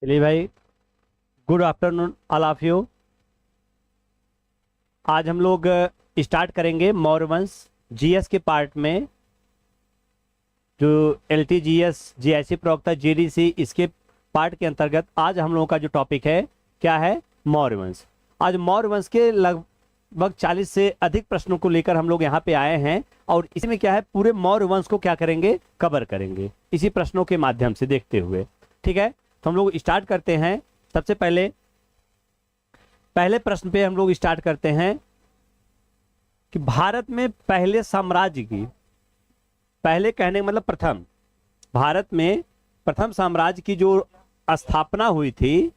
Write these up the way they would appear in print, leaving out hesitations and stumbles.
चलिए भाई, good afternoon all of you. आज हम लोग स्टार्ट करेंगे मौर्य वंश जीएस के पार्ट में। जो एलटीजीएस जीआईसी प्रवक्ता जीडीसी इसके पार्ट के अंतर्गत आज हम लोगों का जो टॉपिक है क्या है, मौर्य वंश। आज मौर्य वंश के लगभग 40 से अधिक प्रश्नों को लेकर हम लोग यहाँ पे आए हैं और इसमें क्या है, पूरे मौर्य वंश को क्या करेंगे, कवर करेंगे इसी प्रश्नों के माध्यम से देखते हुए। ठीक है, तो हम लोग स्टार्ट करते हैं। सबसे पहले पहले प्रश्न पे हम लोग स्टार्ट करते हैं कि भारत में पहले साम्राज्य की, पहले कहने का मतलब प्रथम, भारत में प्रथम साम्राज्य की जो स्थापना हुई थी,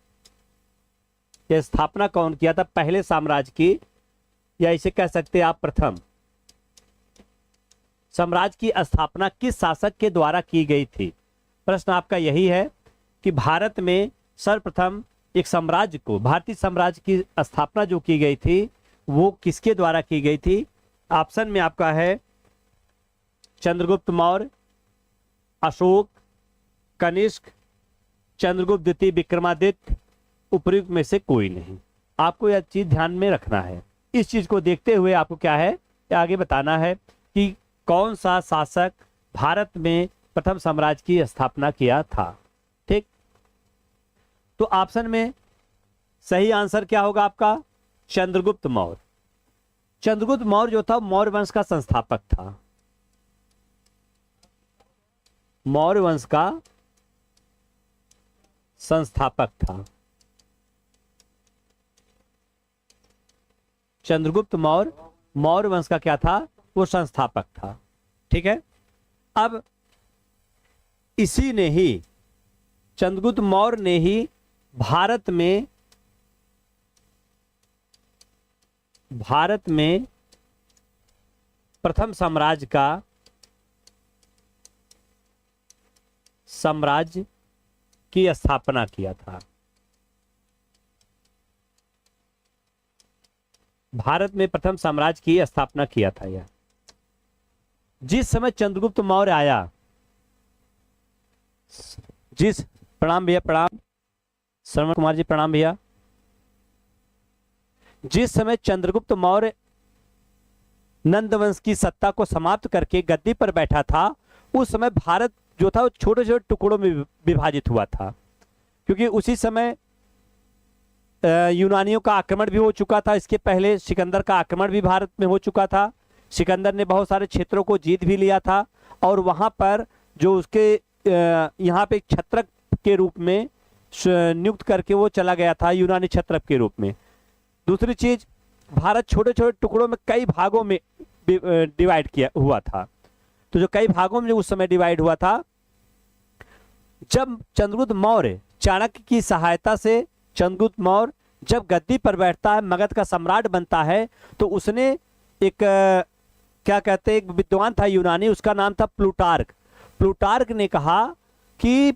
यह स्थापना कौन किया था पहले साम्राज्य की, या इसे कह सकते हैं आप प्रथम साम्राज्य की स्थापना किस शासक के द्वारा की गई थी। प्रश्न आपका यही है कि भारत में सर्वप्रथम एक साम्राज्य को, भारतीय साम्राज्य की स्थापना जो की गई थी वो किसके द्वारा की गई थी। ऑप्शन में आपका है चंद्रगुप्त मौर्य, अशोक, कनिष्क, चंद्रगुप्त द्वितीय, विक्रमादित्य, उपयुक्त में से कोई नहीं। आपको यह चीज ध्यान में रखना है। इस चीज को देखते हुए आपको क्या है, आगे बताना है कि कौन सा शासक भारत में प्रथम साम्राज्य की स्थापना किया था। ठीक, तो ऑप्शन में सही आंसर क्या होगा आपका, चंद्रगुप्त मौर्य। चंद्रगुप्त मौर्य जो था मौर्य वंश का संस्थापक था, मौर्य वंश का संस्थापक था। चंद्रगुप्त मौर्य मौर्य वंश का क्या था, वो संस्थापक था। ठीक है, अब इसी ने ही, चंद्रगुप्त मौर्य ने ही भारत में प्रथम साम्राज्य की स्थापना किया था। भारत में प्रथम साम्राज्य की स्थापना किया था यह। जिस समय चंद्रगुप्त मौर्य आया, प्रणाम भैया, प्रणाम श्रवण कुमार जी, प्रणाम भैया। जिस समय चंद्रगुप्त मौर्य नंद वंश की सत्ता को समाप्त करके गद्दी पर बैठा था, उस समय भारत जो था वो छोटे छोटे टुकड़ों में विभाजित हुआ था, क्योंकि उसी समय यूनानियों का आक्रमण भी हो चुका था। इसके पहले सिकंदर का आक्रमण भी भारत में हो चुका था। सिकंदर ने बहुत सारे क्षेत्रों को जीत भी लिया था और वहां पर जो उसके यहाँ पे छत्रक के रूप में नियुक्त करके वो चला गया था, यूनानी छत्रक के रूप में। दूसरी चीज, भारत छोटे छोटे टुकड़ों में कई भागों में डिवाइड किया हुआ था। तो जो कई भागों में उस समय डिवाइड हुआ था, जब चंद्रगुप्त मौर्य, चाणक्य की सहायता से चंद्रगुप्त मौर्य जब गद्दी पर बैठता है, मगध का सम्राट बनता है, तो उसने एक क्या कहते हैं, एक विद्वान था यूनानी, उसका नाम था प्लूटार्क। प्लूटार्क ने कहा कि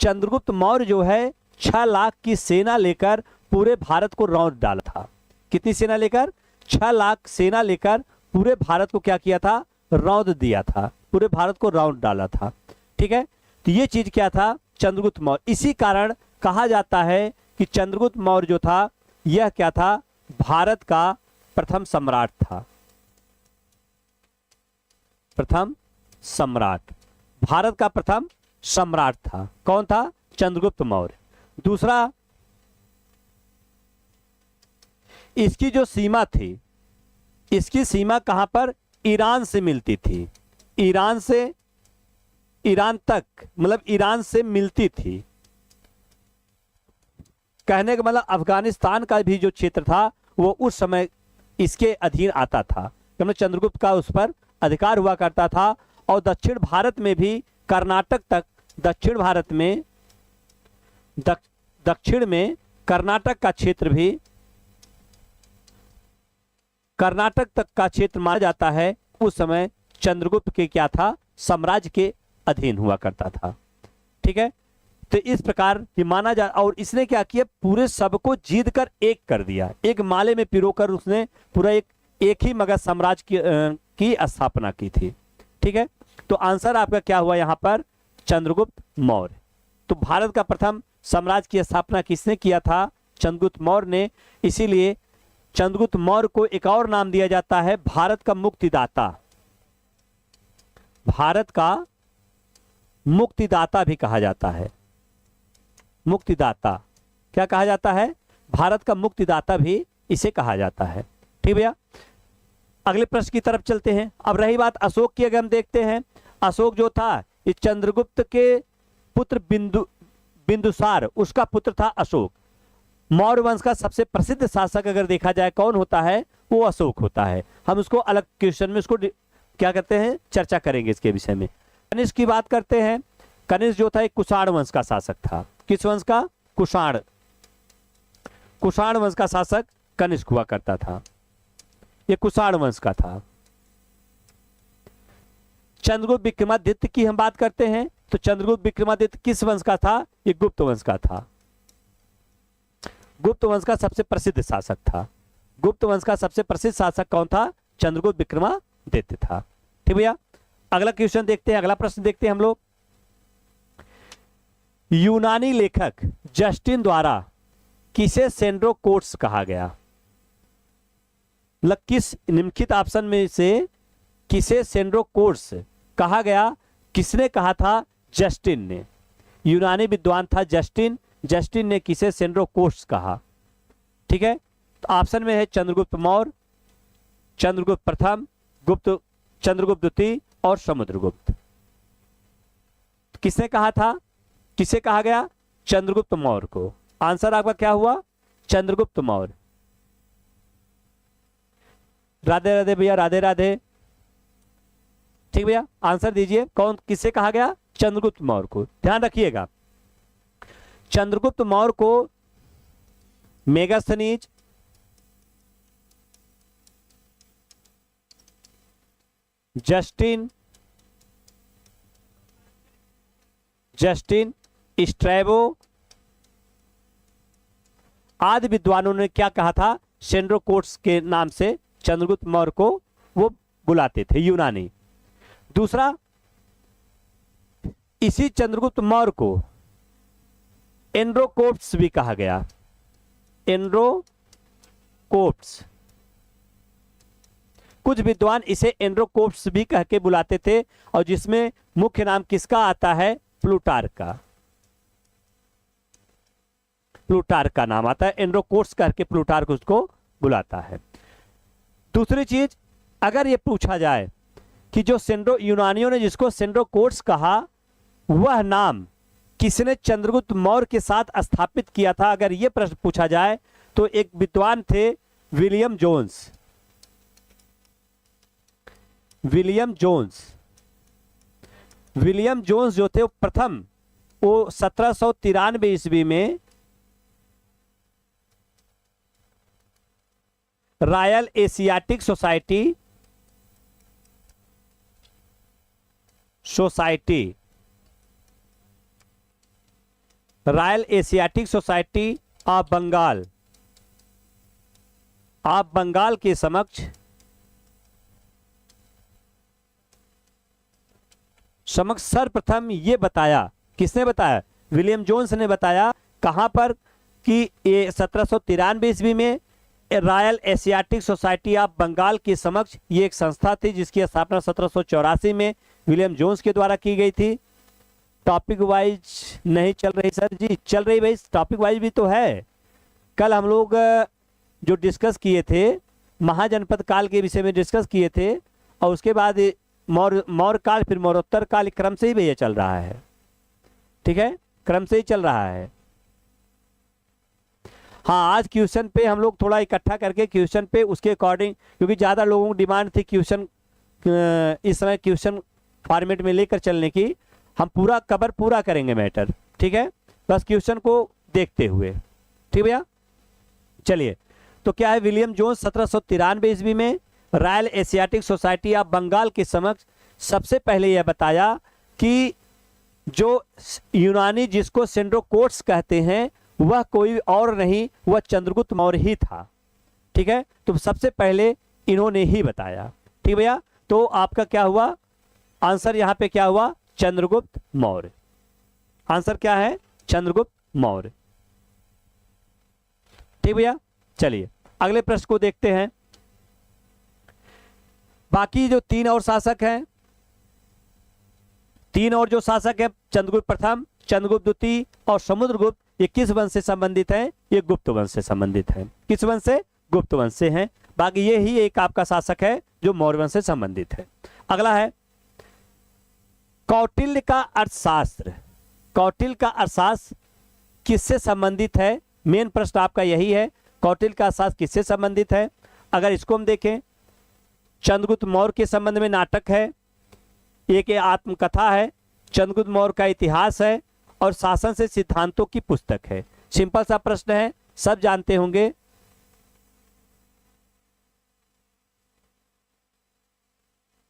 चंद्रगुप्त मौर्य जो है 6 लाख की सेना लेकर पूरे भारत को रौंद डाला था। कितनी सेना लेकर, 6 लाख सेना लेकर पूरे भारत को क्या किया था, रौंद दिया था, पूरे भारत को रौंद डाला था। ठीक है, तो ये चीज क्या था, चंद्रगुप्त मौर्य। इसी कारण कहा जाता है कि चंद्रगुप्त मौर्य जो था यह क्या था, भारत का प्रथम सम्राट था। प्रथम सम्राट, भारत का प्रथम सम्राट था। कौन था, चंद्रगुप्त मौर्य। दूसरा, इसकी जो सीमा थी, इसकी सीमा कहां पर, ईरान से मिलती थी। ईरान से, ईरान तक, मतलब ईरान से मिलती थी। कहने का मतलब अफगानिस्तान का भी जो क्षेत्र था वो उस समय इसके अधीन आता था, मतलब चंद्रगुप्त का उस पर अधिकार हुआ करता था। और दक्षिण भारत में भी, कर्नाटक तक, दक्षिण भारत में दक्षिण में कर्नाटक का क्षेत्र भी, कर्नाटक तक का क्षेत्र माना जाता है उस समय चंद्रगुप्त के क्या था, साम्राज्य के अधीन हुआ करता था। ठीक है, तो इस प्रकार ये माना जा, और इसने क्या किया, पूरे सबको जीत कर एक कर दिया, एक माले में पिरोकर उसने पूरा एक ही मगध साम्राज्य की स्थापना की थी। ठीक है, तो आंसर आपका क्या हुआ यहाँ पर, चंद्रगुप्त मौर्य। तो भारत का प्रथम साम्राज्य की स्थापना किसने किया था? चंद्रगुप्त मौर्य ने। इसीलिए चंद्रगुप्त मौर्य को एक और नाम दिया जाता है भारत का मुक्तिदाता। भारत का मुक्तिदाता भी कहा जाता है। मुक्तिदाता क्या कहा जाता है? भारत का मुक्तिदाता भी इसे कहा जाता है। ठीक भैया, अगले प्रश्न की तरफ चलते हैं। अब रही बात अशोक की, अगर हम देखते हैं, अशोक जो था इस चंद्रगुप्त के पुत्र बिंदुसार, उसका पुत्र था अशोक। मौर्य वंश का सबसे प्रसिद्ध शासक अगर देखा जाए कौन होता है? वो अशोक होता है। हम उसको अलग क्वेश्चन में उसको क्या करते हैं, चर्चा करेंगे इसके विषय में। कनिष्क की बात करते हैं। कनिष्क जो था एक कुषाण वंश का शासक था। किस वंश का? कुषाण। कुषाण वंश का शासक कनिष्क हुआ करता था। ये कुषाण वंश का था। चंद्रगुप्त विक्रमादित्य की हम बात करते हैं तो चंद्रगुप्त विक्रमादित्य किस वंश का था? ये गुप्त वंश का था। गुप्त वंश का सबसे प्रसिद्ध शासक था। गुप्त वंश का सबसे प्रसिद्ध शासक कौन था? चंद्रगुप्त विक्रमादित्य था। ठीक भैया, अगला क्वेश्चन देखते हैं, अगला प्रश्न देखते हैं हम लोग। यूनानी लेखक जस्टिन द्वारा किसे सेंड्रोकोट्स कहा गया? किस निम्नलिखित ऑप्शन में से किसे सेंड्रोकोट्स कहा गया? किसने कहा था? जस्टिन ने। यूनानी विद्वान था जस्टिन। जस्टिन ने किसे सेंड्रोकोट्स कहा? ठीक है, तो ऑप्शन में है चंद्रगुप्त मौर्य, चंद्रगुप्त प्रथम, चंद्रगुप्त द्वितीय और समुद्रगुप्त। किसने कहा था? किसे कहा गया? चंद्रगुप्त मौर्य को। आंसर आपका क्या हुआ? चंद्रगुप्त मौर्य। राधे राधे भैया, राधे राधे। ठीक भैया, आंसर दीजिए, कौन किससे कहा गया? चंद्रगुप्त मौर्य को। ध्यान रखिएगा, चंद्रगुप्त मौर्य को मेगास्थनीज, जस्टिन स्ट्रैबो आदि विद्वानों ने क्या कहा था? सेंड्रोकोट्स के नाम से चंद्रगुप्त मौर्य को वो बुलाते थे, यूनानी। दूसरा, इसी चंद्रगुप्त मौर्य को एंड्रोकोप्ट्स भी कहा गया। एंड्रोकोप्ट्स, कुछ विद्वान इसे एंड्रोकोप्ट्स भी कह के बुलाते थे, और जिसमें मुख्य नाम किसका आता है? प्लूटार्क का। प्लूटार्क का नाम आता है, एंड्रोकोट्स करके प्लूटार्क उसको बुलाता है। दूसरी चीज, अगर ये पूछा जाए कि जो यूनानियों ने जिसको सेंड्रोकोट्स कहा, वह नाम किसने चंद्रगुप्त मौर्य के साथ स्थापित किया था, अगर यह प्रश्न पूछा जाए तो एक विद्वान थे विलियम जोन्स। विलियम जोन्स जो थे वो प्रथम, वो 1793 ईस्वी में royal Asiatic society of Bengal के समक्ष सर्वप्रथम ये बताया। किसने बताया? विलियम जोन्स ने बताया। कहां पर? कि ये 1793 ईस्वी में royal Asiatic society of Bengal के समक्ष ये एक संस्था थी जिसकी स्थापना 1784 में विलियम जोन्स के द्वारा की गई थी। टॉपिक वाइज नहीं चल रही सर जी? चल रही भाई, टॉपिक वाइज भी तो है। कल हम लोग जो डिस्कस किए थे महाजनपद काल के विषय में डिस्कस किए थे, और उसके बाद मौर्य काल, फिर मौर्योत्तर काल, क्रम से ही भैया चल रहा है। ठीक है, क्रम से ही चल रहा है। हाँ, आज क्वेश्चन पे हम लोग थोड़ा इकट्ठा करके क्वेश्चन पे उसके अकॉर्डिंग, क्योंकि ज़्यादा लोगों की डिमांड थी क्वेश्चन इस समय क्वेश्चन फॉर्मेट में लेकर चलने की, हम पूरा करेंगे मैटर। ठीक है, बस क्वेश्चन को देखते हुए। ठीक भैया, चलिए। तो क्या है? विलियम जोन्स 1793 ईस्वी में royal Asiatic society of Bengal के समक्ष सबसे पहले यह बताया कि जो यूनानी जिसको सेंड्रोकोट्स कहते हैं वह कोई और नहीं, वह चंद्रगुप्त मौर्य ही था। ठीक है, तो सबसे पहले इन्होंने ही बताया। ठीक भैया, तो आपका क्या हुआ आंसर? यहां पे क्या हुआ? चंद्रगुप्त मौर्य। आंसर क्या है? चंद्रगुप्त मौर्य। ठीक भैया, चलिए अगले प्रश्न को देखते हैं। बाकी जो 3 और शासक हैं, 3 और जो शासक हैं, चंद्रगुप्त प्रथम, चंद्रगुप्त द्वितीय और समुद्रगुप्त, ये किस वंश से संबंधित हैं? ये गुप्त वंश से संबंधित हैं। किस वंश से? गुप्त वंश से हैं। बाकी ये ही एक आपका शासक है जो मौर्य वंश से संबंधित है। अगला है कौटिल्य का अर्थशास्त्र। कौटिल्य का अर्थशास्त्र किससे संबंधित है? मेन प्रश्न आपका यही है, कौटिल्य का अर्थशास्त्र किससे संबंधित है? अगर इसको हम देखें, चंद्रगुप्त मौर्य के संबंध में नाटक है, एक आत्मकथा है, चंद्रगुप्त मौर्य का इतिहास है और शासन से सिद्धांतों की पुस्तक है। सिंपल सा प्रश्न है, सब जानते होंगे।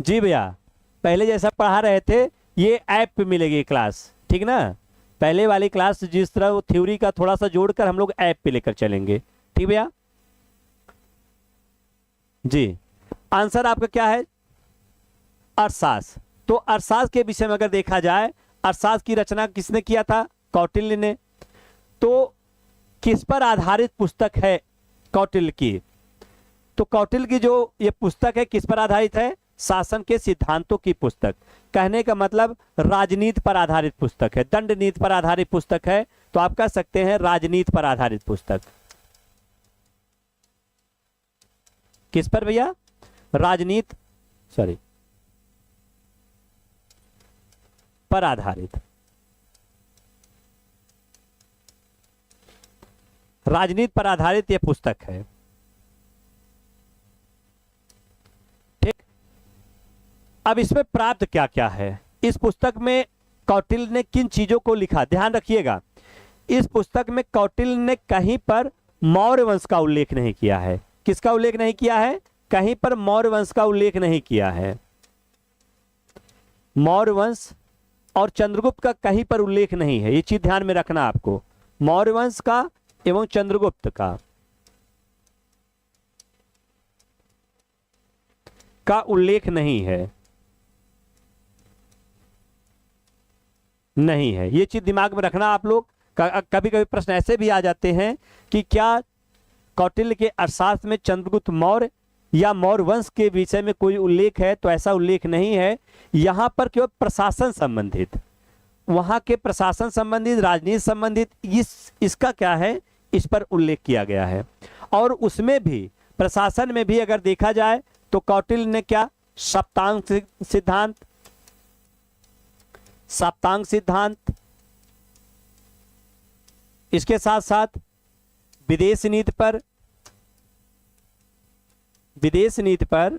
जी भैया, पहले जैसा पढ़ा रहे थे ये ऐप पे मिलेगी क्लास, ठीक ना? पहले वाली क्लास जिस तरह वो थ्योरी का थोड़ा सा जोड़कर हम लोग ऐप पे लेकर चलेंगे, ठीक भैया? जी, आंसर आपका क्या है? अर्थशास्त्र। तो अर्थशास्त्र के विषय में अगर देखा जाए, अर्थशास्त्र की रचना किसने किया था? कौटिल्य ने। तो किस पर आधारित पुस्तक है कौटिल्य की? तो कौटिल्य की जो ये पुस्तक है किस पर आधारित है? शासन के सिद्धांतों की पुस्तक। कहने का मतलब राजनीति पर आधारित पुस्तक है, दंड नीति पर आधारित पुस्तक है। तो आप कह सकते हैं राजनीति पर आधारित पुस्तक। किस पर भैया? राजनीति पर आधारित, राजनीति पर आधारित यह पुस्तक है। ठीक, अब इसमें प्राप्त क्या क्या है? इस पुस्तक में कौटिल्य ने किन चीजों को लिखा? ध्यान रखिएगा, इस पुस्तक में कौटिल्य ने कहीं पर मौर्य वंश का उल्लेख नहीं किया है। किसका उल्लेख नहीं किया है? कहीं पर मौर्य वंश का उल्लेख नहीं किया है। मौर्य वंश और चंद्रगुप्त का कहीं पर उल्लेख नहीं है, ये चीज ध्यान में रखना आपको। मौर्य वंश का एवं चंद्रगुप्त का उल्लेख नहीं है, ये चीज दिमाग में रखना आप लोग। कभी कभी प्रश्न ऐसे भी आ जाते हैं कि क्या कौटिल्य के अर्थशास्त्र में चंद्रगुप्त मौर्य या मौर्य वंश के विषय में कोई उल्लेख है? तो ऐसा उल्लेख नहीं है। यहां पर केवल प्रशासन संबंधित, वहां के प्रशासन संबंधित, राजनीति संबंधित इसका क्या है, इस पर उल्लेख किया गया है। और उसमें भी, प्रशासन में भी अगर देखा जाए तो कौटिल्य ने क्या? सप्तांग सिद्धांत, इसके साथ साथ विदेश नीति पर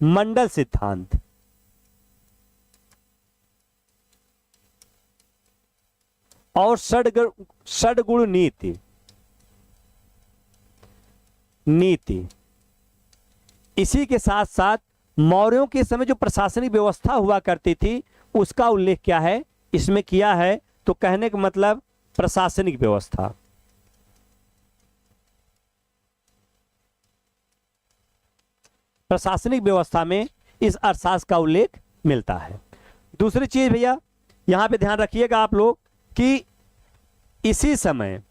मंडल सिद्धांत, और षड्गुण नीति। इसी के साथ साथ मौर्यों के समय जो प्रशासनिक व्यवस्था हुआ करती थी उसका उल्लेख क्या है? इसमें किया है। तो कहने का मतलब प्रशासनिक व्यवस्था, प्रशासनिक व्यवस्था में इस अर्थशास्त्र का उल्लेख मिलता है। दूसरी चीज भैया यहां पे ध्यान रखिएगा आप लोग कि इसी समय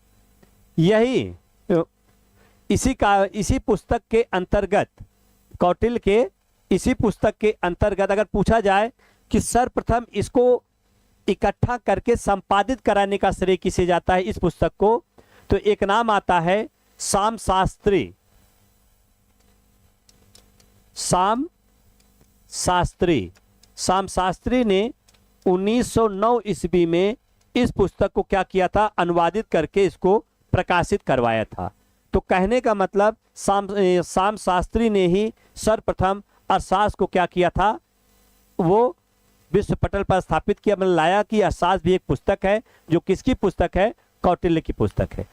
इसी पुस्तक के अंतर्गत, कौटिल्य के इसी पुस्तक के अंतर्गत अगर पूछा जाए कि सर्वप्रथम इसको इकट्ठा करके संपादित कराने का श्रेय किसे जाता है इस पुस्तक को, तो एक नाम आता है शाम शास्त्री ने 1909 ईस्वी में इस पुस्तक को क्या किया था? अनुवादित करके इसको प्रकाशित करवाया था। तो कहने का मतलब शाम शास्त्री ने ही सर्वप्रथम अर्थशास्त्र को क्या किया था? वो विश्व पटल पर स्थापित किया, मतलब लाया कि अर्थशास्त्र भी एक पुस्तक है। जो किसकी पुस्तक है? कौटिल्य की पुस्तक है।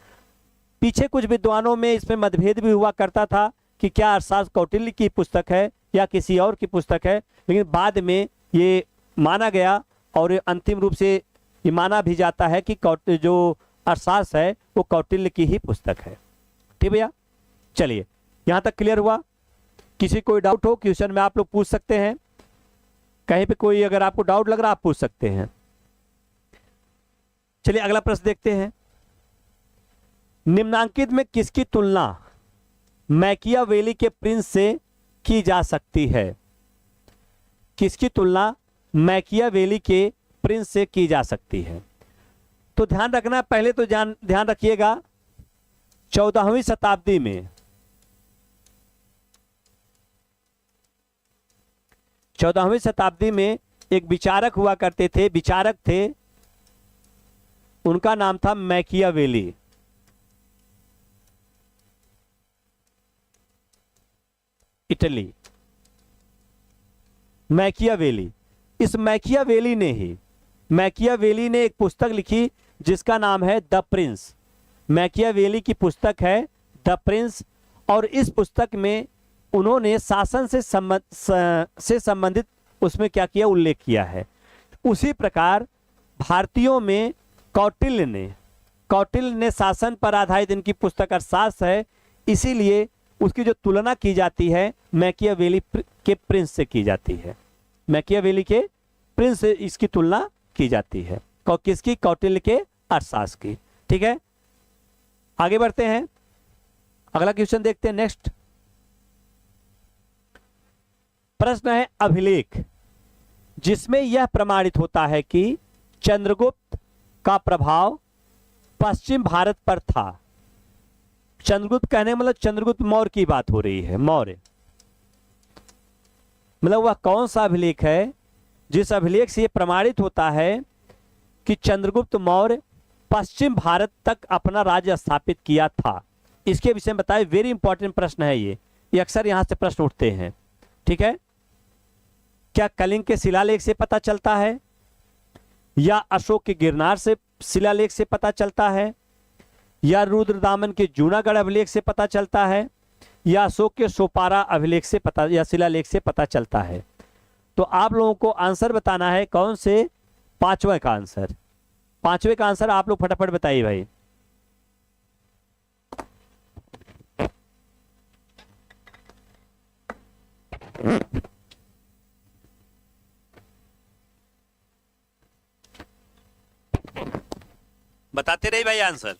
पीछे कुछ विद्वानों में इसमें मतभेद भी हुआ करता था कि क्या अर्थशास्त्र कौटिल्य की पुस्तक है या किसी और की पुस्तक है, लेकिन बाद में ये माना गया और अंतिम रूप से ये माना भी जाता है कि जो अर्थशास्त्र है वो कौटिल्य की ही पुस्तक है। ठीक भैया, चलिए यहां तक क्लियर हुआ। किसी कोई डाउट हो क्वेश्चन में आप लोग पूछ सकते हैं, कहीं पे कोई अगर आपको डाउट लग रहा आप पूछ सकते हैं। चलिए अगला प्रश्न देखते हैं। निम्नांकित में किसकी तुलना मैकियावेली के प्रिंस से की जा सकती है? किसकी तुलना मैकियावेली के प्रिंस से की जा सकती है? तो ध्यान रखना, पहले तो ध्यान रखिएगा, 14वीं शताब्दी में 14वीं शताब्दी में एक विचारक हुआ करते थे, विचारक थे, उनका नाम था मैकियावेली। Italy, Machiavelli. इस मैकियावेली ने एक पुस्तक लिखी जिसका नाम है द प्रिंस। मैकियावेली की पुस्तक है द प्रिंस, और इस पुस्तक में उन्होंने शासन से संबंधित उसमें क्या किया, उल्लेख किया है। उसी प्रकार भारतीयों में कौटिल्य ने शासन पर आधारित इनकी पुस्तक अर्थशास्त्र है, इसीलिए उसकी जो तुलना की जाती है मैकियावेली के प्रिंस से की जाती है। मैकियावेली के प्रिंस से इसकी तुलना की जाती है। किसकी? कौटिल्य के अर्थशास्त्र की। ठीक है, आगे बढ़ते हैं, अगला क्वेश्चन देखते हैं। नेक्स्ट प्रश्न है अभिलेख जिसमें यह प्रमाणित होता है कि चंद्रगुप्त का प्रभाव पश्चिम भारत पर था। चंद्रगुप्त कहने मतलब चंद्रगुप्त मौर्य की बात हो रही है। मौर्य मतलब वह कौन सा अभिलेख है जिस अभिलेख से यह प्रमाणित होता है कि चंद्रगुप्त मौर्य पश्चिम भारत तक अपना राज्य स्थापित किया था? इसके विषय में बताएं। वेरी इंपॉर्टेंट प्रश्न है ये अक्सर यहां से प्रश्न उठते हैं। ठीक है, क्या कलिंग के शिलालेख से पता चलता है, या अशोक के गिरनार से शिलालेख से पता चलता है, या रुद्रदामन के जूनागढ़ अभिलेख से पता चलता है, या अशोक के सोपारा अभिलेख से पता या शिलालेख से पता चलता है? तो आप लोगों को आंसर बताना है। कौन से? पांचवें का आंसर। पांचवें का आंसर आप लोग फटाफट बताइए भाई। बताते रहिए भाई आंसर।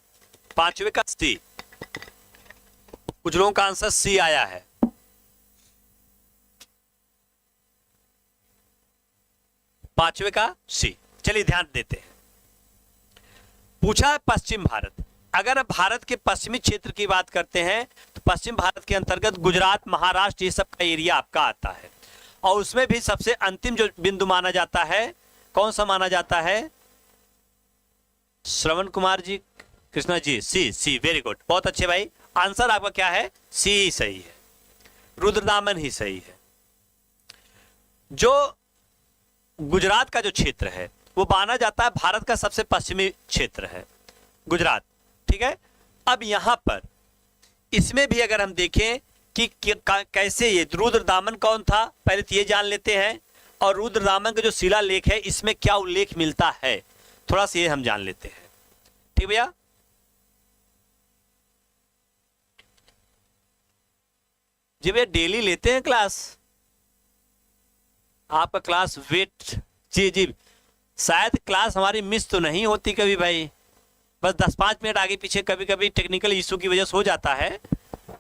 पांचवे का सी, कुछ लोगों का आंसर सी आया है। पांचवे का सी। चलिए ध्यान देते हैं। पूछा है पश्चिम भारत। अगर भारत के पश्चिमी क्षेत्र की बात करते हैं तो पश्चिम भारत के अंतर्गत गुजरात, महाराष्ट्र, ये सब का एरिया आपका आता है, और उसमें भी सबसे अंतिम जो बिंदु माना जाता है, कौन सा माना जाता है? श्रवण कुमार जी, कृष्णा जी, सी। वेरी गुड, बहुत अच्छे भाई। आंसर आपका क्या है? सी ही सही है, रुद्रदामन ही सही है। जो गुजरात का जो क्षेत्र है वो माना जाता है भारत का सबसे पश्चिमी क्षेत्र है गुजरात। ठीक है, अब यहां पर इसमें भी अगर हम देखें कि कैसे ये रुद्रदामन कौन था, पहले तो ये जान लेते हैं, और रुद्रदामन का जो शिलालेख है इसमें क्या उल्लेख मिलता है, थोड़ा सा ये हम जान लेते हैं। ठीक भैया, जी भैया डेली लेते हैं क्लास, आपका क्लास वेट। जी, शायद क्लास हमारी मिस तो नहीं होती कभी भाई, बस 10-5 मिनट आगे पीछे कभी कभी टेक्निकल इशू की वजह से हो जाता है।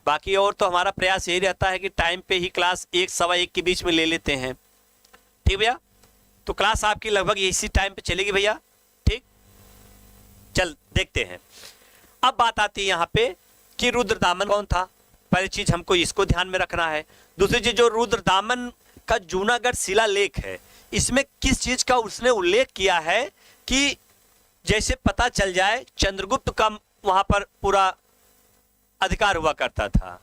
बाकी और तो हमारा प्रयास यही रहता है कि टाइम पे ही क्लास 1 सवा 1 के बीच में ले लेते हैं। ठीक भैया, तो क्लास आपकी लगभग इसी टाइम पे चलेगी भैया। ठीक, चल देखते हैं। अब बात आती है यहाँ पे कि रुद्रदामन कौन था। पहली चीज हमको इसको ध्यान में रखना है। दूसरी चीज, जो रुद्रदामन का जूनागढ़ शिलालेख है इसमें किस चीज का उसने उल्लेख किया है कि जैसे पता चल जाए चंद्रगुप्त का वहां पर पूरा अधिकार हुआ करता था।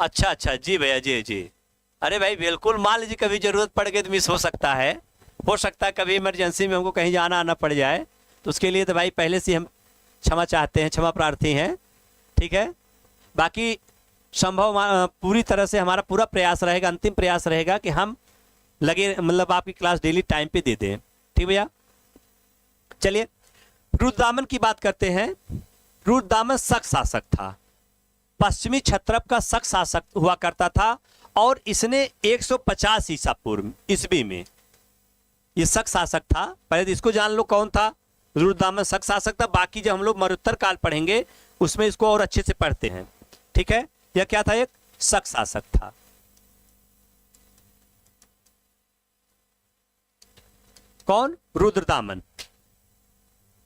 अच्छा, जी भैया, जी। अरे भाई बिल्कुल, मान लीजिए कभी जरूरत पड़ गई तो मिस हो सकता है कभी इमरजेंसी में हमको कहीं जाना आना पड़ जाए, तो उसके लिए तो भाई पहले से हम क्षमा चाहते हैं, क्षमा प्रार्थी हैं। ठीक है, बाकी संभव पूरी तरह से हमारा पूरा प्रयास रहेगा, अंतिम प्रयास रहेगा कि हम लगे मतलब आपकी क्लास डेली टाइम पे दे दें। ठीक भैया, चलिए रुद्रदामन की बात करते हैं। रुद्रदामन शक शासक था, पश्चिमी क्षत्रप का शक शासक हुआ करता था, और इसने 150 ईसा पूर्व ईस्वी में ये शक शासक था। पहले तो इसको जान लो कौन था। रुद्रदामन शक शासक था। बाकी जब हम लोग मरुत्तर काल पढ़ेंगे उसमें इसको और अच्छे से पढ़ते हैं। ठीक है, यह क्या था? एक शक शासक था। कौन? रुद्रदामन।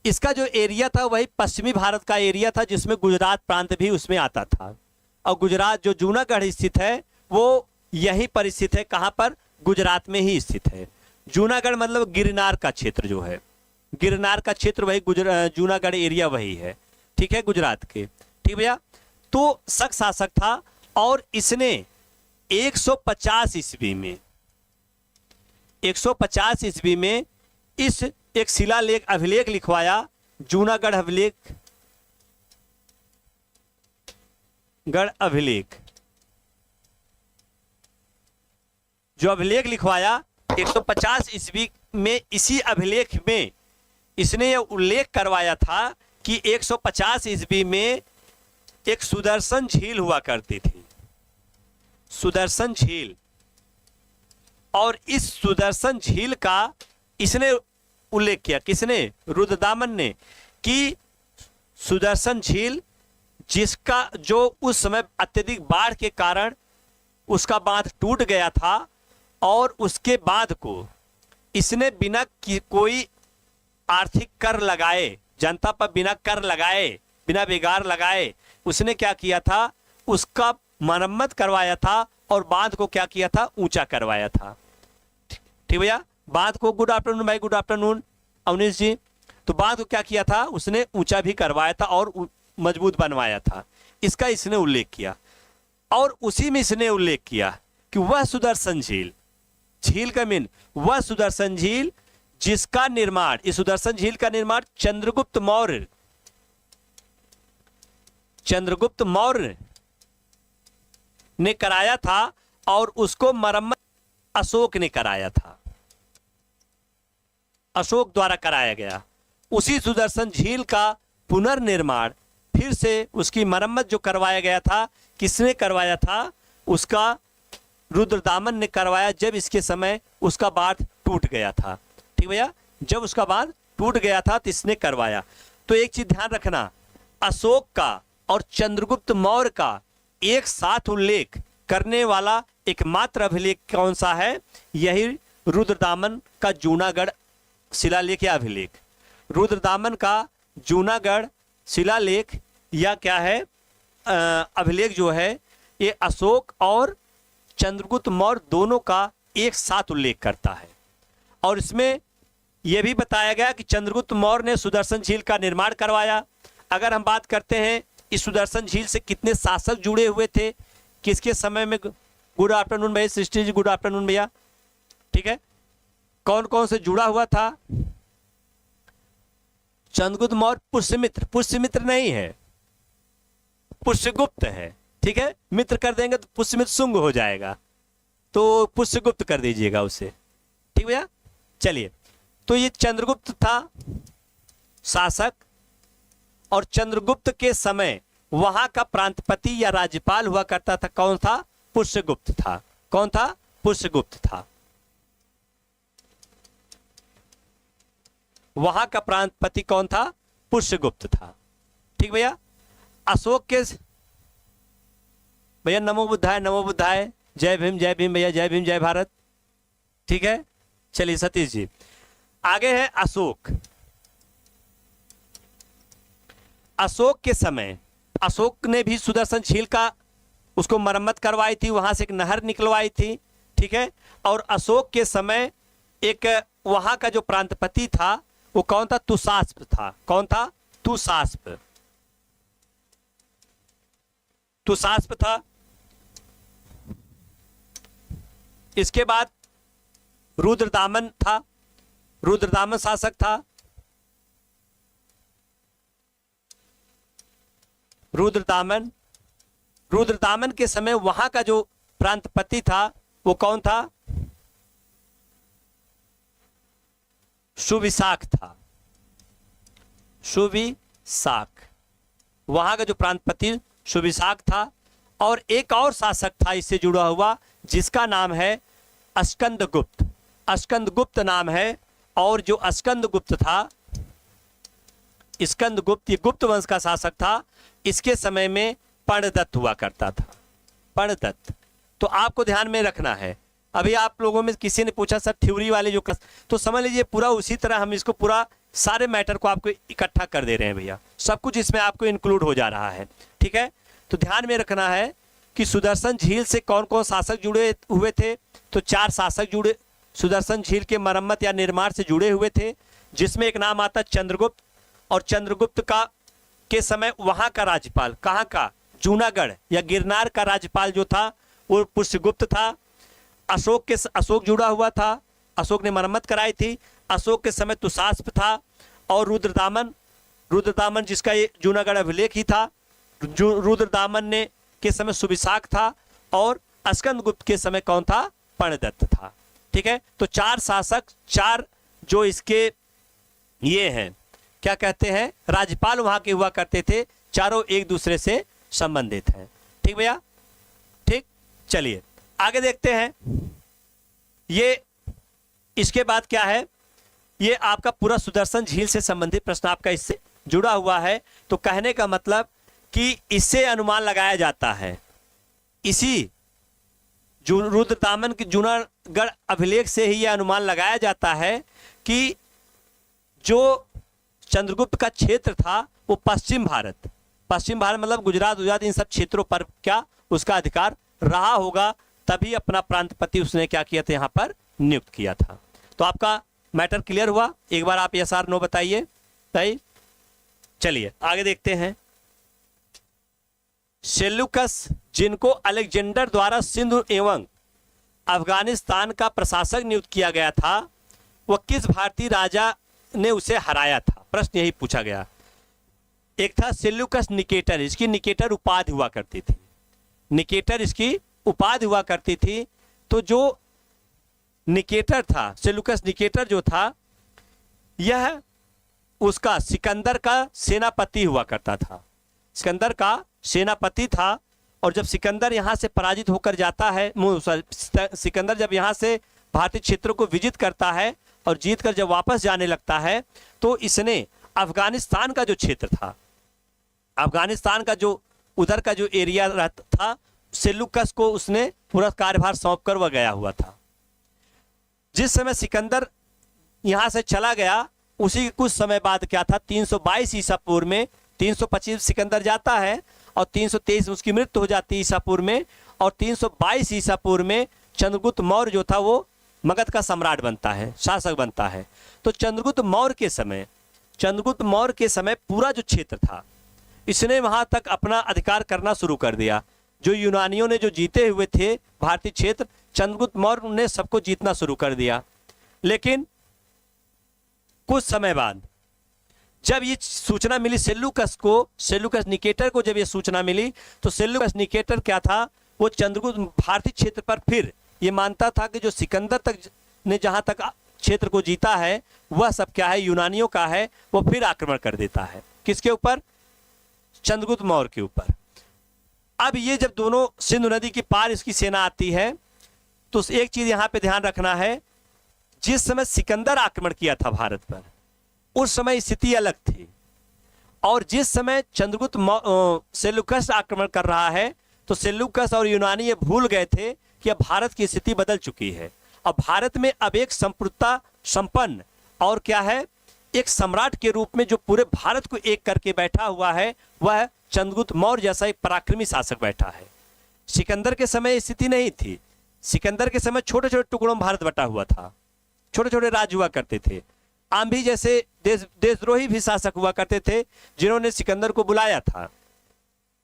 इसका जो एरिया था वही पश्चिमी भारत का एरिया था, जिसमें गुजरात प्रांत भी उसमें आता था। और गुजरात जो जूनागढ़ स्थित है वो यहीं पर स्थित है। कहां पर? गुजरात में ही स्थित है। जूनागढ़ मतलब गिरनार का क्षेत्र जो है, गिरनार का क्षेत्र वही जूनागढ़ एरिया वही है। ठीक है, गुजरात के। ठीक भैया, तो शक शासक था और इसने 150 ईस्वी में 150 ईस्वी में इस एक शिलालेख अभिलेख लिखवाया, जूनागढ़ अभिलेख, गढ़ अभिलेख। जो अभिलेख लिखवाया 150 ईस्वी में, इसी अभिलेख में इसने यह उल्लेख करवाया था कि 150 ईस्वी में एक सुदर्शन झील हुआ करती थी, सुदर्शन झील। और इस सुदर्शन झील का इसने उल्लेख किया। किसने? रुद्रदामन ने। कि सुदर्शन झील जिसका जो उस समय अत्यधिक बाढ़ के कारण उसका बांध टूट गया था, और उसके बांध को इसने बिना कोई आर्थिक कर लगाए, जनता पर बिना कर लगाए, बिना बिगाड़ लगाए, उसने क्या किया था? उसका मरम्मत करवाया था और बांध को क्या किया था? ऊंचा करवाया था। ठीक भैया, बांध को, गुड आफ्टरनून भाई, गुड आफ्टरनून अवनीश जी। तो बांध को क्या किया था? उसने ऊंचा भी करवाया था और मजबूत बनवाया था। इसका इसने उल्लेख किया। और उसी में इसने उल्लेख किया कि वह सुदर्शन झील, झील का मीन वह सुदर्शन झील जिसका निर्माण, इस सुदर्शन झील का निर्माण चंद्रगुप्त मौर्य ने कराया था, और उसको मरम्मत अशोक ने कराया था, अशोक द्वारा कराया गया। उसी सुदर्शन झील का पुनर्निर्माण, फिर से उसकी मरम्मत जो करवाया गया था, किसने करवाया था? उसका रुद्रदामन ने करवाया, जब इसके समय उसका बांध टूट गया था। ठीक भैया, जब उसका बांध टूट गया था तो इसने करवाया। तो एक चीज ध्यान रखना, अशोक का और चंद्रगुप्त मौर्य का एक साथ उल्लेख करने वाला एकमात्र अभिलेख कौन सा है? यही रुद्रदामन का जूनागढ़ शिलालेख या अभिलेख। रुद्रदामन का जूनागढ़ शिलालेख या क्या है, अभिलेख जो है, ये अशोक और चंद्रगुप्त मौर्य दोनों का एक साथ उल्लेख करता है। और इसमें यह भी बताया गया कि चंद्रगुप्त मौर्य ने सुदर्शन झील का निर्माण करवाया। अगर हम बात करते हैं इस सुदर्शन झील से कितने शासक जुड़े हुए थे, किसके समय में? गुड आफ्टरनून भैया, सृष्टि जी गुड आफ्टरनून भैया। ठीक है, कौन कौन से जुड़ा हुआ था? चंद्रगुप्त मौर्य पुष्यमित्र, पुष्यमित्र नहीं है, पुष्यगुप्त है। ठीक है, मित्र कर देंगे तो पुष्यमित्र शुंग हो जाएगा, तो पुष्यगुप्त कर दीजिएगा उसे। ठीक भैया, चलिए। तो ये चंद्रगुप्त था शासक, और चंद्रगुप्त के समय वहां का प्रांतपति या राज्यपाल हुआ करता था, कौन था? पुष्यगुप्त था। कौन था? पुष्यगुप्त था। वहां का प्रांतपति कौन था? पुष्यगुप्त था। ठीक भैया, अशोक के भैया, नमो बुद्धाय, नमो बुद्धाय, जय भीम भैया, जय भीम, जय भारत। ठीक है, चलिए सतीश जी आगे है। अशोक, अशोक के समय अशोक ने भी सुदर्शन झील का उसको मरम्मत करवाई थी, वहां से एक नहर निकलवाई थी। ठीक है, और अशोक के समय एक वहां का जो प्रांतपति था वो कौन था? तुषास्प था। कौन था? तुषास्प, तुषास्प था। इसके बाद रुद्रदामन था, रुद्रदामन शासक था। रुद्रदामन, रुद्रदामन के समय वहां का जो प्रांतपति था वो कौन था? सुविशाख था, सुविशाख। वहां का जो प्रांतपति सुविशाख था। और एक और शासक था इससे जुड़ा हुआ, जिसका नाम है स्कंदगुप्त। स्कंदगुप्त नाम है, और जो स्कंदगुप्त था, स्कंदगुप्त ये गुप्त वंश का शासक था। इसके समय में पर्णदत्त हुआ करता था, पर्णदत्त। तो आपको ध्यान में रखना है। अभी आप लोगों में किसी ने पूछा सर थ्योरी वाले जो क्लास, तो समझ लीजिए पूरा उसी तरह हम इसको पूरा सारे मैटर को आपको इकट्ठा कर दे रहे हैं भैया, सब कुछ इसमें आपको इंक्लूड हो जा रहा है, ठीक है। तो ध्यान में रखना है कि सुदर्शन झील से कौन कौन शासक जुड़े हुए थे। तो 4 शासक जुड़े सुदर्शन झील के मरम्मत या निर्माण से जुड़े हुए थे, जिसमें एक नाम आता चंद्रगुप्त। और चंद्रगुप्त का के समय वहां का राज्यपाल, कहाँ का, जूनागढ़ या गिरनार का राज्यपाल जो था वो पुष्यगुप्त था। अशोक जुड़ा हुआ था, अशोक ने मरम्मत कराई थी। अशोक के समय तुषास्प था, और रुद्रदामन जिसका ये जूनागढ़ अभिलेख ही था। रुद्रदामन ने के समय सुविशाख था, और स्कंदगुप्त के समय कौन था, पर्णदत्त था, ठीक है। तो 4 शासक, 4 जो इसके ये हैं क्या कहते हैं, राज्यपाल वहां के हुआ करते थे। चारों एक दूसरे से संबंधित हैं, ठीक भैया, ठीक। चलिए आगे देखते हैं। ये इसके बाद क्या है, ये आपका पूरा सुदर्शन झील से संबंधित प्रश्न आपका इससे जुड़ा हुआ है। तो कहने का मतलब कि इससे अनुमान लगाया जाता है, इसी रुद्रदामन की जूनागढ़ अभिलेख से ही यह अनुमान लगाया जाता है कि जो चंद्रगुप्त का क्षेत्र था वो पश्चिम भारत मतलब गुजरात इन सब क्षेत्रों पर क्या उसका अधिकार रहा होगा, तभी अपना प्रांतपति उसने क्या किया था, यहाँ पर नियुक्त किया था। तो आपका मैटर क्लियर हुआ। एक बार आप यस और नो बताइए, सही। चलिए आगे देखते हैं। सेल्यूकस, जिनको अलेक्जेंडर द्वारा सिंधु एवं अफगानिस्तान का प्रशासक नियुक्त किया गया था, वह किस भारतीय राजा ने उसे हराया था, प्रश्न यही पूछा गया। एक था सेल्यूकस निकेटर, इसकी निकेटर उपाधि हुआ करती थी, निकेटर इसकी उपाधि हुआ करती थी। तो जो निकेटर था, सेल्यूकस निकेटर जो था, यह उसका सिकंदर का सेनापति हुआ करता था, सिकंदर का सेनापति था। और जब सिकंदर यहाँ से पराजित होकर जाता है, सिकंदर जब यहाँ से भारतीय क्षेत्रों को विजित करता है और जीतकर जब वापस जाने लगता है, तो इसने अफगानिस्तान का जो क्षेत्र था, अफगानिस्तान का जो उधर का जो एरिया था, सेल्यूकस को उसने पूरा कार्यभार सौंपकर वह गया हुआ था। जिस समय सिकंदर यहाँ से चला गया, उसी कुछ समय बाद क्या था, 322 ईसा पूर्व में, 325 सिकंदर जाता है और 323 उसकी मृत्यु हो जाती है ईसा पूर्व में, और 322 ईसा पूर्व में चंद्रगुप्त मौर्य जो था वो मगध का सम्राट बनता है, शासक बनता है। तो चंद्रगुप्त मौर्य के समय पूरा जो क्षेत्र था, इसने वहां तक अपना अधिकार करना शुरू कर दिया। जो यूनानियों ने जो जीते हुए थे भारतीय क्षेत्र, चंद्रगुप्त मौर्य ने सबको जीतना शुरू कर दिया। लेकिन कुछ समय बाद जब ये सूचना मिली सेल्यूकस निकेटर को जब ये सूचना मिली, तो सेल्यूकस निकेटर क्या था, वो चंद्रगुप्त भारतीय क्षेत्र पर फिर ये मानता था कि जो सिकंदर तक ने जहां तक क्षेत्र को जीता है वह सब क्या है, यूनानियों का है। वो फिर आक्रमण कर देता है, किसके ऊपर, चंद्रगुप्त मौर्य के ऊपर। अब ये जब दोनों सिंधु नदी के पार इसकी सेना आती है, तो एक चीज यहां पे ध्यान रखना है, जिस समय सिकंदर आक्रमण किया था भारत पर, उस समय स्थिति अलग थी, और जिस समय चंद्रगुप्त सेल्यूकस आक्रमण कर रहा है, तो सेल्यूकस और यूनानी ये भूल गए थे कि अब भारत की स्थिति बदल चुकी है। अब भारत में अब एक संप्रभुता संपन्न और क्या है, एक सम्राट के रूप में जो पूरे भारत को एक करके बैठा हुआ है, वह चंद्रगुप्त मौर्य जैसा एक पराक्रमी शासक बैठा है। सिकंदर के समय स्थिति नहीं थी। सिकंदर के समय छोटे छोटे टुकड़ों में भारत बटा हुआ था, छोटे छोटे राज्य हुआ करते थे। आम्भी जैसे देशद्रोही भी शासक हुआ करते थे, जिन्होंने सिकंदर को बुलाया था,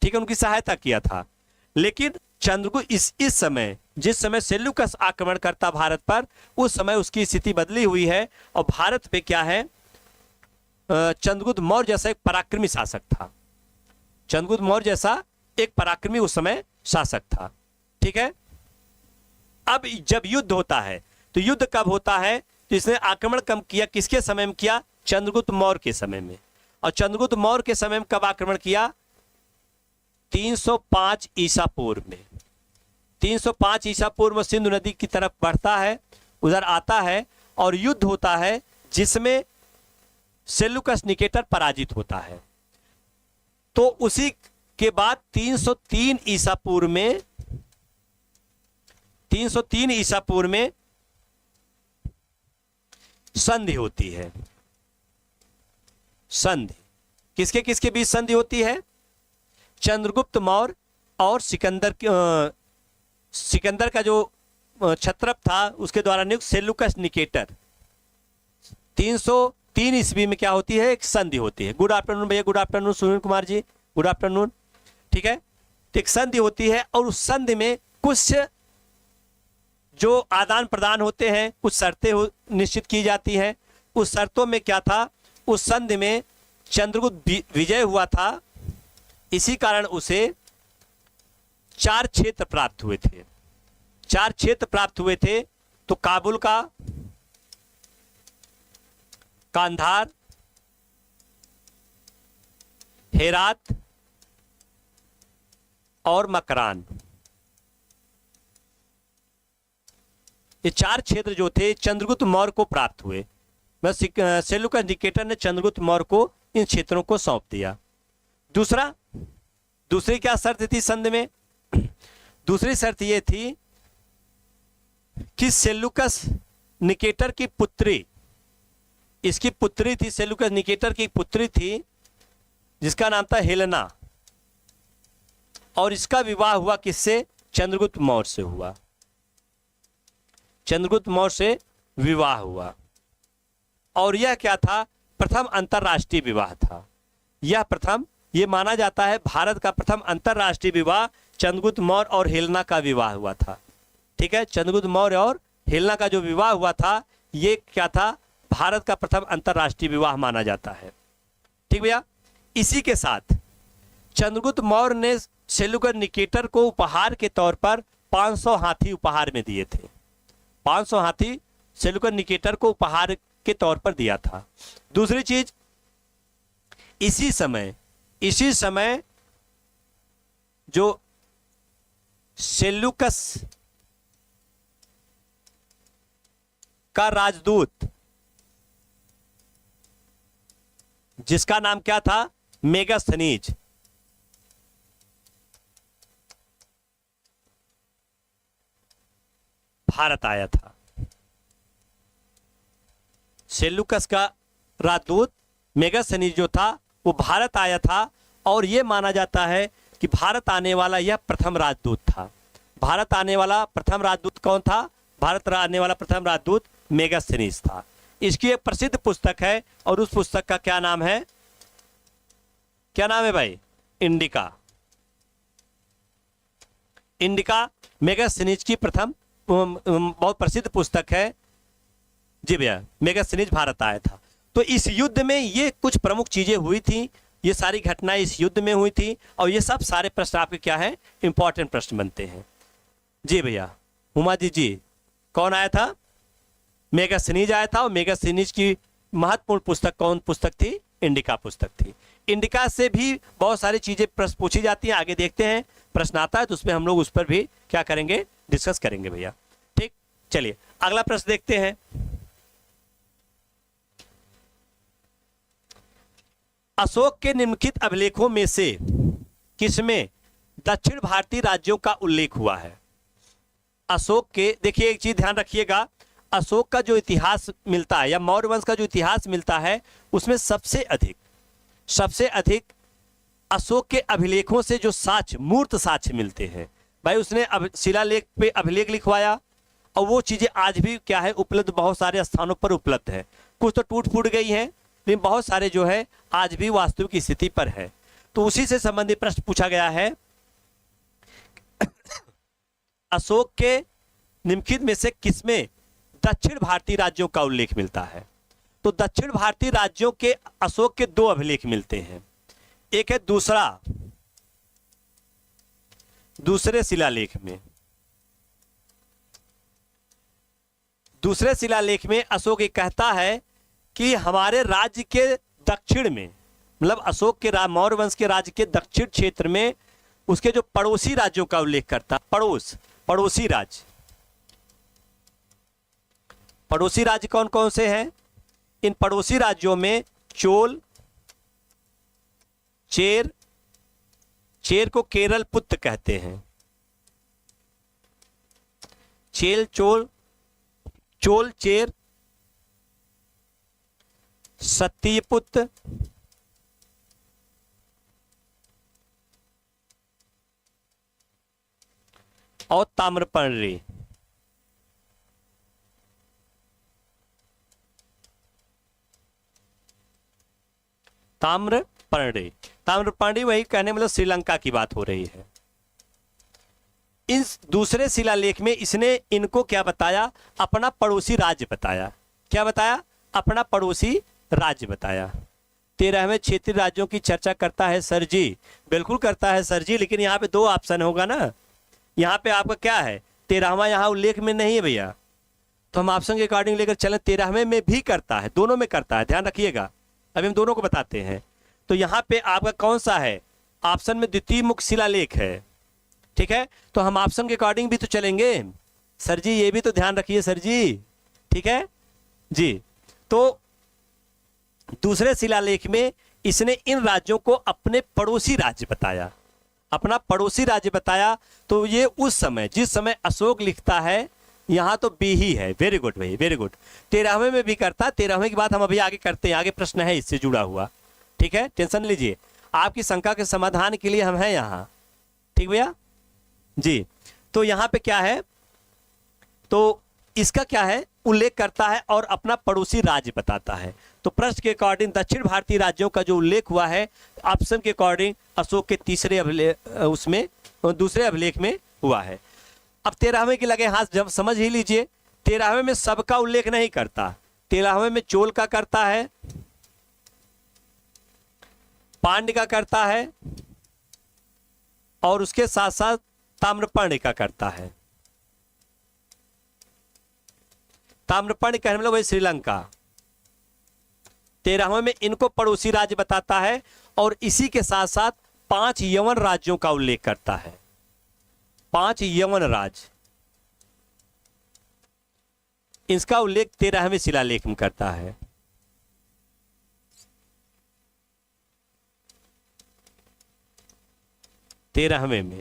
ठीक है, उनकी सहायता किया था। लेकिन चंद्रगुप्त इस समय, जिस समय सेल्यूकस आक्रमण करता भारत पर, उस समय उसकी स्थिति बदली हुई है, और भारत पे क्या है, चंद्रगुप्त मौर्य जैसा एक पराक्रमी शासक था। चंद्रगुप्त मौर्य जैसा एक पराक्रमी उस समय शासक था, ठीक है। अब जब युद्ध होता है, तो युद्ध कब होता है, तो इसने आक्रमण कम किया, किसके समय में किया, चंद्रगुप्त मौर्य के समय में। और चंद्रगुप्त मौर्य के समय में कब आक्रमण किया, 305 ईसा पूर्व में। 305 ईसा पूर्व में सिंधु नदी की तरफ बढ़ता है, उधर आता है और युद्ध होता है जिसमें सेल्यूकस निकेटर पराजित होता है। तो उसी के बाद 303 ईसा पूर्व में 303 ईसा पूर्व में संधि होती है। संधि किसके किसके बीच संधि होती है? चंद्रगुप्त मौर्य और सिकंदर का जो क्षत्रप था उसके द्वारा नियुक्त सेल्यूकस निकेटर। 303 ईस्वी में क्या होती है? एक संधि होती है। गुड आफ्टरनून भैया, good afternoon Sunil Kumar ji, good afternoon. ठीक है, तो एक संधि होती है और उस संधि में कुछ जो आदान प्रदान होते हैं, कुछ शर्तें निश्चित की जाती हैं। उस शर्तों में क्या था? उस संधि में चंद्रगुप्त विजय हुआ था, इसी कारण उसे 4 क्षेत्र प्राप्त हुए थे। 4 क्षेत्र प्राप्त हुए थे। तो काबुल का, कांधार, हेरात और मकरान, ये 4 क्षेत्र जो थे चंद्रगुप्त मौर्य को प्राप्त हुए। बस सेल्यूकस निकेटर ने चंद्रगुप्त मौर्य को इन क्षेत्रों को सौंप दिया। दूसरी क्या शर्त थी संधि में? दूसरी शर्त यह थी कि सेल्यूकस निकेटर की पुत्री, इसकी पुत्री थी, सेल्यूकस निकेटर की पुत्री थी जिसका नाम था हेलेना, और इसका विवाह हुआ किससे? चंद्रगुप्त मौर्य से हुआ। चंद्रगुप्त मौर्य से विवाह हुआ और यह क्या था? प्रथम अंतरराष्ट्रीय विवाह था। ये माना जाता है भारत का प्रथम अंतरराष्ट्रीय विवाह चंद्रगुप्त मौर्य और हेलेना का विवाह हुआ था। ठीक है, चंद्रगुप्त मौर्य और हेलेना का जो विवाह हुआ था ये क्या था? भारत का प्रथम अंतरराष्ट्रीय विवाह माना जाता है। ठीक भैया, इसी के साथ चंद्रगुप्त मौर्य ने सेल्यूकस निकेटर को उपहार के तौर पर 500 हाथी उपहार में दिए थे। 500 हाथी सेल्यूकस निकेटर को उपहार के तौर पर दिया था। दूसरी चीज, इसी समय जो सेल्यूकस का राजदूत जिसका नाम क्या था? मेगास्थनीज, भारत आया था। सेल्यूकस का राजदूत मेगास्थनीज जो था वो भारत आया था और यह माना जाता है कि भारत आने वाला यह प्रथम राजदूत था। भारत आने वाला प्रथम राजदूत कौन था? भारत आने वाला प्रथम राजदूत मेगास्थनीज था। इसकी एक प्रसिद्ध पुस्तक है और उस पुस्तक का क्या नाम है? क्या नाम है भाई? इंडिका। इंडिका मेगास्थनीज की प्रथम बहुत प्रसिद्ध पुस्तक है। जी भैया, मेगास्थनीज भारत आया था। तो इस युद्ध में ये कुछ प्रमुख चीजें हुई थी, ये सारी घटनाएं इस युद्ध में हुई थी और ये सब सारे प्रश्न आपके क्या है? इंपॉर्टेंट प्रश्न बनते हैं। जी भैया, हुमा जी कौन आया था? मेगास्थनीज आया था और मेगास्थनीज की महत्वपूर्ण पुस्तक कौन पुस्तक थी? इंडिका पुस्तक थी। इंडिका से भी बहुत सारी चीजें प्रश्न पूछी जाती हैं। आगे देखते हैं, प्रश्न आता है तो उसमें हम लोग उस पर भी क्या करेंगे? डिस्कस करेंगे भैया। ठीक, चलिए अगला प्रश्न देखते हैं। अशोक के निम्नलिखित अभिलेखों में से किसमें दक्षिण भारतीय राज्यों का उल्लेख हुआ है? अशोक के, देखिए एक चीज ध्यान रखिएगा, अशोक का जो इतिहास मिलता है या मौर्य वंश का जो इतिहास मिलता है उसमें सबसे अधिक अशोक के अभिलेखों से जो साक्ष्य, मूर्त साक्ष्य मिलते हैं। भाई उसने शिलालेख पे अभिलेख लिखवाया और वो चीजें आज भी क्या है? उपलब्ध, बहुत सारे स्थानों पर उपलब्ध है। कुछ तो टूट फूट गई हैं लेकिन बहुत सारे जो है आज भी वास्तविक स्थिति पर है। तो उसी से संबंधित प्रश्न पूछा गया है, अशोक के निम्नलिखित में से किसमें दक्षिण भारतीय राज्यों का उल्लेख मिलता है? तो दक्षिण भारतीय राज्यों के अशोक के 2 अभिलेख मिलते हैं। एक है दूसरे शिलालेख में। दूसरे शिलालेख में अशोक ये कहता है कि हमारे राज्य के दक्षिण में, मतलब अशोक के मौर्य वंश के राज्य के दक्षिण क्षेत्र में उसके जो पड़ोसी राज्यों का उल्लेख करता, पड़ोसी राज्य, पड़ोसी राज्य कौन कौन से हैं? इन पड़ोसी राज्यों में चोल, चेर, चेर को केरल पुत्र कहते हैं, चोल चेर, सत्यपुत्र, और ताम्रपर्णी। ताम्रपर्णी वही कहने मतलब श्रीलंका की बात हो रही है। इस दूसरे शिलालेख में इसने इनको क्या बताया? अपना पड़ोसी राज्य बताया। क्या बताया? अपना पड़ोसी राज्य बताया। 13वें क्षेत्रीय राज्यों की चर्चा करता है सर जी। बिल्कुल करता है सर जी, लेकिन यहाँ पे 2 ऑप्शन होगा ना। यहाँ पे आपका क्या है? 13वां यहाँ उल्लेख में नहीं है भैया, तो हम ऑप्शन के अकॉर्डिंग लेकर चलें। 13वें में भी करता है, दोनों में करता है, ध्यान रखिएगा। अभी हम दोनों को बताते हैं। तो यहाँ पे आपका कौन सा है? ऑप्शन में द्वितीय मुख्य शिलालेख है, ठीक है। तो हम ऑप्शन के अकॉर्डिंग भी तो चलेंगे सर जी, ये भी तो ध्यान रखिए सर जी, ठीक है जी। तो दूसरे शिलालेख में इसने इन राज्यों को अपने पड़ोसी राज्य बताया, अपना पड़ोसी राज्य बताया। तो ये उस समय, जिस समय अशोक लिखता है, यहां तो बी ही है। वेरी गुड भाई, वेरी गुड। 13वें में भी करता, 13वें की बात हम अभी आगे करते हैं, आगे प्रश्न है इससे जुड़ा हुआ, ठीक है, टेंशन लीजिए। आपकी शंका के समाधान के लिए हम हैं यहाँ, ठीक भैया जी। तो यहाँ पे क्या है? तो इसका क्या है? उल्लेख करता है और अपना पड़ोसी राज्य बताता है। तो प्रश्न के अकॉर्डिंग दक्षिण भारतीय राज्यों का जो उल्लेख हुआ है ऑप्शन के अकॉर्डिंग अशोक के दूसरे अभिलेख में हुआ है। अब 13वें की लगे हाथ, जब समझ ही लीजिए। 13वें में सबका उल्लेख नहीं करता, 13वें में चोल का करता है, पांड्य का करता है, और उसके साथ साथ ताम्रपर्णी का करता है। ताम्रपर्णी कहने मतलब वही श्रीलंका। 13वें में इनको पड़ोसी राज्य बताता है और इसी के साथ साथ 5 यवन राज्यों का उल्लेख करता है। 5 यवन राज्य, इसका उल्लेख 13वें शिलालेख में करता है। तेरहवें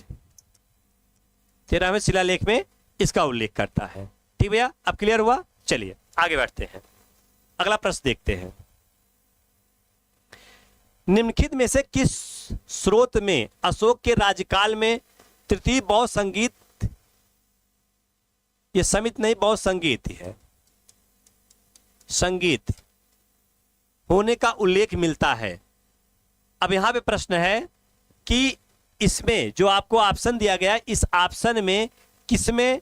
शिलालेख में इसका उल्लेख करता है। ठीक भैया, अब क्लियर हुआ? चलिए आगे बढ़ते हैं, अगला प्रश्न देखते हैं। निम्नलिखित में से किस स्रोत में अशोक के राज्यकाल में तृतीय बौद्ध संगीत, ये समित नहीं बौद्ध संगीत है, संगीत होने का उल्लेख मिलता है? अब यहां पे प्रश्न है कि इसमें जो आपको ऑप्शन दिया गया, इस ऑप्शन में किसमें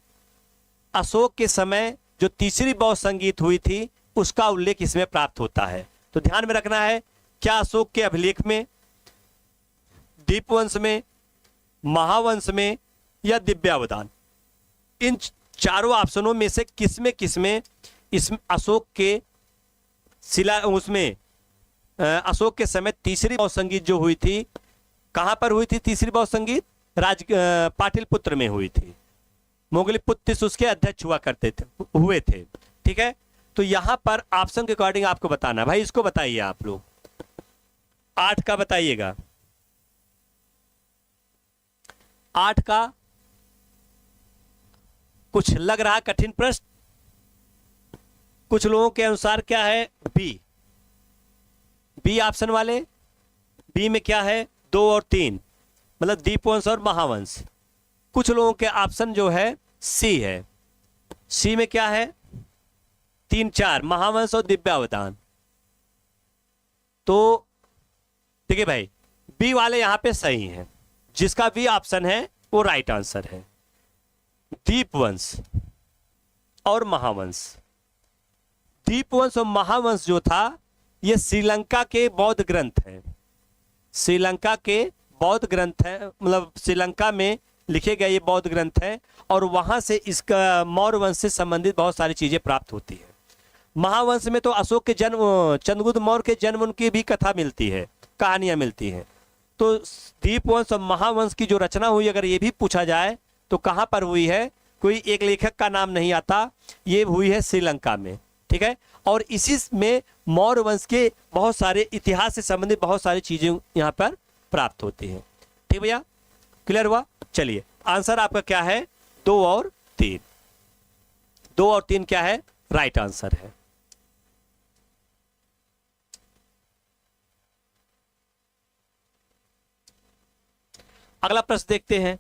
अशोक के समय जो तीसरी बौद्ध संगीत हुई थी उसका उल्लेख इसमें प्राप्त होता है? तो ध्यान में रखना है, क्या अशोक के अभिलेख में, दीपवंश में, महावंश में, या दिव्यावदान? इन चारों ऑप्शनों में से किसमें इस अशोक के शिला उसमें अशोक के समय तीसरी बौद्ध संगीत जो हुई थी, कहां पर हुई थी तीसरी बौद्ध संगीत? पाटलिपुत्र में हुई थी। मोगलीपुत्र उसके अध्यक्ष हुए थे। ठीक है, तो यहां पर ऑप्शन के अकॉर्डिंग आपको बताना। भाई इसको बताइए आप लोग, 8 का बताइएगा। 8 का कुछ लग रहा कठिन प्रश्न, कुछ लोगों के अनुसार क्या है? बी ऑप्शन वाले। बी में क्या है? 2 और 3, मतलब दीपवंश और महावंश। कुछ लोगों के ऑप्शन जो है सी है। सी में क्या है? 3, 4, महावंश और दिव्यावदान। तो देखिए भाई, बी वाले यहां पे सही हैं, जिसका बी ऑप्शन है वो राइट आंसर है। दीपवंश और महावंश, दीपवंश और महावंश जो था ये श्रीलंका के बौद्ध ग्रंथ है। श्रीलंका के बौद्ध ग्रंथ है, मतलब श्रीलंका में लिखे गए ये बौद्ध ग्रंथ है, और वहां से इसका मौर्य वंश से संबंधित बहुत सारी चीजें प्राप्त होती है। महावंश में तो अशोक के जन्म, चंद्रगुप्त मौर्य के जन्म, उनकी भी कथा मिलती है, कहानियां मिलती हैं। तो दीपवंश और महावंश की जो रचना हुई, अगर ये भी पूछा जाए तो कहां पर हुई है? कोई एक लेखक का नाम नहीं आता, ये हुई है श्रीलंका में, ठीक है। और इसी में मौर्य वंश के बहुत सारे इतिहास से संबंधित बहुत सारी चीजें यहाँ पर प्राप्त होती हैं। ठीक भैया, क्लियर हुआ? चलिए आंसर आपका क्या है? 2 और 3। 2 और 3 क्या है? राइट आंसर है। अगला प्रश्न देखते हैं।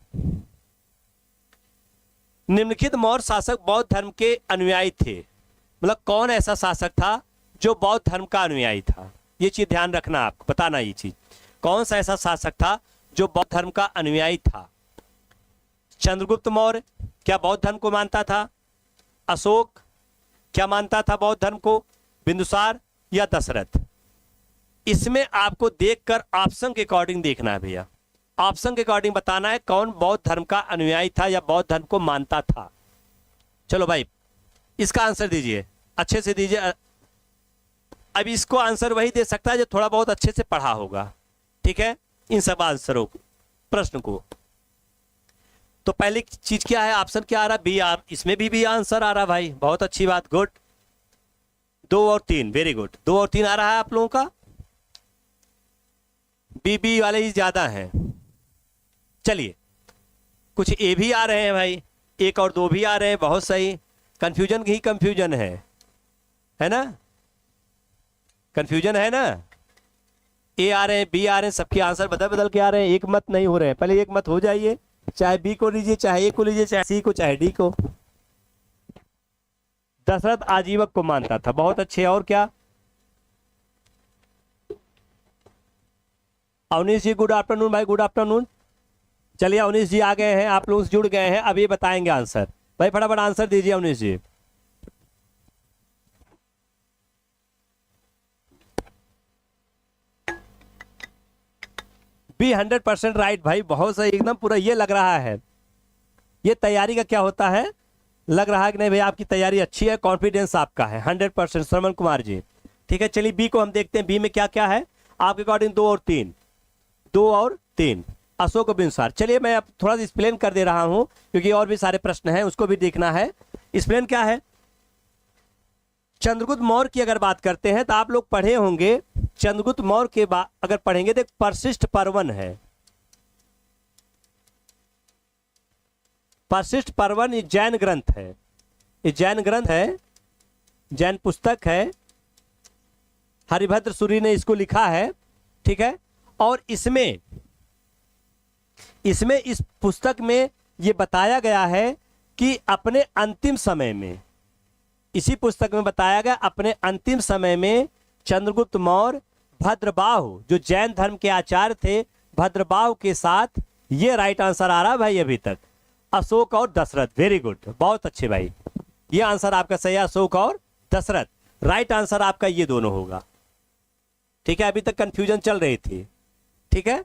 निम्नलिखित मौर्य शासक बौद्ध धर्म के अनुयायी थे। मतलब कौन ऐसा शासक था जो बौद्ध धर्म का अनुयायी था? ये चीज ध्यान रखना, आपको बताना ये चीज। कौन सा ऐसा शासक था जो बौद्ध धर्म का अनुयायी था? चंद्रगुप्त मौर्य क्या बौद्ध धर्म को मानता था? अशोक क्या मानता था बौद्ध धर्म को? बिंदुसार या दशरथ? इसमें आपको देखकर ऑप्शन के अकॉर्डिंग देखना है भैया। ऑप्शन के अकॉर्डिंग बताना है कौन बौद्ध धर्म का अनुयायी था या बौद्ध धर्म को मानता था। चलो भाई इसका आंसर दीजिए, अच्छे से दीजिए। अब इसको आंसर वही दे सकता है जो थोड़ा बहुत अच्छे से पढ़ा होगा, ठीक है, इन सब आंसरों को, प्रश्न को। तो पहली चीज क्या है? ऑप्शन क्या आ रहा? बी। इसमें भी आंसर आ रहा भाई, बहुत अच्छी बात, गुड। 2 और 3, वेरी गुड। 2 और 3 आ रहा है आप लोगों का। बी वाले ही ज्यादा हैं। चलिए कुछ ए भी आ रहे हैं भाई, 1 और 2 भी आ रहे हैं, बहुत सही। कंफ्यूजन ही कंफ्यूजन है ना? कंफ्यूजन है ना? ए आ रहे हैं, बी आ रहे हैं, सबके आंसर बदल बदल के आ रहे हैं, एक मत नहीं हो रहे हैं। पहले एक मत हो जाइए, चाहे बी को लीजिए, चाहे ए को लीजिए, चाहे सी को, चाहे डी को। दशरथ आजीवक को मानता था, बहुत अच्छे। और क्या? अवनीश जी गुड आफ्टरनून भाई, गुड आफ्टरनून। चलिए अवनीश जी आ गए हैं, आप लोग जुड़ गए हैं, अब ये बताएंगे आंसर। भाई फटाफट आंसर दीजिए अवनीश जी। बी 100% राइट भाई, बहुत सही, एकदम पूरा। ये लग रहा है ये तैयारी का क्या होता है, लग रहा है कि नहीं भाई आपकी तैयारी अच्छी है, कॉन्फिडेंस आपका है 100%। श्रवण कुमार जी, ठीक है। चलिए बी को हम देखते हैं, बी में क्या क्या है आपके अकॉर्डिंग? 2 और 3, 2 और 3, अशोक और बिंदुसार। चलिए मैं अब थोड़ा सा एक्सप्लेन कर दे रहा हूं क्योंकि और भी सारे प्रश्न हैं, उसको भी देखना है। एक्सप्लेन क्या है? चंद्रगुप्त मौर्य की अगर बात करते हैं तो आप लोग पढ़े होंगे, चंद्रगुप्त मौर्य के बाद अगर पढ़ेंगे तो परशिष्ट पर्वन है। परशिष्ट पर्वन ये जैन ग्रंथ है, ये जैन ग्रंथ है, जैन पुस्तक है। हरिभद्र सूरी ने इसको लिखा है, ठीक है। और इसमें इस पुस्तक में ये बताया गया है कि अपने अंतिम समय में, इसी पुस्तक में बताया गया अपने अंतिम समय में चंद्रगुप्त मौर्य भद्रबाहु जो जैन धर्म के आचार्य थे, भद्रबाहु के साथ, ये राइट आंसर आ रहा भाई अभी तक, अशोक और दशरथ। वेरी गुड, बहुत अच्छे भाई, ये आंसर आपका सही है, अशोक और दशरथ। राइट आंसर आपका ये दोनों होगा, ठीक है। अभी तक कंफ्यूजन चल रही थी, ठीक है।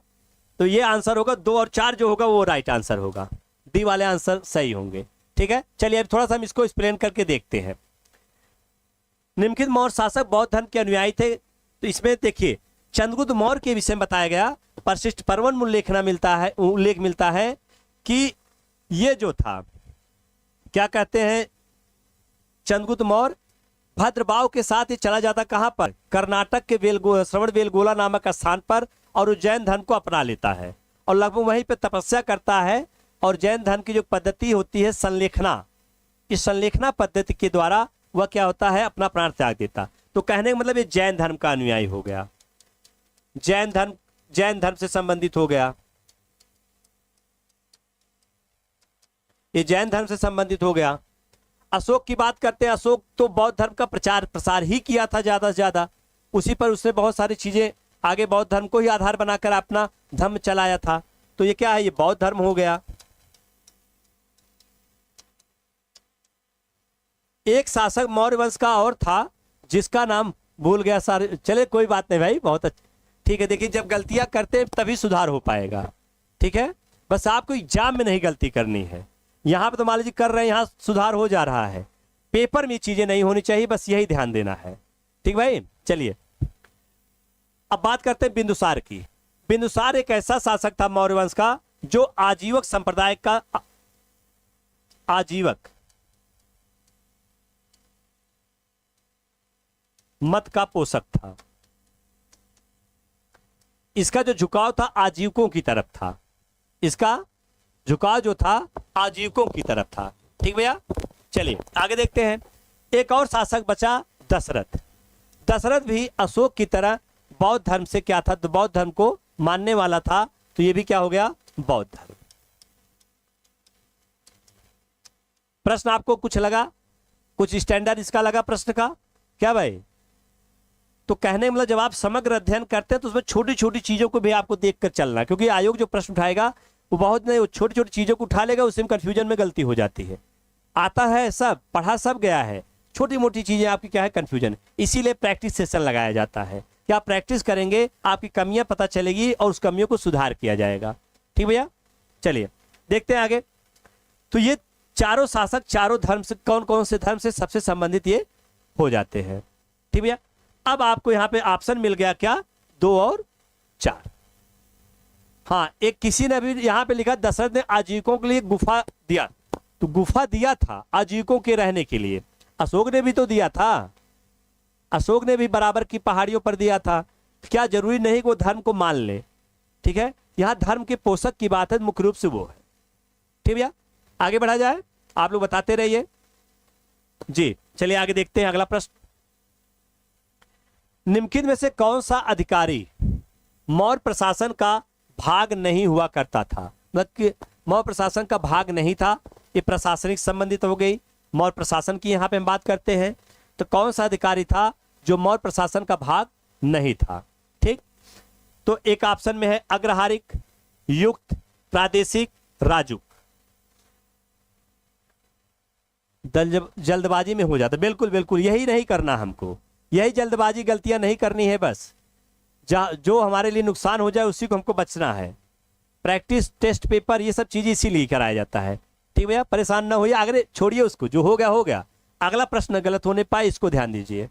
तो ये आंसर होगा। 2 और 4 जो होगा वो राइट आंसर होगा, डी वाले आंसर सही होंगे, ठीक है। चलिए अब थोड़ा सा हम इसको एक्सप्लेन करके देखते हैं। निम्नलिखित मौर्य शासक बौद्ध धर्म के अनुयायी थे। तो इसमें देखिए चंद्रगुप्त मौर्य के विषय में बताया गया, परशिष्ट पर्वन में उल्लेख मिलता है कि ये जो था क्या कहते हैं, चंद्रगुप्त मौर्य भद्रबाहु के साथ ये चला जाता कहां पर? कर्नाटक के श्रवण बेलगोला नामक स्थान पर, और वो जैन धर्म को अपना लेता है और लगभग वहीं पे तपस्या करता है। और जैन धर्म की जो पद्धति होती है संलेखना, इस संलेखना पद्धति के द्वारा वह क्या होता है, अपना प्राण त्याग देता। तो कहने का मतलब ये जैन धर्म का अनुयायी हो गया, जैन धर्म से संबंधित हो गया, ये जैन धर्म से संबंधित हो गया। अशोक की बात करते हैं, अशोक तो बौद्ध धर्म का प्रचार प्रसार ही किया था ज्यादा से ज्यादा, उसी पर उसने बहुत सारी चीजें आगे बौद्ध धर्म को ही आधार बनाकर अपना धर्म चलाया था। तो ये क्या है, ये बौद्ध धर्म हो गया। एक शासक मौर्य वंश का और था जिसका नाम भूल गया सारे, चले कोई बात नहीं भाई, बहुत अच्छा, ठीक है। देखिए जब गलतियां करते हैं तभी सुधार हो पाएगा, ठीक है। बस आपको एग्जाम में नहीं गलती करनी है, यहां पे तो मान लीजिए कर रहे हैं, यहां सुधार हो जा रहा है, पेपर में चीजें नहीं होनी चाहिए, बस यही ध्यान देना है, ठीक भाई। चलिए अब बात करते हैं बिंदुसार की। बिंदुसार एक ऐसा शासक था मौर्य वंश का जो आजीवक संप्रदाय का आजीवक मत का पोषक था। इसका जो झुकाव था आजीवकों की तरफ था, इसका झुकाव जो था आजीवकों की तरफ था। ठीक भैया, चलिए आगे देखते हैं। एक और शासक बचा दशरथ। दशरथ भी अशोक की तरह बौद्ध धर्म से क्या था, तो बौद्ध धर्म को मानने वाला था। तो ये भी क्या हो गया, बौद्ध धर्म। प्रश्न आपको कुछ लगा, कुछ स्टैंडर्ड इसका लगा प्रश्न का क्या भाई? तो कहने मतलब जब आप समग्र अध्ययन करते हैं तो उसमें छोटी छोटी चीजों को भी आपको देखकर चलना, क्योंकि आयोग जो प्रश्न उठाएगा वो बहुत नहीं, वो छोटी छोटी चीजों को उठा लेगा, उसमें कंफ्यूजन में गलती हो जाती है। आता है सब, पढ़ा सब गया है, छोटी मोटी चीजें आपकी क्या है कंफ्यूजन। इसीलिए प्रैक्टिस सेशन लगाया जाता है कि आप प्रैक्टिस करेंगे, आपकी कमियां पता चलेगी और उस कमियों को सुधार किया जाएगा। ठीक भैया, चलिए देखते हैं आगे। तो ये चारों शासक चारों धर्म से, कौन कौन से धर्म से सबसे संबंधित ये हो जाते हैं। ठीक भैया, अब आपको यहां पे ऑप्शन मिल गया क्या, 2 और 4। हाँ, एक किसी ने भी यहां पे लिखा दशरथ ने आजीविकों के लिए गुफा दिया, तो गुफा दिया था आजीविकों के रहने के लिए। अशोक ने भी तो दिया था, अशोक ने भी बराबर की पहाड़ियों पर दिया था। क्या जरूरी नहीं कि वो धर्म को मान ले। ठीक है, यहां धर्म के पोषक की बात है, मुख्य रूप से वो है। ठीक भैया, आगे बढ़ा जाए, आप लोग बताते रहिए जी। चलिए आगे देखते हैं अगला प्रश्न। निम्नलिखित में से कौन सा अधिकारी मौर्य प्रशासन का भाग नहीं हुआ करता था? मतलब कि मौर्य प्रशासन का भाग नहीं था, ये प्रशासनिक संबंधित हो गई, मौर्य प्रशासन की यहां पे हम बात करते हैं। तो कौन सा अधिकारी था जो मौर्य प्रशासन का भाग नहीं था? ठीक, तो एक ऑप्शन में है अग्रहारिक, युक्त, प्रादेशिक, राजुक। जल्दबाजी में हो जाता, बिल्कुल बिल्कुल यही नहीं करना हमको, यही जल्दबाजी गलतियां नहीं करनी है बस। जो हमारे लिए नुकसान हो जाए उसी को हमको बचना है। प्रैक्टिस टेस्ट पेपर ये सब चीजें इसीलिए कराया जाता है। ठीक भैया, परेशान ना होइए, आगे छोड़िए उसको, जो हो गया हो गया। अगला प्रश्न गलत होने पाए इसको ध्यान दीजिए।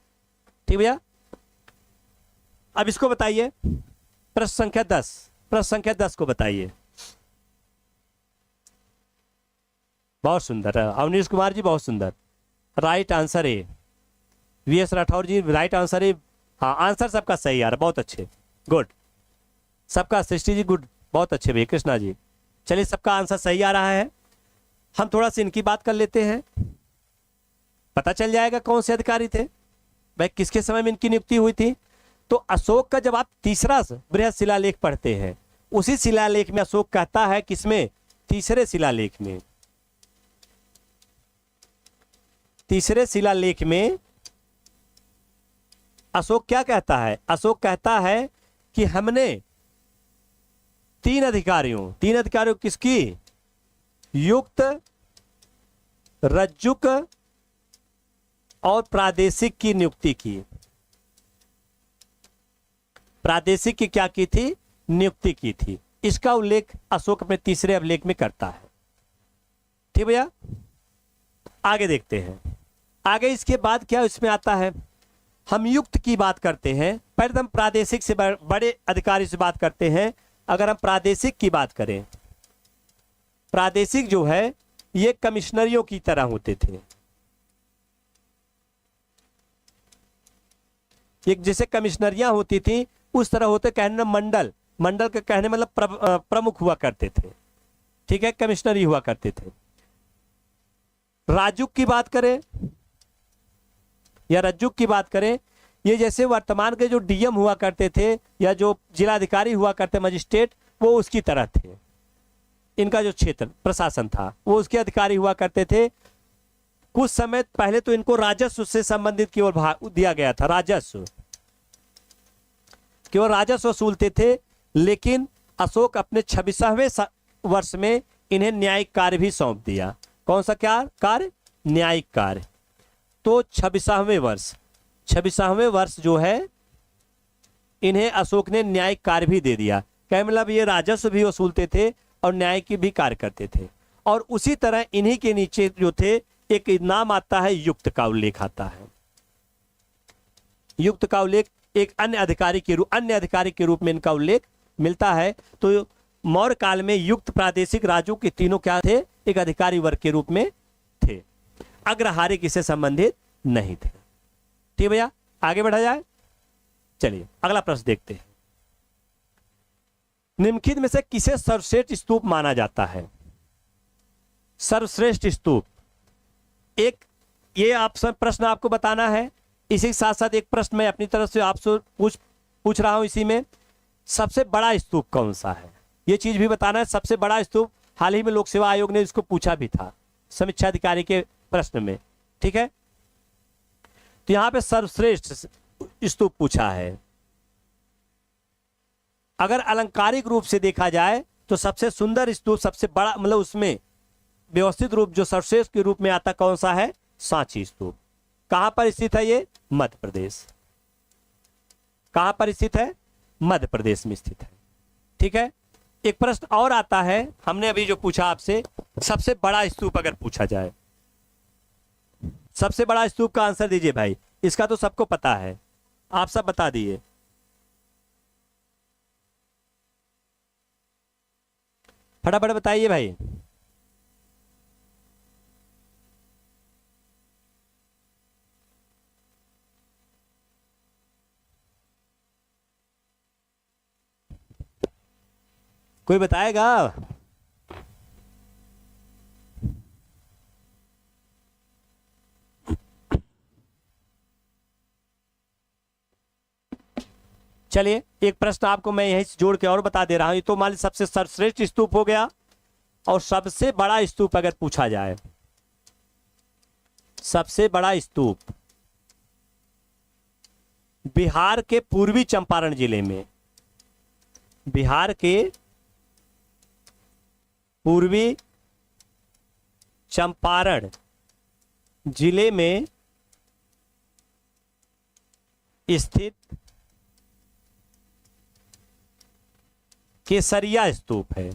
ठीक भैया, अब इसको बताइए, प्रश्न संख्या 10, प्रश्न संख्या 10 को बताइए। बहुत सुंदर है अवनीश कुमार जी, बहुत सुंदर। राइट आंसर है वीएस राठौर जी, राइट आंसर है। हाँ, आंसर सबका सही आ रहा, बहुत अच्छे, गुड। सबका, सृष्टि जी गुड, बहुत अच्छे भैया, कृष्णा जी। चलिए सबका आंसर सही आ रहा है। हम थोड़ा सा इनकी बात कर लेते हैं, पता चल जाएगा कौन से अधिकारी थे भाई, किसके समय में इनकी नियुक्ति हुई थी। तो अशोक का जब आप तीसरा बृहद शिलालेख पढ़ते हैं, उसी शिलालेख में अशोक कहता है, किसमें, तीसरे शिलालेख में, तीसरे शिलालेख में अशोक क्या कहता है? अशोक कहता है कि हमने तीन अधिकारियों किसकी, युक्त, रज्जुक और प्रादेशिक की नियुक्ति की। प्रादेशिक की क्या की थी, नियुक्ति की थी। इसका उल्लेख अशोक अपने तीसरे अभिलेख में करता है। ठीक भैया, आगे देखते हैं। आगे इसके बाद क्या इसमें आता है, हम युक्त की बात करते हैं। पहले हम प्रादेशिक से बड़े अधिकारी से बात करते हैं। अगर हम प्रादेशिक की बात करें, प्रादेशिक जो है ये कमिश्नरियों की तरह होते थे। एक जैसे कमिश्नरियां होती थी उस तरह होते, कहने मंडल, मंडल के कहने मतलब प्रमुख हुआ करते थे। ठीक है, कमिश्नरी हुआ करते थे। राजुक की बात करें या रज्जुक की बात करें, ये जैसे वर्तमान के जो डीएम हुआ करते थे या जो जिलाधिकारी हुआ करते मजिस्ट्रेट, वो उसकी तरह थे। इनका जो क्षेत्र प्रशासन था वो उसके अधिकारी हुआ करते थे। कुछ समय पहले तो इनको राजस्व से संबंधित की ओर दिया गया था, राजस्व, केवल राजस्व वसूलते थे। लेकिन अशोक अपने 26वें वर्ष में इन्हें न्यायिक कार्य भी सौंप दिया। कौन सा क्या कार्य, न्यायिक कार्य। तो 26वें वर्ष जो है इन्हें अशोक ने न्यायिक कार्य भी दे दिया। क्या मतलब ये राजस्व भी वसूलते थे और न्याय की भी कार्य करते थे। और उसी तरह इन्हीं के नीचे जो थे एक नाम आता है, युक्त का उल्लेख आता है। युक्त का उल्लेख एक अन्य अधिकारी के रूप में इनका उल्लेख मिलता है। तो मौर्य काल में युक्त, प्रादेशिक, राजू के तीनों क्या थे, एक अधिकारी वर्ग के रूप में अग्रहार्य किससे संबंधित नहीं थे। ठीक भैया, आगे बढ़ा जाए। चलिए अगला प्रश्न देखते हैं। निम्नलिखित में से किसे सर्वश्रेष्ठ स्तूप माना जाता है? सर्वश्रेष्ठ स्तूप, एक ये आप सब प्रश्न आपको बताना है। इसी के साथ साथ एक प्रश्न मैं अपनी तरफ से आपसे पूछ रहा हूं इसी में, सबसे बड़ा स्तूप कौन सा है? ये चीज भी बताना है। सबसे बड़ा स्तूप हाल ही में लोक सेवा आयोग ने इसको पूछा भी था समीक्षा अधिकारी के प्रश्न में। ठीक है, तो यहां पे सर्वश्रेष्ठ स्तूप पूछा है। अगर अलंकारिक रूप से देखा जाए तो सबसे सुंदर स्तूप, सबसे बड़ा मतलब उसमें व्यवस्थित रूप जो सर्वश्रेष्ठ के रूप में आता कौन सा है? सांची स्तूप। कहां पर स्थित है ये? मध्य प्रदेश। कहां पर स्थित है? मध्य प्रदेश में स्थित है। ठीक है, एक प्रश्न और आता है, हमने अभी जो पूछा आपसे, सबसे बड़ा स्तूप अगर पूछा जाए, सबसे बड़ा स्तूप का आंसर दीजिए भाई। इसका तो सबको पता है, आप सब बता दिए। फटाफट बताइए भाई। कोई बताएगा? चलिए एक प्रश्न आपको मैं यहीं से जोड़ के और बता दे रहा हूं। ये तो मान लीजिए सबसे सर्वश्रेष्ठ स्तूप हो गया, और सबसे बड़ा स्तूप अगर पूछा जाए, सबसे बड़ा स्तूप बिहार के पूर्वी चंपारण जिले में, बिहार के पूर्वी चंपारण जिले में स्थित केसरिया स्तूप है।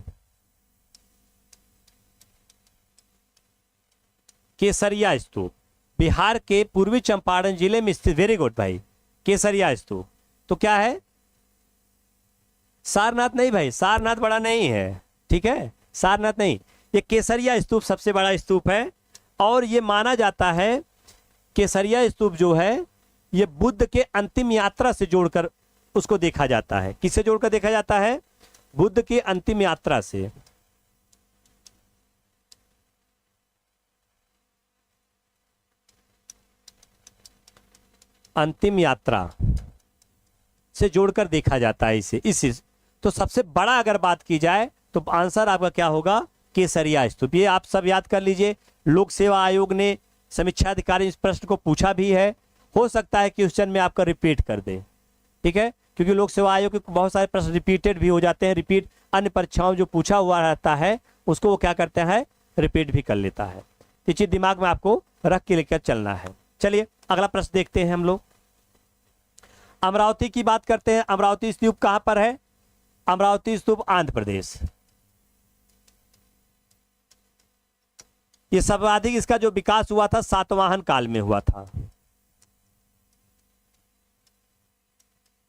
केसरिया स्तूप बिहार के पूर्वी चंपारण जिले में स्थित, वेरी गुड भाई, केसरिया स्तूप। तो क्या है? सारनाथ नहीं भाई, सारनाथ बड़ा नहीं है। ठीक है, सारनाथ नहीं, ये केसरिया स्तूप सबसे बड़ा स्तूप है। और ये माना जाता है केसरिया स्तूप जो है ये बुद्ध के अंतिम यात्रा से जोड़कर उसको देखा जाता है। किससे जोड़कर देखा जाता है? बुद्ध की अंतिम यात्रा से। अंतिम यात्रा से जोड़कर देखा जाता है इसे। तो सबसे बड़ा अगर बात की जाए तो आंसर आपका क्या होगा? केसरिया स्तूप। ये आप सब याद कर लीजिए। लोक सेवा आयोग ने समीक्षा अधिकारी इस प्रश्न को पूछा भी है, हो सकता है क्वेश्चन में आपका रिपीट कर दे। ठीक है, क्योंकि लोक सेवा आयोग के बहुत सारे प्रश्न रिपीटेड भी हो जाते हैं। रिपीट अन्य परीक्षाओं जो पूछा हुआ रहता है उसको वो क्या करते हैं? रिपीट भी कर लेता है। ये चीज दिमाग में आपको रख के लेकर चलना है। चलिए अगला प्रश्न देखते हैं हम लोग। अमरावती की बात करते हैं। अमरावती स्तूप कहां पर है? अमरावती स्तूप आंध्र प्रदेश। ये सर्वाधिक इसका जो विकास हुआ था सातवाहन काल में हुआ था।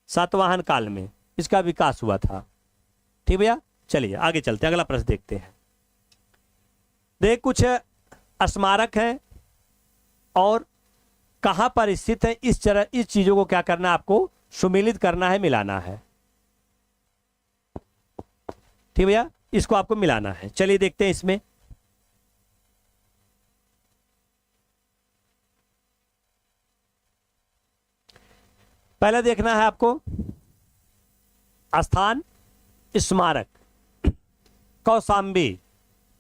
सातवाहन काल में इसका विकास हुआ था। ठीक भैया, चलिए आगे चलते हैं, अगला प्रश्न देखते हैं। देख कुछ स्मारक हैं और कहां पर स्थित है, इस चीजों को क्या करना है? आपको सुमेलित करना है, मिलाना है। ठीक भैया, इसको आपको मिलाना है। चलिए देखते हैं इसमें। पहले देखना है आपको स्थान स्मारक कौशाम्बी,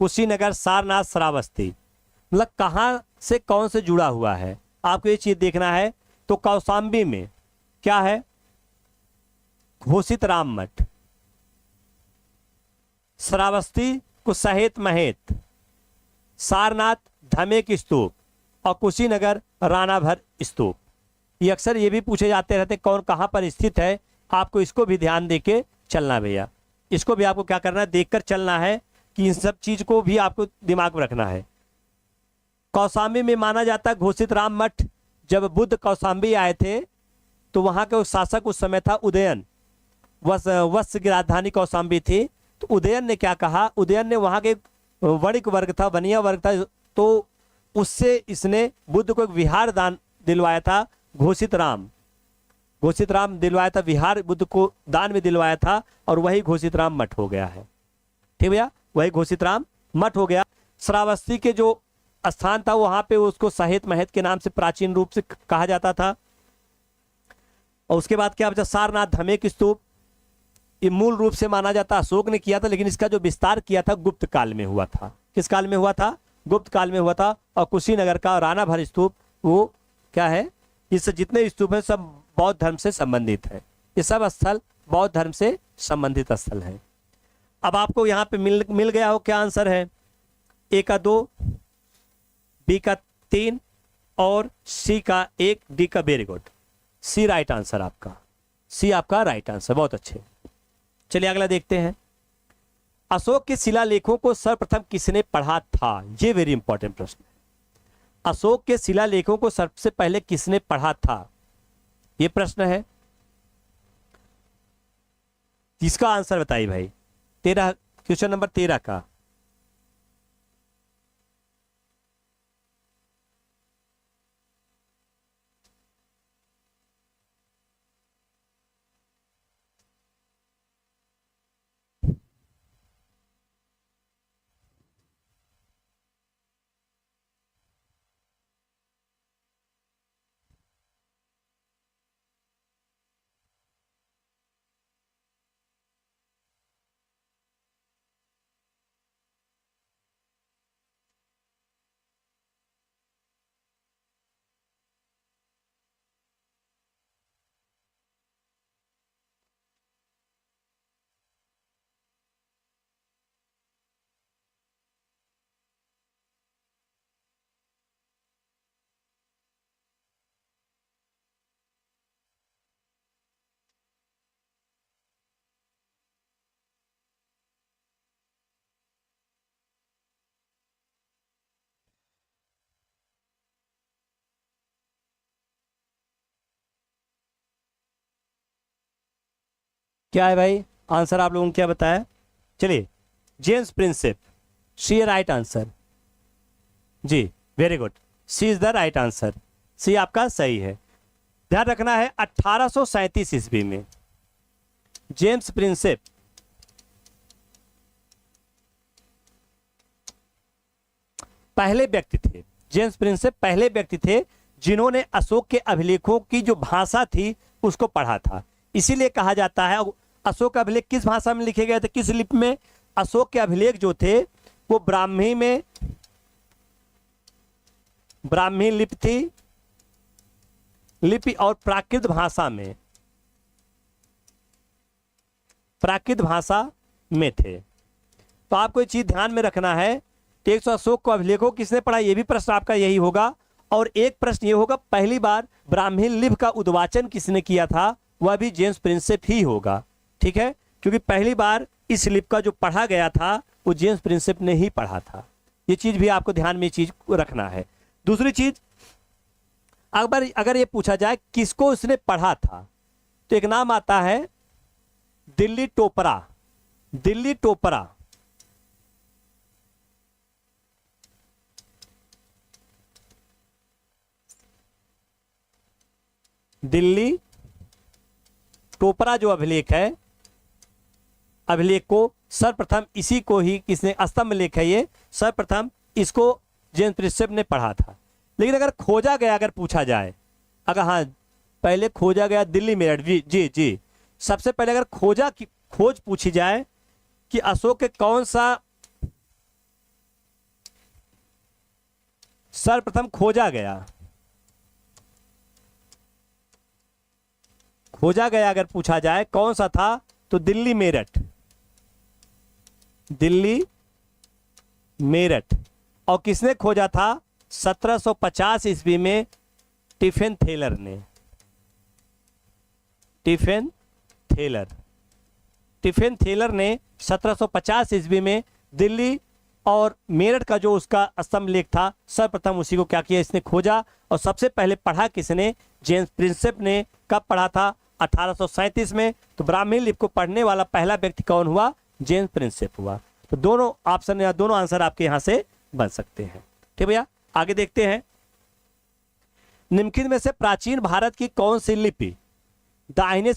कुशीनगर, सारनाथ, श्रावस्ती, मतलब कहां से कौन से जुड़ा हुआ है आपको ये चीज देखना है। तो कौशाम्बी में क्या है? घोषित राम मठ, श्रावस्ती कुसहेत महेत, सारनाथ धमेक स्तूप और कुशीनगर राणाभर स्तूप। ये अक्सर ये भी पूछे जाते रहते कौन कहां पर स्थित है। आपको इसको भी ध्यान देके चलना भैया, इसको भी आपको क्या करना है? देखकर चलना है कि इन सब चीज को भी आपको दिमाग में रखना है। कौशाम्बी में माना जाता है घोषित राम मठ। जब बुद्ध कौशाम्बी आए थे तो वहां का शासक उस समय था उदयन, वत्स की राजधानी कौशाम्बी थी। तो उदयन ने क्या कहा? उदयन ने वहां के वणिक वर्ग था, बनिया वर्ग था, तो उससे इसने बुद्ध को एक विहार दान दिलवाया था। घोषित राम दिलवाया था, विहार बुद्ध को दान में दिलवाया था, और वही घोषित राम मठ हो गया है। ठीक भैया, वही घोषित राम मठ हो गया। श्रावस्ती के जो स्थान था वहां पे उसको सहेत महत के नाम से प्राचीन रूप से कहा जाता था। और उसके बाद क्या बचा, सारनाथ धमेक स्तूप, ये मूल रूप से माना जाता अशोक ने किया था, लेकिन इसका जो विस्तार किया था गुप्त काल में हुआ था। किस काल में हुआ था? गुप्त काल में हुआ था। और कुशीनगर का राणा भर स्तूप वो क्या है, इससे जितने स्तूप है सब बौद्ध धर्म से संबंधित है। ये सब स्थल बौद्ध धर्म से संबंधित स्थल है। अब आपको यहाँ पे मिल गया हो क्या आंसर है? ए का 2, बी का 3 और सी का 1, डी का। वेरी गुड, सी राइट आंसर आपका, सी आपका राइट आंसर, बहुत अच्छे। चलिए अगला देखते हैं। अशोक के शिलालेखों को सर्वप्रथम किसने पढ़ा था? ये वेरी इंपॉर्टेंट प्रश्न है। अशोक के शिलालेखों को सबसे पहले किसने पढ़ा था, ये प्रश्न है। इसका आंसर बताइए भाई। 13, क्वेश्चन नंबर 13 का। क्या है भाई आंसर? आप लोगों ने क्या बताया? चलिए, James Prinsep, C right answer. जी very good, C is the right answer, C आपका सही है। ध्यान रखना है 1837 ईस्वी में जेम्स प्रिंसेप पहले व्यक्ति थे। जेम्स प्रिंसेप पहले व्यक्ति थे जिन्होंने अशोक के अभिलेखों की जो भाषा थी उसको पढ़ा था। इसीलिए कहा जाता है अशोक के अभिलेख किस भाषा में लिखे गए थे, किस लिपि में? अशोक के अभिलेख जो थे वो ब्राह्मी लिपि थी, लिपि और प्राकृत भाषा में थे। तो आपको एक चीज ध्यान में रखना है, 100 अशोक को अभिलेखों किसने पढ़ा, ये भी प्रश्न आपका यही होगा। और एक प्रश्न ये होगा पहली बार ब्राह्मी लिपि का उद्वाचन किसने किया था, वह भी जेम्स प्रिंसेप ही होगा। ठीक है, क्योंकि पहली बार इस लिपि का जो पढ़ा गया था वो जेम्स प्रिंसेप ने ही पढ़ा था। ये चीज भी आपको ध्यान में चीज रखना है। दूसरी चीज, अगर ये पूछा जाए किसको उसने पढ़ा था, तो एक नाम आता है दिल्ली टोपरा। दिल्ली टोपरा जो अभिलेख है, अभिलेख को सर्वप्रथम इसी को ही किसने, स्तंभ लेख है ये, सर्वप्रथम इसको जेम्स प्रिंसेप ने पढ़ा था। लेकिन अगर खोजा गया, अगर पूछा जाए, अगर हाँ पहले खोजा गया दिल्ली मेरठ, जी सबसे पहले अगर खोज पूछी जाए कि अशोक के कौन सा सर्वप्रथम खोजा गया अगर पूछा जाए कौन सा था, तो दिल्ली मेरठ। और किसने खोजा था? 1750 ईस्वी में टिफिन थेलर ने। टिफिन थेलर ने 1750 ईस्वी में दिल्ली और मेरठ का जो उसका स्तंभ लेख था, सर्वप्रथम उसी को क्या किया, इसने खोजा। और सबसे पहले पढ़ा किसने? जेम्स प्रिंसेप ने। कब पढ़ा था? 1837 में। तो ब्राह्मी लिपि को पढ़ने वाला पहला व्यक्ति कौन हुआ? जेम्स प्रिंसेप हुआ। तो दोनों ऑप्शन या दोनों आंसर आपके यहां से बन सकते हैं। ठीक भैया, आगे देखते हैं, निम्नलिखित में से प्राचीन भारत की कौन सी लिपि दाहिने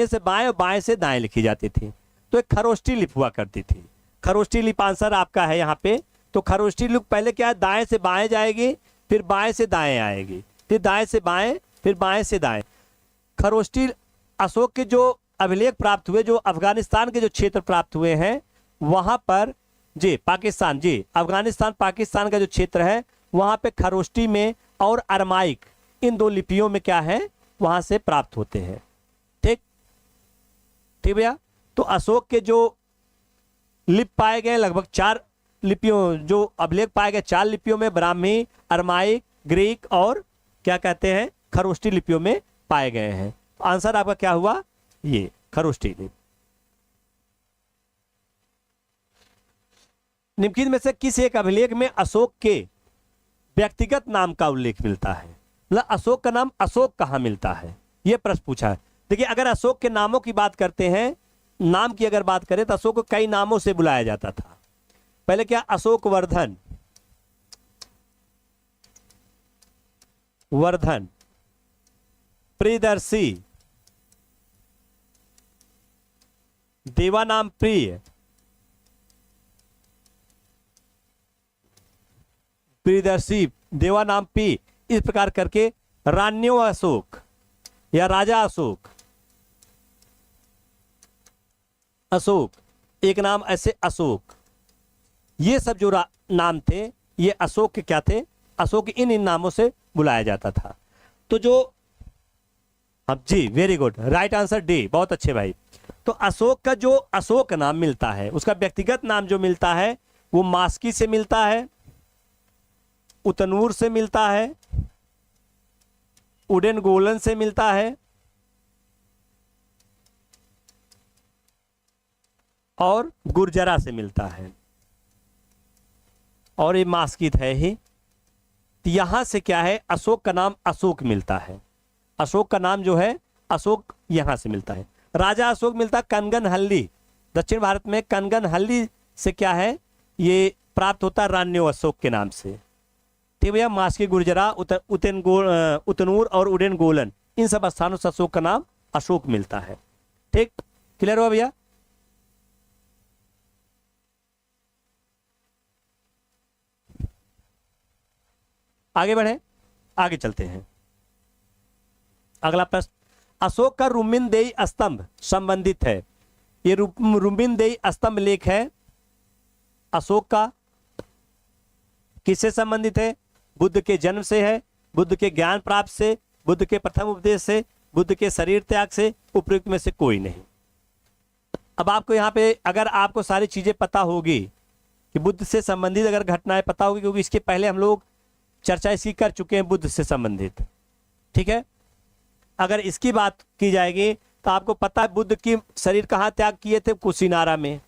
से बाएं और बाएं से दाएं लिखी जाती थी? तो एक खरोष्टी लिपि हुआ करती थी। खरोष्टी लिपि आंसर आपका है यहाँ पे। तो खरोष्टी लिपि पहले क्या है, दाएं से बाएं जाएगी, फिर बाएं से दाएं आएगी, फिर दाएं से बाएं, फिर बाएं से दाएं। खरोष्टी अशोक के जो अभिलेख प्राप्त हुए, जो अफगानिस्तान के जो क्षेत्र प्राप्त हुए हैं वहां पर, जी पाकिस्तान, जी अफगानिस्तान पाकिस्तान का जो क्षेत्र है वहां पे खरोष्टी में और अरमाइक, इन दो लिपियों में क्या है, वहां से प्राप्त होते हैं। ठीक ठीक भैया। तो अशोक के जो लिपि पाए गए लगभग 4 लिपियों, जो अभिलेख पाए गए 4 लिपियों में ब्राह्मी, अरमाइक, ग्रीक और क्या कहते हैं खरोष्टी लिपियों में पाए गए हैं। तो आंसर आपका क्या हुआ, ये खरोष्टी लिपि। निम्नलिखित में से किस एक अभिलेख में अशोक के व्यक्तिगत नाम का उल्लेख मिलता है? मतलब अशोक का नाम अशोक कहाँ मिलता है, यह प्रश्न पूछा है। देखिए अगर अशोक के नामों की बात करते हैं, नाम की अगर बात करें तो अशोक को कई नामों से बुलाया जाता था। पहले क्या, अशोक वर्धन, प्रियदर्शी, देवानाम प्रिय, प्रियदर्शी, देवानाम पी, इस प्रकार करके रान्यो अशोक या राजा अशोक, अशोक एक नाम, ऐसे अशोक, ये सब जो नाम थे ये अशोक के क्या थे, अशोक इन नामों से बुलाया जाता था। तो जो अब जी very good, right answer D, बहुत अच्छे भाई। तो अशोक का जो अशोक नाम मिलता है, उसका व्यक्तिगत नाम जो मिलता है वो मास्की से मिलता है, उतनूर से मिलता है, उडेन गोलन से मिलता है और गुर्जरा से मिलता है, और ये मास्कित है ही। तो यहां से क्या है, अशोक का नाम अशोक मिलता है, अशोक का नाम जो है अशोक यहां से मिलता है। राजा अशोक मिलता है कनगनहल्ली, दक्षिण भारत में कनगनहल्ली से क्या है, ये प्राप्त होता है रान्यो अशोक के नाम से। ठीक भैया। मास्की, गुर्जरा, उतनूर और उडेन गोलन, इन सब स्थानों से अशोक का नाम अशोक मिलता है। ठीक, क्लियर हुआ भैया। आगे बढ़े, आगे चलते हैं। अगला प्रश्न, अशोक का रुमिनदेई स्तंभ संबंधित है। ये रुमिनदेई स्तंभ लेख है अशोक का, किससे संबंधित है? बुद्ध के जन्म से है, बुद्ध के ज्ञान प्राप्त से, बुद्ध के प्रथम उपदेश से, बुद्ध के शरीर त्याग से, उपयुक्त में से कोई नहीं। अब आपको यहाँ पे अगर आपको सारी चीजें पता होगी कि बुद्ध से संबंधित अगर घटनाएं पता होगी, क्योंकि इसके पहले हम लोग चर्चा इसकी कर चुके हैं बुद्ध से संबंधित, ठीक है। अगर इसकी बात की जाएगी तो आपको पता है बुद्ध की शरीर कहाँ त्याग किए थे? कुशीनारा में,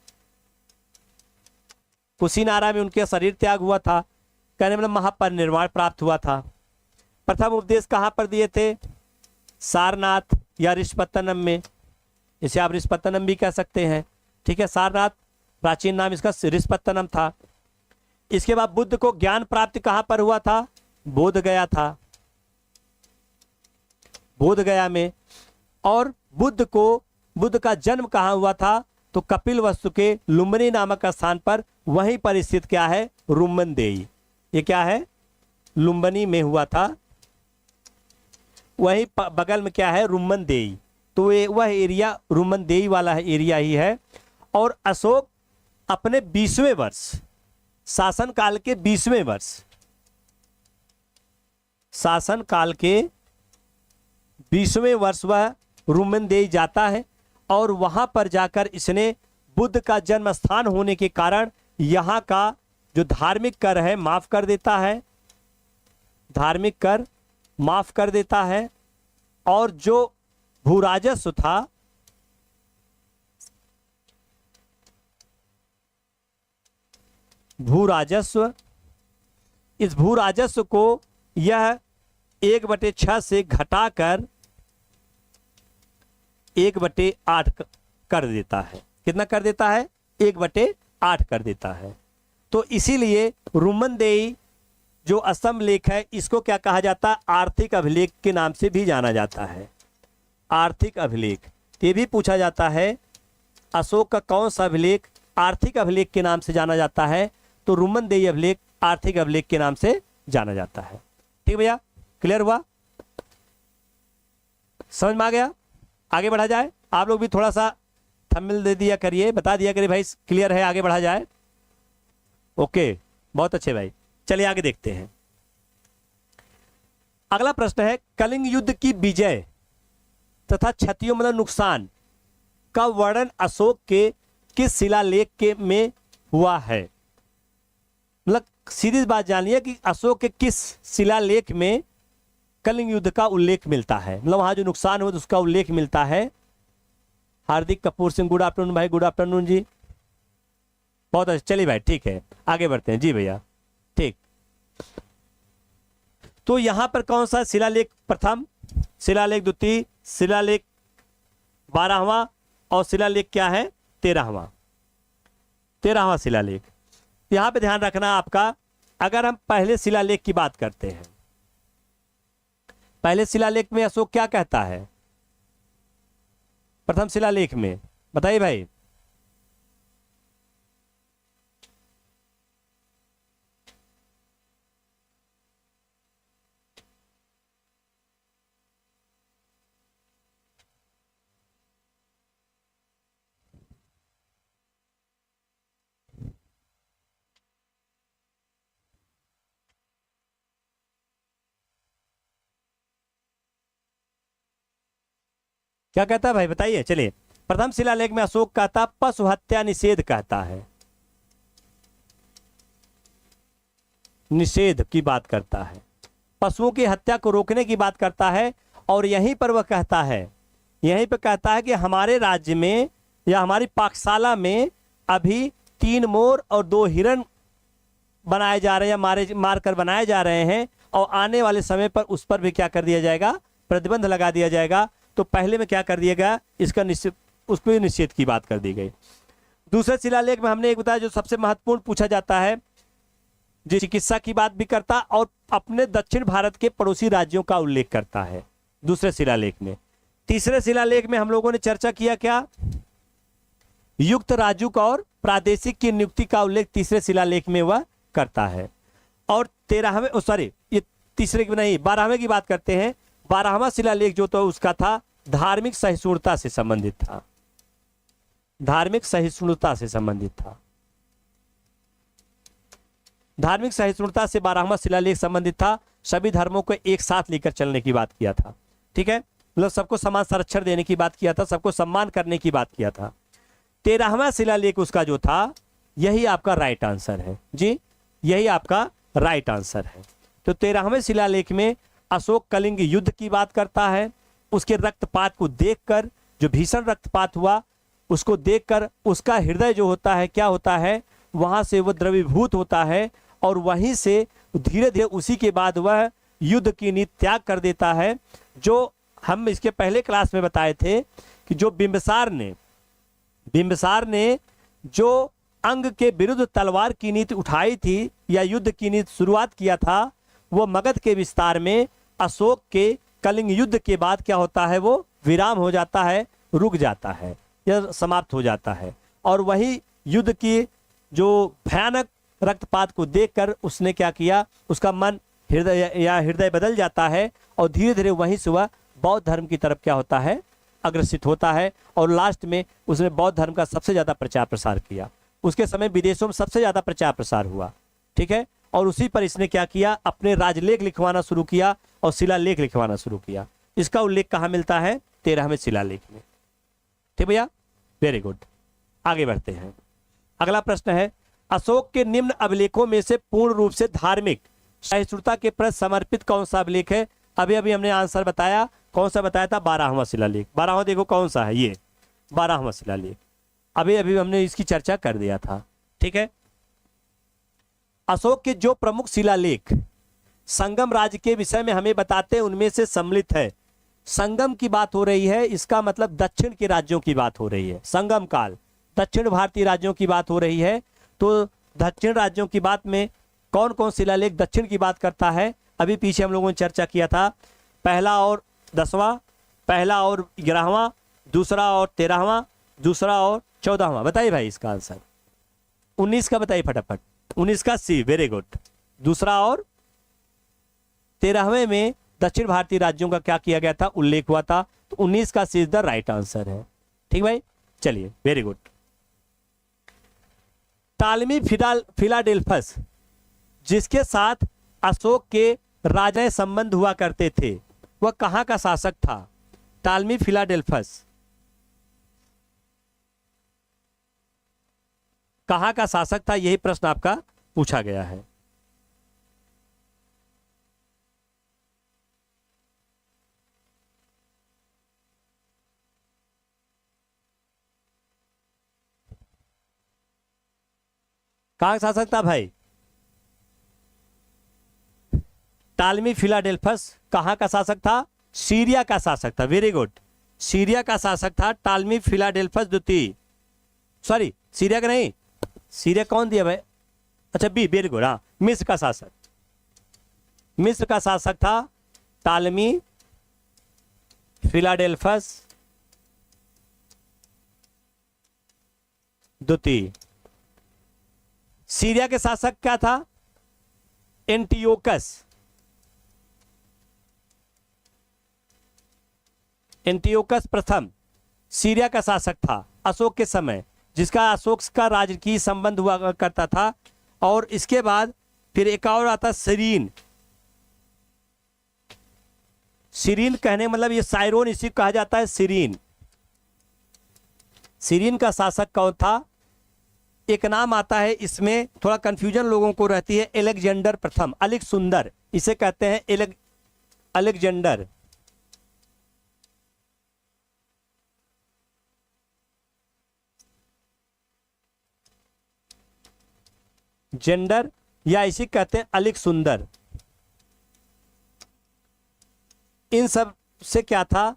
कुशीनारा में उनके शरीर त्याग हुआ था, कहने मतलब महापरिनिर्वाण प्राप्त हुआ था। प्रथम उपदेश कहाँ पर दिए थे? सारनाथ या ऋषपत्तनम में, इसे आप ऋषपत्तनम भी कह सकते हैं, ठीक है। सारनाथ प्राचीन नाम इसका ऋषपत्तनम था। इसके बाद बुद्ध को ज्ञान प्राप्ति कहां पर हुआ था? बोध गया था, बोध गया में। और बुद्ध का जन्म कहां हुआ था? तो कपिल वस्तु के लुम्बिनी नामक स्थान पर, वहीं पर स्थित क्या है? रुमनदेई। ये क्या है? लुम्बिनी में हुआ था, वहीं बगल में क्या है? रुमनदेई। तो ये वह एरिया रुमनदेई वाला एरिया ही है। और अशोक अपने 20वें वर्ष, शासन काल के 20वें वर्ष, शासन काल के 20वें वर्ष वह रुमनदेई जाता है, और वहां पर जाकर इसने बुद्ध का जन्म स्थान होने के कारण यहां का जो धार्मिक कर है माफ कर देता है, धार्मिक कर माफ कर देता है। और जो भूराजस्व था, भूराजस्व, इस भूराजस्व को यह 1/6 से घटाकर 1/8 कर देता है। कितना कर देता है? 1/8 कर देता है। तो इसीलिए रुमनदेई जो असम लेख है इसको क्या कहा जाता है? आर्थिक अभिलेख के नाम से भी जाना जाता है। आर्थिक अभिलेख ये भी पूछा जाता है, अशोक का कौन सा अभिलेख आर्थिक अभिलेख के नाम से जाना जाता है? तो रुमनदेही अभिलेख आर्थिक अभिलेख के नाम से जाना जाता है। ठीक भैया, क्लियर हुआ? समझ में आ गया? आगे बढ़ा जाए। आप लोग भी थोड़ा सा थंबनेल दे दिया करिए, बता दिया करिए भाई क्लियर है, आगे बढ़ा जाए। ओके, बहुत अच्छे भाई, चलिए आगे देखते हैं। अगला प्रश्न है, कलिंग युद्ध की विजय तथा क्षतियों मतलब नुकसान का वर्णन अशोक के किस शिलालेख के में हुआ है? मतलब सीधी बात जानिए कि अशोक के किस शिलालेख में कलिंग युद्ध का उल्लेख मिलता है, मतलब वहां जो नुकसान हुआ उसका उल्लेख मिलता है। हार्दिक कपूर सिंह, गुड आफ्टरनून भाई, गुड आफ्टरनून जी, बहुत अच्छा। चलिए भाई ठीक है, आगे बढ़ते हैं जी भैया। ठीक, तो यहां पर कौन सा शिलालेख प्रथम, शिलालेख द्वितीय, शिलालेख 12वां और शिलालेख क्या है? 13वां शिलालेख। यहां पे ध्यान रखना आपका, अगर हम पहले शिलालेख की बात करते हैं, पहले शिलालेख में अशोक क्या कहता है? प्रथम शिलालेख में बताइए भाई। क्या कहता है भाई बताइए। चलिए, प्रथम शिलालेख में अशोक कहता पशु हत्या निषेध कहता है, निषेध की बात करता है, पशुओं की हत्या को रोकने की बात करता है। और यहीं पर वह कहता है, यहीं पर कहता है कि हमारे राज्य में या हमारी पाकशाला में अभी 3 मोर और 2 हिरण बनाए जा रहे हैं, मारकर बनाए जा रहे हैं, और आने वाले समय पर उस पर भी क्या कर दिया जाएगा? प्रतिबंध लगा दिया जाएगा। तो पहले में क्या कर दिया गया? इसका निश्चित, उस पर निषेध की बात कर दी गई। दूसरे शिलालेख में हमने एक बताया जो सबसे महत्वपूर्ण पूछा जाता है, जो चिकित्सा की बात भी करता और अपने दक्षिण भारत के पड़ोसी राज्यों का उल्लेख करता है दूसरे शिलालेख में। तीसरे शिलालेख में हम लोगों ने चर्चा किया क्या? युक्त राज्यों का और प्रादेशिक की नियुक्ति का उल्लेख तीसरे शिलालेख में वह करता है। और 13वें, सॉरी ये तीसरे की नहीं, 12वें की बात करते हैं। 12वां शिलालेख जो तो उसका था धार्मिक सहिष्णुता से संबंधित था, धार्मिक सहिष्णुता से संबंधित था, धार्मिक सहिष्णुता से 12वां शिलालेख संबंधित था। सभी धर्मों को एक साथ लेकर चलने की बात किया था। ठीक है, मतलब सबको समान संरक्षण देने की बात किया था, सबको सम्मान करने की बात किया था। 13वां शिलालेख उसका जो था, यही आपका राइट आंसर है जी, यही आपका राइट आंसर है। तो 13वें शिलालेख में अशोक कलिंग युद्ध की बात करता है, उसके रक्तपात को देखकर, जो भीषण रक्तपात हुआ उसको देखकर उसका हृदय जो होता है क्या होता है? वहां से वह द्रवीभूत होता है, और वहीं से धीरे धीरे उसी के बाद वह युद्ध की नीति त्याग कर देता है। जो हम इसके पहले क्लास में बताए थे कि जो बिंबिसार ने जो अंग के विरुद्ध तलवार की नीति उठाई थी या युद्ध की नीति शुरुआत किया था, वो मगध के विस्तार में अशोक के कलिंग युद्ध के बाद क्या होता है? वो विराम हो जाता है, रुक जाता है या समाप्त हो जाता है। और वही युद्ध की जो भयानक रक्तपात को देखकर उसने क्या किया? उसका मन हृदय बदल जाता है, और धीरे धीरे वहीं से वह बौद्ध धर्म की तरफ क्या होता है? अग्रसित होता है। और लास्ट में उसने बौद्ध धर्म का सबसे ज्यादा प्रचार प्रसार किया। उसके समय विदेशों में सबसे ज्यादा प्रचार प्रसार हुआ। ठीक है, और उसी पर इसने क्या किया? अपने राजलेख लिखवाना शुरू किया और शिलालेख लिखवाना शुरू किया। इसका उल्लेख कहाँ मिलता है? 13वें शिलालेख में। ठीक भैया, वेरी गुड। आगे बढ़ते हैं। अगला प्रश्न है, अशोक के निम्न अभिलेखों में से पूर्ण रूप से धार्मिक सहिष्णुता के प्रति समर्पित कौन सा अभिलेख है? अभी अभी हमने आंसर बताया, कौन सा बताया था? 12वां शिलालेख। 12वां देखो कौन सा है, ये 12वां शिलालेख। अभी अभी हमने इसकी चर्चा कर दिया था। ठीक है, अशोक के जो प्रमुख शिलालेख संगम राज्य के विषय में हमें बताते हैं उनमें से सम्मिलित है। संगम की बात हो रही है, इसका मतलब दक्षिण के राज्यों की बात हो रही है। संगम काल दक्षिण भारतीय राज्यों की बात हो रही है। तो दक्षिण राज्यों की बात में कौन कौन शिलालेख दक्षिण की बात करता है? अभी पीछे हम लोगों ने चर्चा किया था, पहला और 10वां, पहला और 11वां, दूसरा और 13वां, दूसरा और 14वां। बताइए भाई इसका आंसर। 19 का बताइए फटाफट। 19 का सी, वेरी गुड। दूसरा और 13वें में दक्षिण भारतीय राज्यों का क्या किया गया था? उल्लेख हुआ था। तो 19 का सी इज द राइट आंसर है। ठीक भाई, चलिए वेरी गुड। टालमी फिलाडेल्फस जिसके साथ अशोक के राजनयिक संबंध हुआ करते थे, वह कहां का शासक था? टालमी फिलाडेल्फस कहां का शासक था? यही प्रश्न आपका पूछा गया है। कहां का शासक था भाई? टालमी फिलाडेल्फस कहां का शासक था? सीरिया का शासक था। वेरी गुड, सीरिया का शासक था टालमी फिलाडेल्फस द्वितीय। सॉरी, सीरिया का नहीं, सीरिया कौन दिया भाई? अच्छा बी, वेरी गुड। हाँ, मिस्र का शासक, मिस्र का शासक था टालमी फिलाडेल्फस द्वितीय। सीरिया के शासक क्या था? एंटियोकस। एंटियोकस प्रथम सीरिया का शासक था अशोक के समय, जिसका अशोक का राजकीय संबंध हुआ करता था। और इसके बाद फिर एक और आता सिरीन। सिरीन कहने मतलब ये साइरोन, इसी को कहा जाता है सिरीन। सिरीन का शासक कौन था? एक नाम आता है, इसमें थोड़ा कंफ्यूजन लोगों को रहती है, अलेक्जेंडर प्रथम, अलिक सुंदर, इसे कहते हैं अलेक्जेंडर। जेंडर या इसी कहते हैं अलिक सुंदर। इन सब से क्या था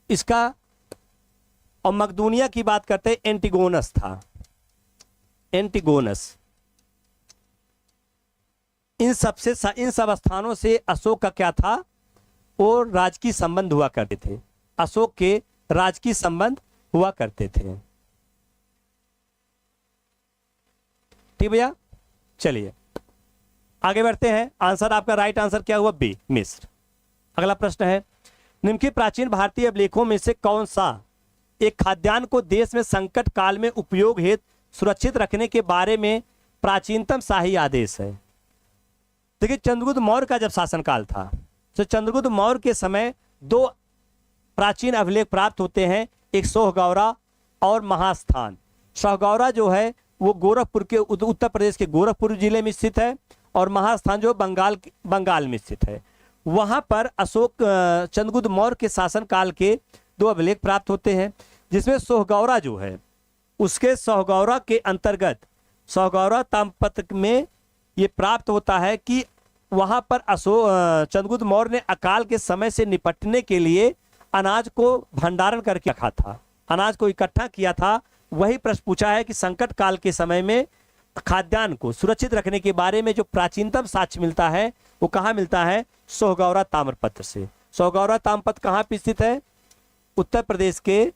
इसका? और मकदूनिया की बात करते हैं, एंटिगोनस था, एंटिगोनस। इन सब स्थानों से अशोक का क्या था? वो राजकीय संबंध हुआ करते थे, अशोक के राजकीय संबंध हुआ करते थे। ठीक भैया, चलिए आगे बढ़ते हैं। आंसर आपका राइट आंसर क्या हुआ? बी, मिस्र। अगला प्रश्न है, निम्नलिखित प्राचीन भारतीय अभिलेखों में से कौन सा एक खाद्यान्न को देश में संकट काल में उपयोग हेतु सुरक्षित रखने के बारे में प्राचीनतम शाही आदेश है? देखिए, चंद्रगुप्त मौर्य का जब शासनकाल था, तो चंद्रगुप्त मौर्य के समय दो प्राचीन अभिलेख प्राप्त होते हैं, एक सोहगौरा और महास्थान। सोहगौरा जो है वो गोरखपुर के उत्तर प्रदेश के गोरखपुर जिले में स्थित है, और महास्थान जो बंगाल में स्थित है। वहां पर अशोक चंद्रगुप्त मौर्य के शासनकाल के दो अभिलेख प्राप्त होते हैं, जिसमें सोहगौरा जो है उसके सोहगौरा के अंतर्गत सोहगौरा ताम्रपत्र में ये प्राप्त होता है कि वहां पर चंद्रगुप्त मौर्य ने अकाल के समय से निपटने के लिए अनाज को भंडारण करके रखा था, अनाज को इकट्ठा किया था। वही प्रश्न पूछा है कि संकट काल के समय में खाद्यान्न को सुरक्षित रखने के बारे में जो प्राचीनतम साक्ष्य मिलता है वो कहाँ मिलता है? सोहगौरा ताम्रपत्र से। सोहगौरा ताम्रपत्र कहाँ पे स्थित है? उत्तर प्रदेश के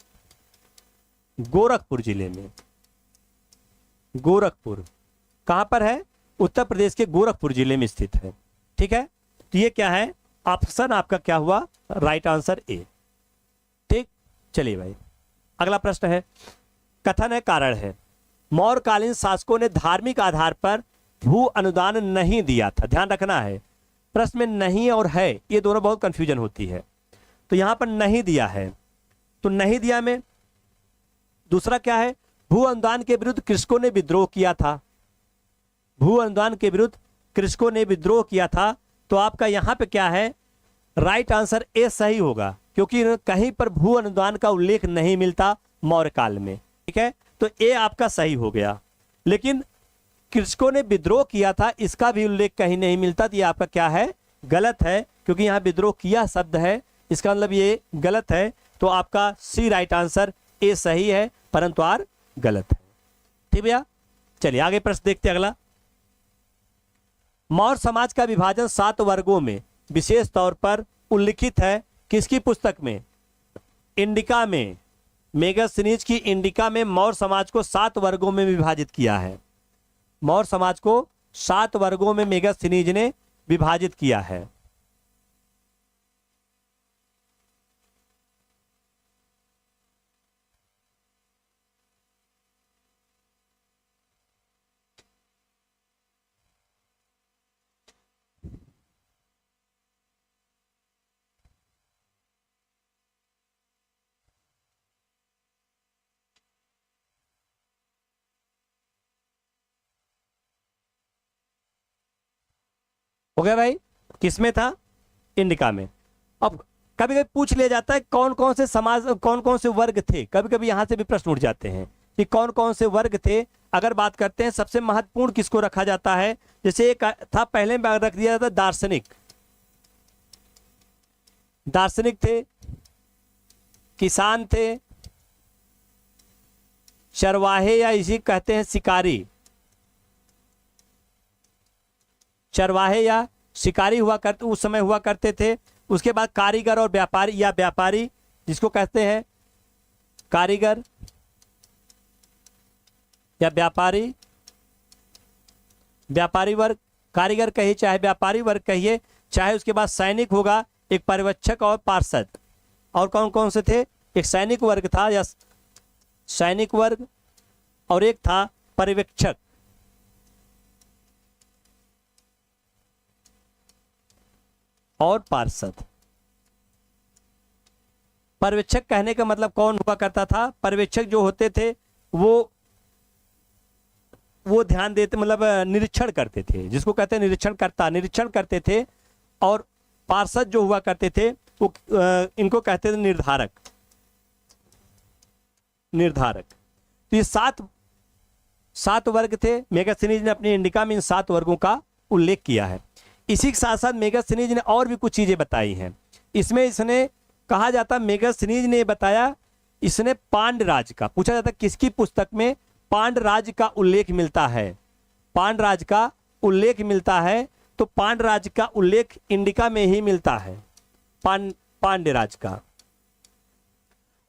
गोरखपुर जिले में। गोरखपुर कहां पर है? उत्तर प्रदेश के गोरखपुर जिले में स्थित है। ठीक है, तो ये क्या है? ऑप्शन आपका क्या हुआ? Right answer A. ठीक, चलिए भाई अगला प्रश्न है, कथन है कारण है, मौर्यकालीन शासकों ने धार्मिक आधार पर भू अनुदान नहीं दिया था। ध्यान रखना है, प्रश्न में नहीं और है ये दोनों बहुत कंफ्यूजन होती है। तो यहां पर नहीं दिया है, तो नहीं दिया में दूसरा क्या है? भू अनुदान के विरुद्ध कृषकों ने विद्रोह किया था। भू अनुदान के विरुद्ध कृषकों ने विद्रोह किया था। तो आपका यहां पे क्या है? राइट आंसर ए सही होगा, क्योंकि कहीं पर भू अनुदान का उल्लेख नहीं मिलता मौर्य काल में। ठीक है, तो ए आपका सही हो गया। लेकिन कृषकों ने विद्रोह किया था इसका भी उल्लेख कहीं नहीं मिलता, तो ये आपका क्या है? गलत है, क्योंकि यहां विद्रोह किया शब्द है, इसका मतलब ये गलत है। तो आपका सी राइट आंसर, ए सही है परंतु आर गलत है। ठीक भैया, चलिए आगे प्रश्न देखते हैं अगला। मौर्य समाज का विभाजन 7 वर्गों में विशेष तौर पर उल्लिखित है किसकी पुस्तक में? इंडिका में। मेगास्थनीज की इंडिका में मौर्य समाज को 7 वर्गों में विभाजित किया है। मौर्य समाज को 7 वर्गों में मेगास्थनीज ने विभाजित किया है। हो गया भाई? किसमें था? इंडिका में। अब कभी कभी पूछ लिया जाता है कौन कौन से समाज, कौन कौन से वर्ग थे। कभी कभी यहां से भी प्रश्न उठ जाते हैं कि कौन कौन से वर्ग थे। अगर बात करते हैं सबसे महत्वपूर्ण किसको रखा जाता है, जैसे एक था पहले में रख दिया जाता दार्शनिक। दार्शनिक थे, किसान थे, चरवाहे या इसी कहते हैं शिकारी, चरवाहे या शिकारी हुआ करते उस समय हुआ करते थे। उसके बाद कारीगर और व्यापारी या व्यापारी जिसको कहते हैं कारीगर या व्यापारी, व्यापारी वर्ग, कारीगर कहिए चाहे व्यापारी वर्ग कहिए, चाहे उसके बाद सैनिक होगा, एक पर्यवेक्षक और पार्षद। और कौन कौन से थे? एक सैनिक वर्ग था या सैनिक वर्ग, और एक था पर्यवेक्षक। और पार्षद। पर्यवेक्षक कहने का मतलब कौन हुआ करता था? पर्यवेक्षक जो होते थे वो ध्यान देते, मतलब निरीक्षण करते थे, जिसको कहते हैं निरीक्षण करता, निरीक्षण करते थे। और पार्षद जो हुआ करते थे वो इनको कहते थे निर्धारक। निर्धारक। तो ये सात वर्ग थे। मेगास्थनीज ने अपनी इंडिका में इन 7 वर्गों का उल्लेख किया है। इसी के साथ साथ मेगास्थनीज ने और भी कुछ चीजें बताई हैं। इसमें इसने कहा जाता, मेगास्थनीज ने बताया, इसने पांड्य राज का पूछा जाता किसकी पुस्तक में पांड्य राज का उल्लेख मिलता है? पांड्य राज का उल्लेख मिलता है, तो पांड्य राज का उल्लेख इंडिका में ही मिलता है, पांड्य राज का।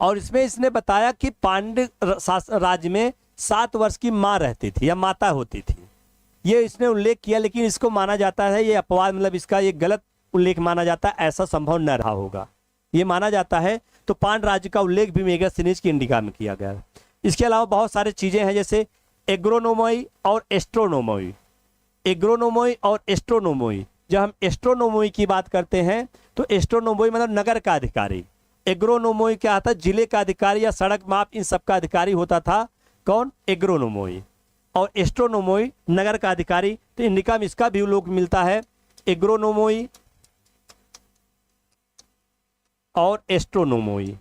और इसमें इसने बताया कि पांड्य राज में 7 वर्ष की मां रहती थी या माता होती थी, ये इसने उल्लेख किया। लेकिन इसको माना जाता है, ये अपवाद, मतलब इसका ये गलत उल्लेख माना जाता है, ऐसा संभव न रहा होगा, ये माना जाता है। तो पांड्य राज्य का उल्लेख भी मेगास्थनीज की इंडिका में किया गया है। इसके अलावा बहुत सारी चीजें हैं, जैसे एग्रोनोमोई और एस्ट्रोनोमोई। एग्रोनोमोई और एस्ट्रोनोमोई, जब हम एस्ट्रोनोमोई की बात करते हैं तो एस्ट्रोनोमोई मतलब नगर का अधिकारी। एग्रोनोमोई क्या था? जिले का अधिकारी या सड़क माप इन सब का अधिकारी होता था। कौन? एग्रोनोमोई। और एस्ट्रोनोमोई नगर का अधिकारी। तो इंडिका में इसका भी उल्लेख मिलता है, एग्रोनोमोई और एस्ट्रोनोमोई।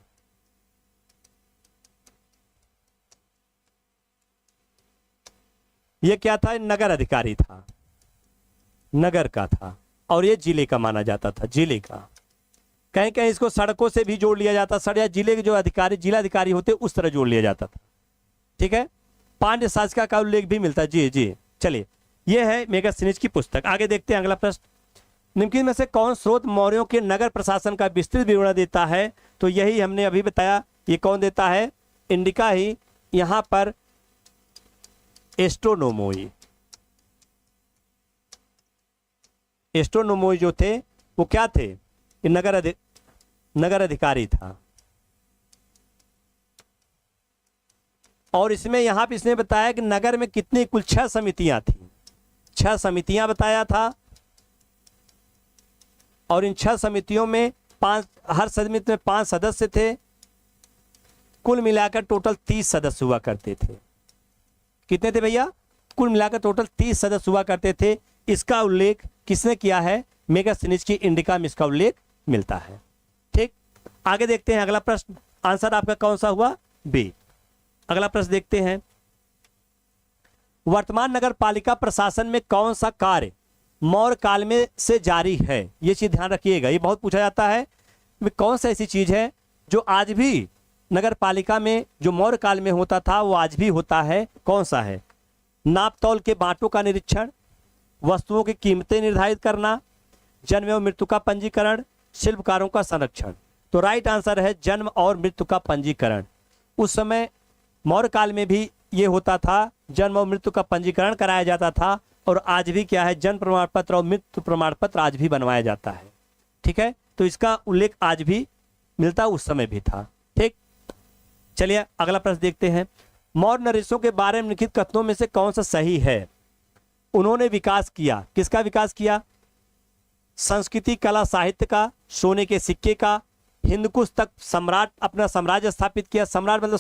ये क्या था? नगर अधिकारी था, नगर का था, और ये जिले का माना जाता था, जिले का। कहीं कहीं इसको सड़कों से भी जोड़ लिया जाता, सड़ या जिले के जो अधिकारी, जिला अधिकारी होते उस तरह जोड़ लिया जाता था। ठीक है, पांड्य शासका का उल्लेख भी मिलता है। जी जी, चलिए, ये है मेगास्थनीज की पुस्तक। आगे देखते हैं अगला प्रश्न। निम्नलिखित में से कौन स्रोत मौर्यों के नगर प्रशासन का विस्तृत विवरण देता है? तो यही हमने अभी बताया। ये कौन देता है? इंडिका ही। यहां पर एस्ट्रोनोमोई, एस्ट्रोनोमोई जो थे वो क्या थे? ये नगर अधिकारी था। और इसमें यहां पे इसने बताया कि नगर में कितनी, कुल 6 समितियां थी, 6 समितियां बताया था। और इन 6 समितियों में हर समिति में 5 सदस्य थे। कुल मिलाकर टोटल 30 सदस्य हुआ करते थे। कितने थे भैया? कुल मिलाकर टोटल 30 सदस्य हुआ करते थे। इसका उल्लेख किसने किया है? मेगास्थनीज की इंडिका में इसका उल्लेख मिलता है। ठीक, आगे देखते हैं अगला प्रश्न। आंसर आपका कौन सा हुआ? बी। अगला प्रश्न देखते हैं। वर्तमान नगर पालिका प्रशासन में कौन सा कार्य मौर्य काल में से जारी है? ये चीज ध्यान रखिएगा, ये बहुत पूछा जाता है। कौन सा ऐसी चीज है जो आज भी नगर पालिका में, जो मौर्य काल में होता था वो आज भी होता है? कौन सा है? नाप तौल के बांटों का निरीक्षण, वस्तुओं की कीमतें निर्धारित करना, जन्म एवं मृत्यु का पंजीकरण, शिल्पकारों का संरक्षण। तो राइट आंसर है जन्म और मृत्यु का पंजीकरण। उस समय मौर्य काल में भी ये होता था, जन्म और मृत्यु का पंजीकरण कराया जाता था, और आज भी क्या है, जन्म प्रमाण पत्र और मृत्यु प्रमाण पत्र आज भी बनवाया जाता है। ठीक है, तो इसका उल्लेख आज भी मिलता, उस समय भी था। ठीक, चलिए अगला प्रश्न देखते हैं। मौर्य नरेशों के बारे में लिखित कथनों में से कौन सा सही है? उन्होंने विकास किया, किसका विकास किया? संस्कृति, कला, साहित्य का, सोने के सिक्के का, हिंदकुश तक सम्राट अपना साम्राज्य स्थापित किया। सम्राट मतलब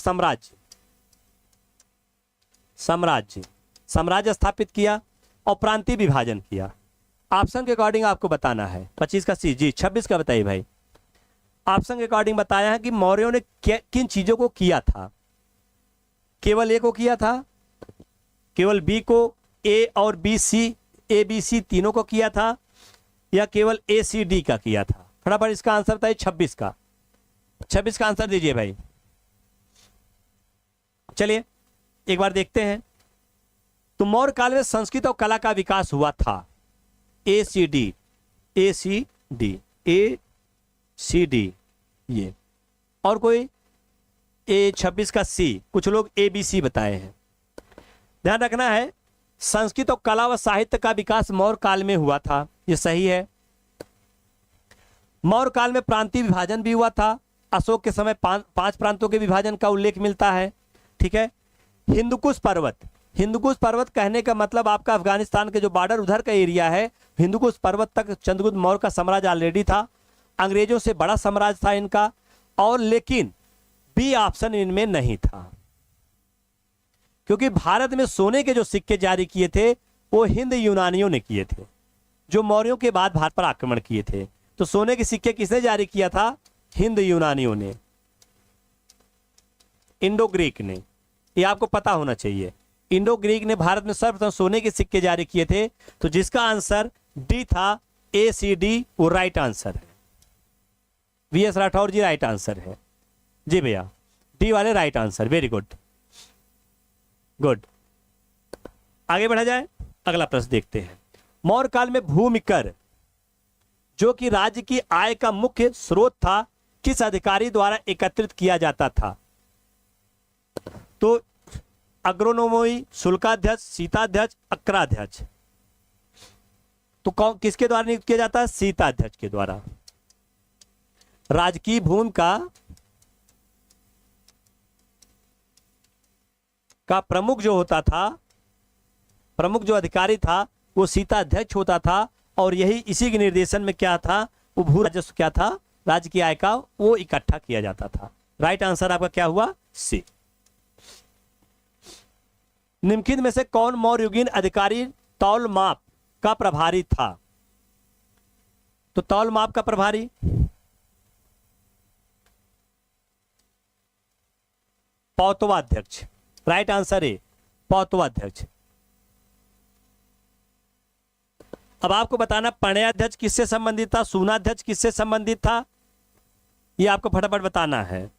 साम्राज्य, साम्राज्य स्थापित किया, और प्रांतीय विभाजन किया। ऑप्शन के अकॉर्डिंग आपको बताना है। 25 का सी जी, 26 का बताइए भाई। ऑप्शन के अकॉर्डिंग बताया है कि मौर्यों ने किन चीजों को किया था। केवल ए को किया था, केवल बी को, ए और B C, A B C तीनों को किया था, या केवल ए सी डी का किया था? फटाफट इसका आंसर बताइए। 26 का, 26 का आंसर दीजिए भाई। चलिए एक बार देखते हैं। तो मौर्य काल में संस्कृत और कला का विकास हुआ था। ए सी डी, ए सी डी, ए सी डी ये, और कोई? ए 26 का सी, कुछ लोग ए बी सी बताए हैं। ध्यान रखना है, संस्कृत और कला व साहित्य का विकास मौर्य काल में हुआ था, ये सही है। मौर्य काल में प्रांतीय विभाजन भी हुआ था। अशोक के समय पांच प्रांतों के विभाजन का उल्लेख मिलता है। ठीक है। हिंदुकुश पर्वत, हिंदुकुश पर्वत कहने का मतलब आपका अफगानिस्तान के जो बॉर्डर उधर का एरिया है, हिंदुकुश पर्वत तक चंद्रगुप्त मौर्य का साम्राज्य ऑलरेडी था। अंग्रेजों से बड़ा साम्राज्य था इनका, और लेकिन बी ऑप्शन इनमें नहीं था, क्योंकि भारत में सोने के जो सिक्के जारी किए थे वो हिंद यूनानियों ने किए थे, जो मौर्यों के बाद भारत पर आक्रमण किए थे। तो सोने के सिक्के किसने जारी किया था? हिंद यूनानियों ने, इंडो ग्रीक ने। ये आपको पता होना चाहिए। इंडो ग्रीक ने भारत में सर्वप्रथम सोने के सिक्के जारी किए थे। तो जिसका आंसर डी था, ए सी डी, वो राइट आंसर है। वी एस राठौर जी राइट आंसर है जी भैया, डी वाले right answer. Very good, good. आगे बढ़ा जाए, अगला प्रश्न देखते हैं। मौर्य काल में भूमि कर, जो कि राज्य की आय का मुख्य स्रोत था, किस अधिकारी द्वारा एकत्रित किया जाता था? तो अग्रोनोमी, शुल्काध्यक्ष, सीताध्यक्ष, अक्राध्यक्ष। तो किसके द्वारा नियुक्त किया जाता है? सीताध्यक्ष के द्वारा। राजकीय भूमि का प्रमुख जो होता था, प्रमुख जो अधिकारी था, वो सीताध्यक्ष होता था, और यही इसी के निर्देशन में क्या था, वो भू राजस्व क्या था, राज्य की आय का, वो इकट्ठा किया जाता था। राइट आंसर आपका क्या हुआ? सी। निम्नलिखित में से कौन मौर्ययुगीन अधिकारी तौल माप का प्रभारी था? तो तौल माप का प्रभारी पौतवाध्यक्ष। राइट आंसर है पौतवाध्यक्ष। अब आपको बताना, पणयाध्यक्ष किससे संबंधित था, सूनाध्यक्ष किससे संबंधित था, ये आपको फटाफट बताना है।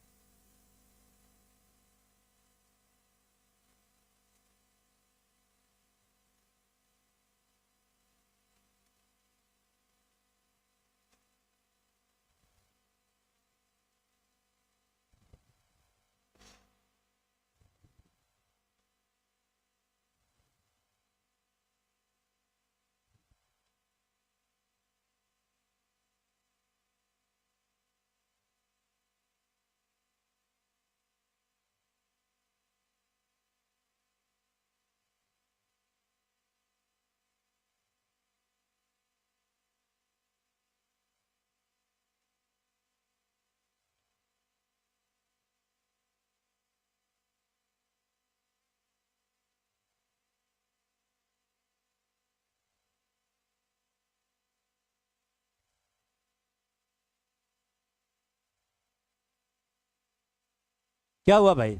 क्या हुआ भाई?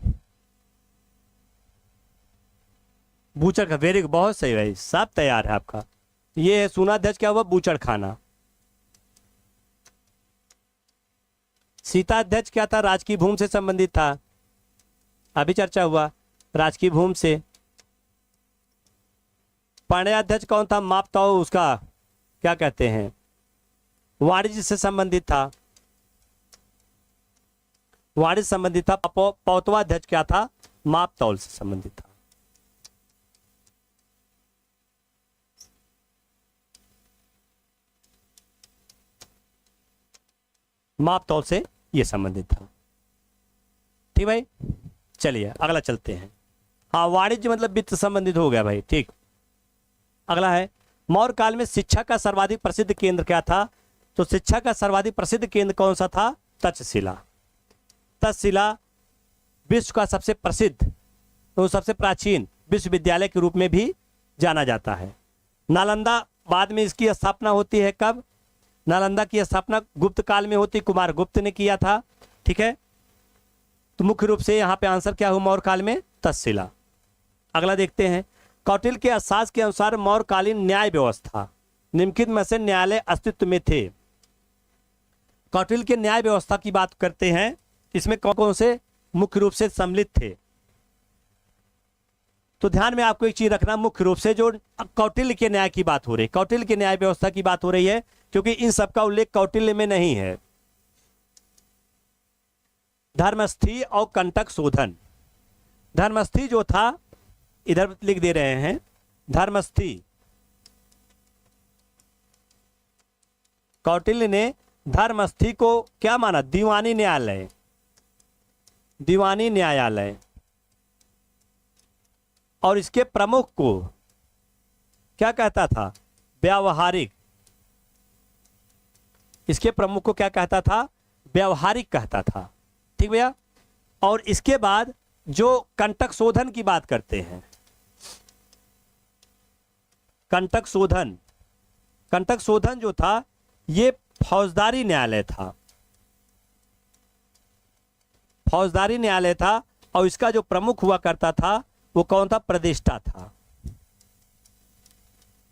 बूचड़ का, वेरी, बहुत सही भाई, सब तैयार है आपका। ये है सूनाध्यक्ष, क्या हुआ? बूचड़ खाना। सीताध्यक्ष क्या था? राजकीय भूमि से संबंधित था, अभी चर्चा हुआ, राजकीय भूमि से। पाणियाध्यक्ष कौन था? मापताओ उसका क्या कहते हैं, वाणिज्य से संबंधित था, वाणिज्य संबंधित था। पौतवाध्यक्ष क्या था? मापतौल से संबंधित था। मापतौल से ये संबंधित था। ठीक भाई, चलिए अगला चलते हैं। हाँ, वाणिज्य मतलब वित्त संबंधित हो गया भाई। ठीक, अगला है मौर्य काल में शिक्षा का सर्वाधिक प्रसिद्ध केंद्र क्या था? तो शिक्षा का सर्वाधिक प्रसिद्ध केंद्र कौन सा था? तक्षशिला। तक्षशिला विश्व का सबसे प्रसिद्ध, तो सबसे प्राचीन विश्वविद्यालय के रूप में भी जाना जाता है। नालंदा बाद में इसकी स्थापना होती है कब? नालंदा की स्थापना गुप्त काल में होती, कुमार गुप्त ने किया था। ठीक है, तो मुख्य रूप से यहाँ पे आंसर क्या हुआ? मौर्य काल में तक्षशिला। अगला देखते हैं, कौटिल्य के अर्थशास्त्र के अनुसार मौर्यकालीन न्याय व्यवस्था निम्नलिखित में से न्यायालय अस्तित्व में थे। कौटिल्य के न्याय व्यवस्था की बात करते हैं, इसमें कौन कौन से मुख्य रूप से सम्मिलित थे? तो ध्यान में आपको एक चीज रखना, मुख्य रूप से जो कौटिल्य के न्याय की बात हो रही है, कौटिल्य के न्याय व्यवस्था की बात हो रही है, क्योंकि इन सबका उल्लेख कौटिल्य में नहीं है। धर्मस्थी और कंटक शोधन। धर्मस्थी जो था, इधर लिख दे रहे हैं, धर्मस्थी कौटिल्य ने धर्मस्थी को क्या माना? दीवानी न्यायालय, दीवानी न्यायालय। और इसके प्रमुख को क्या कहता था? व्यावहारिक। इसके प्रमुख को क्या कहता था? व्यावहारिक कहता था। ठीक भैया, और इसके बाद जो कंटक शोधन की बात करते हैं, कंटक शोधन, कंटक शोधन जो था ये फौजदारी न्यायालय था, फौजदारी न्यायालय था। और इसका जो प्रमुख हुआ करता था वो कौन था? प्रतिष्ठा था।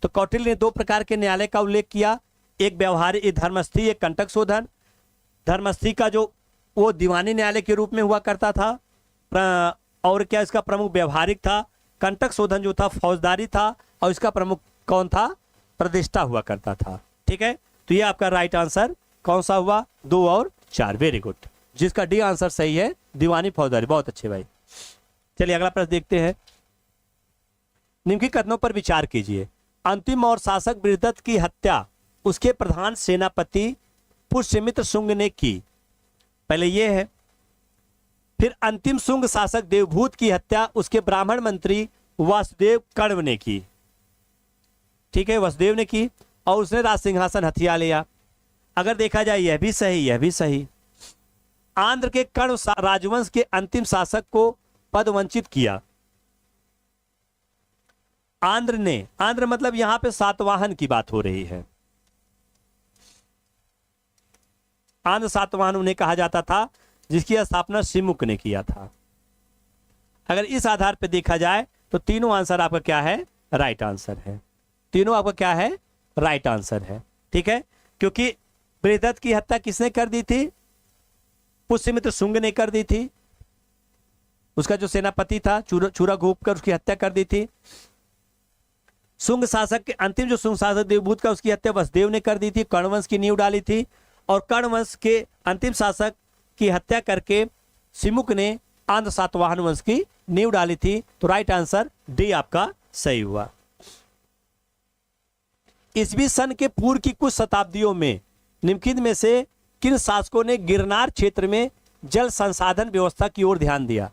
तो कौटिल्य ने दो प्रकार के न्यायालय का उल्लेख किया, एक व्यवहारिक धर्मस्थी, एक कंटक शोधन। धर्मस्थी का जो वो दीवानी न्यायालय के रूप में हुआ करता था, और क्या इसका प्रमुख व्यवहारिक था। कंटक शोधन जो था फौजदारी था, और इसका प्रमुख कौन था? प्रतिष्ठा हुआ करता था। ठीक है, तो ये आपका राइट आंसर कौन सा हुआ? 2 और 4। वेरी गुड, जिसका डी आंसर सही है, दीवानी फौजदारी। बहुत अच्छे भाई। चलिए अगला प्रश्न देखते हैं। निम्नलिखित कथनों पर विचार कीजिए। अंतिम और शासक बृहदत्त की हत्या उसके प्रधान सेनापति पुष्यमित्र शुंग ने की। पहले ये है। फिर अंतिम शुंग शासक देवभूत की हत्या उसके ब्राह्मण मंत्री वासुदेव कण्व ने की। ठीक है, वसुदेव ने की, और उसने राज सिंहासन हथिया लिया। अगर देखा जाए यह भी सही, यह भी सही। आंध्र के कण्व राजवंश के अंतिम शासक को पद वंचित किया। आंध्र ने, आंध्र मतलब यहां पे सातवाहन की बात हो रही है। आंध्र सातवाहन उन्हें कहा जाता था, जिसकी स्थापना सिमुक ने किया था। अगर इस आधार पर देखा जाए तो तीनों आंसर आपका क्या है? राइट आंसर है। तीनों आपका क्या है? राइट आंसर है। ठीक है, क्योंकि बृहदत्त की हत्या किसने कर दी थी? पुष्यमित्र शुंग ने कर दी थी। उसका जो सेनापति था चूरा घोप कर उसकी हत्या कर दी थी। शुंग शासक के अंतिम जो शुंग शासक देवभूत का, उसकी हत्या वसुदेव ने कर दी थी, कर्णवंश की नींव डाली थी। और कर्णवंश के अंतिम शासक की हत्या करके सिमुक ने आंध्र सातवाहन वंश की नींव डाली थी। तो राइट आंसर डी आपका सही हुआ। ईसवी सन के पूर्व की कुछ शताब्दियों में निम्नलिखित में से किन शासकों ने गिरनार क्षेत्र में जल संसाधन व्यवस्था की ओर ध्यान दिया?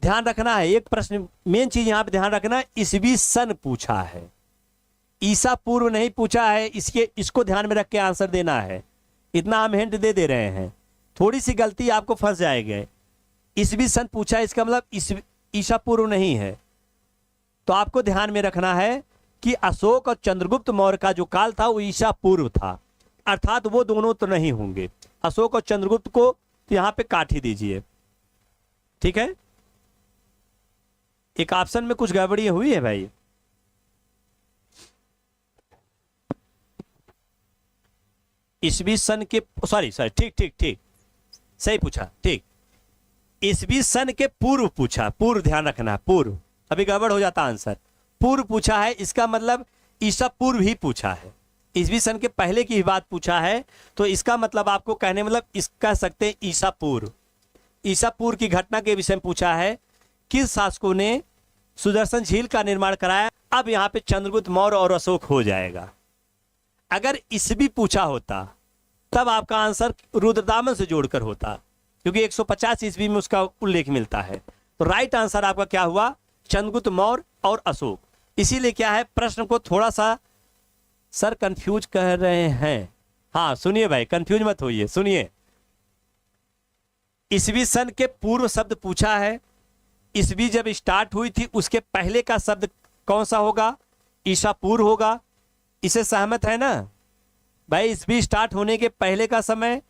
ध्यान रखना है, एक प्रश्न मेन चीज यहां पे ध्यान रखना, ईसवी सन पूछा है, ईसा पूर्व नहीं पूछा है। इसको ध्यान में रख के आंसर देना है। इतना हम हिंट दे रहे हैं, थोड़ी सी गलती आपको फंस जाएगी। ईसवी सन पूछा, इसका मतलब ईसा पूर्व नहीं है। तो आपको ध्यान में रखना है कि अशोक और चंद्रगुप्त मौर्य का जो काल था वो ईसा पूर्व था, अर्थात वो दोनों तो नहीं होंगे। अशोक और चंद्रगुप्त को तो यहां पे काट ही दीजिए। ठीक है, एक ऑप्शन में कुछ गड़बड़ी हुई है भाई। ईसवी सन के, सॉरी ठीक ठीक ठीक, सही पूछा, ठीक। ईसवी सन के पूर्व पूछा, पूर्व ध्यान रखना, पूर्व, अभी गड़बड़ हो जाता आंसर। पूर्व पूछा है, इसका मतलब ईसा पूर्व ही पूछा है, ईसवी सन के पहले की ही बात पूछा है। तो इसका मतलब आपको कहने मतलब इस कह सकते हैं ईसा पूर्व, ईसा पूर्व की घटना के विषय में पूछा है। किस शासकों ने सुदर्शन झील का निर्माण कराया? अब यहाँ पे चंद्रगुप्त मौर्य और अशोक हो जाएगा। अगर ईसवी पूछा होता तब आपका आंसर रुद्रदामन से जोड़कर होता, क्योंकि 150 ईस्वी में उसका उल्लेख मिलता है। तो राइट आंसर आपका क्या हुआ? चंद्रगुप्त मौर्य और अशोक। इसीलिए क्या है, प्रश्न को थोड़ा सा सर कंफ्यूज कर रहे हैं। हाँ सुनिए भाई, कंफ्यूज मत होइए, सुनिए। ईसवी सन के पूर्व शब्द पूछा है, ईसवी जब स्टार्ट हुई थी उसके पहले का शब्द कौन सा होगा? ईसा पूर्व होगा। इसे सहमत है ना भाई? ईसवी स्टार्ट होने के पहले का समय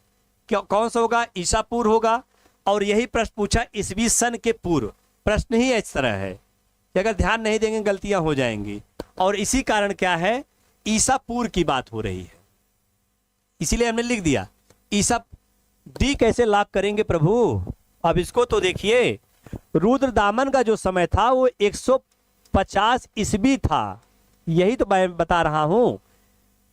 कौन सा होगा? ईसा पूर्व होगा। और यही प्रश्न पूछा ईसवी सन के पूर्व। प्रश्न ही इस तरह है कि अगर ध्यान नहीं देंगे गलतियां हो जाएंगी, और इसी कारण क्या है, ईसा पूर्व की बात हो रही है, इसीलिए हमने लिख दिया ईसा। डी कैसे लॉक करेंगे प्रभु? अब इसको तो देखिए, रुद्रदामन का जो समय था वो 150 ईस्वी था, यही तो मैं बता रहा हूं।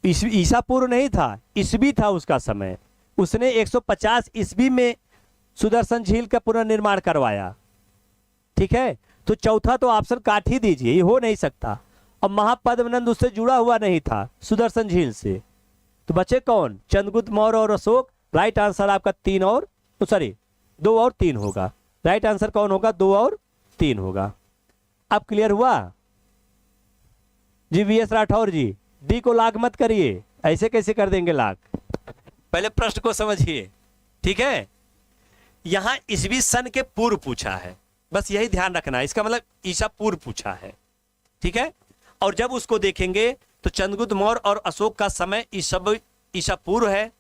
ईसा पूर्व नहीं था, ईस्वी था उसका समय। उसने 150 ईस्वी में सुदर्शन झील का पुनर्निर्माण करवाया। ठीक है, तो चौथा तो ऑप्शन काट ही दीजिए, ये हो नहीं सकता। और महापद्मनंद उससे जुड़ा हुआ नहीं था सुदर्शन झील से, तो बचे कौन? चंद्रगुप्त मौर्य और अशोक। राइट आंसर आपका 2 और 3 होगा। राइट आंसर कौन होगा? 2 और 3 होगा। अब क्लियर हुआ जी? वीएस राठौर जी, डी को लाख मत करिए, ऐसे कैसे कर देंगे लाख? पहले प्रश्न को समझिए, ठीक है। यहां ईसवी सन के पूर्व पूछा है, बस यही ध्यान रखना है। इसका मतलब ईसा पूर्व पूछा है, ठीक है। और जब उसको देखेंगे तो चंद्रगुप्त मौर्य और अशोक का समय ईसा पूर्व है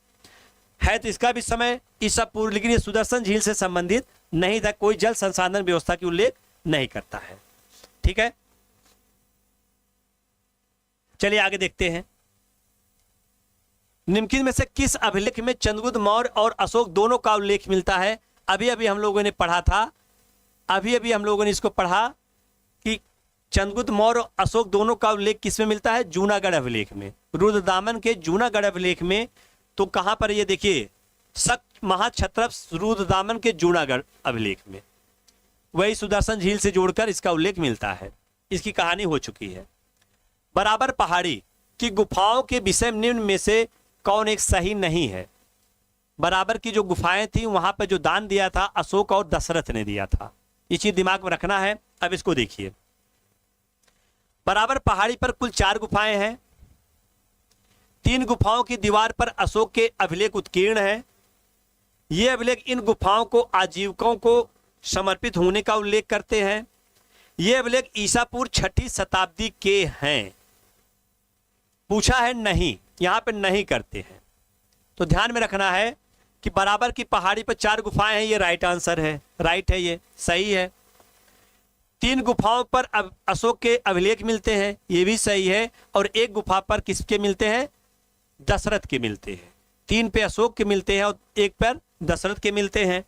तो इसका भी समय ईसा पूर्व, लेकिन ये सुदर्शन झील से संबंधित नहीं था, कोई जल संसाधन व्यवस्था की उल्लेख नहीं करता है, ठीक है। चलिए आगे देखते हैं। निम्नलिखित में से किस अभिलेख में चंद्रगुप्त मौर्य और अशोक दोनों का उल्लेख मिलता है? अभी अभी हम लोगों ने पढ़ा था, अभी हम लोगों ने इसको पढ़ा कि चंद्रगुप्त मौर्य और अशोक दोनों का उल्लेख किसमें मिलता है? जूनागढ़ अभिलेख में, रुद्रदामन के जूनागढ़ अभिलेख में। तो कहां पर? ये देखिए, महाक्षत्रप रुद्रदामन के जूनागढ़ अभिलेख में, वही सुदर्शन झील से जोड़कर इसका उल्लेख मिलता है। इसकी कहानी हो चुकी है। बराबर पहाड़ी की गुफाओं के विषय निम्न में से कौन एक सही नहीं है? बराबर की जो गुफाएं थी वहां पर जो दान दिया था अशोक और दशरथ ने दिया था, ये चीज दिमाग में रखना है। अब इसको देखिए, बराबर पहाड़ी पर कुल 4 गुफाएं हैं। 3 गुफाओं की दीवार पर अशोक के अभिलेख उत्कीर्ण है। ये अभिलेख इन गुफाओं को आजीविकों को समर्पित होने का उल्लेख करते हैं। ये अभिलेख ईसा पूर्व 6ठी शताब्दी के हैं। पूछा है नहीं, यहां पे नहीं करते हैं, तो ध्यान में रखना है कि बराबर की पहाड़ी पर 4 गुफाएं हैं, ये राइट आंसर है, राइट है, ये सही है। 3 गुफाओं पर अशोक के अभिलेख मिलते हैं, ये भी सही है। और 1 गुफा पर किसके मिलते हैं? दशरथ के मिलते हैं। 3 पे अशोक के मिलते हैं और 1 पर दशरथ के मिलते हैं।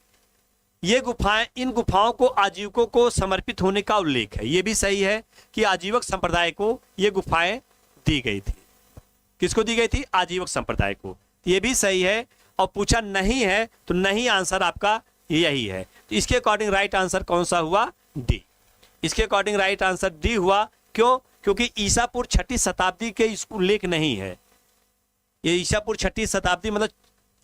ये गुफाएं, इन गुफाओं को आजीविकों को समर्पित होने का उल्लेख है, ये भी सही है कि आजीवक संप्रदाय को ये गुफाएं दी गई थी। किसको दी गई थी? आजीवक संप्रदाय को, ये भी सही है। और पूछा नहीं है तो नहीं आंसर आपका यही है। तो इसके अकॉर्डिंग राइट आंसर कौन सा हुआ? डी। इसके अकॉर्डिंग राइट आंसर डी हुआ। क्यों? क्योंकि ईसापुर 6ठी शताब्दी के उल्लेख नहीं है। ये ईसापुर 6ठी शताब्दी मतलब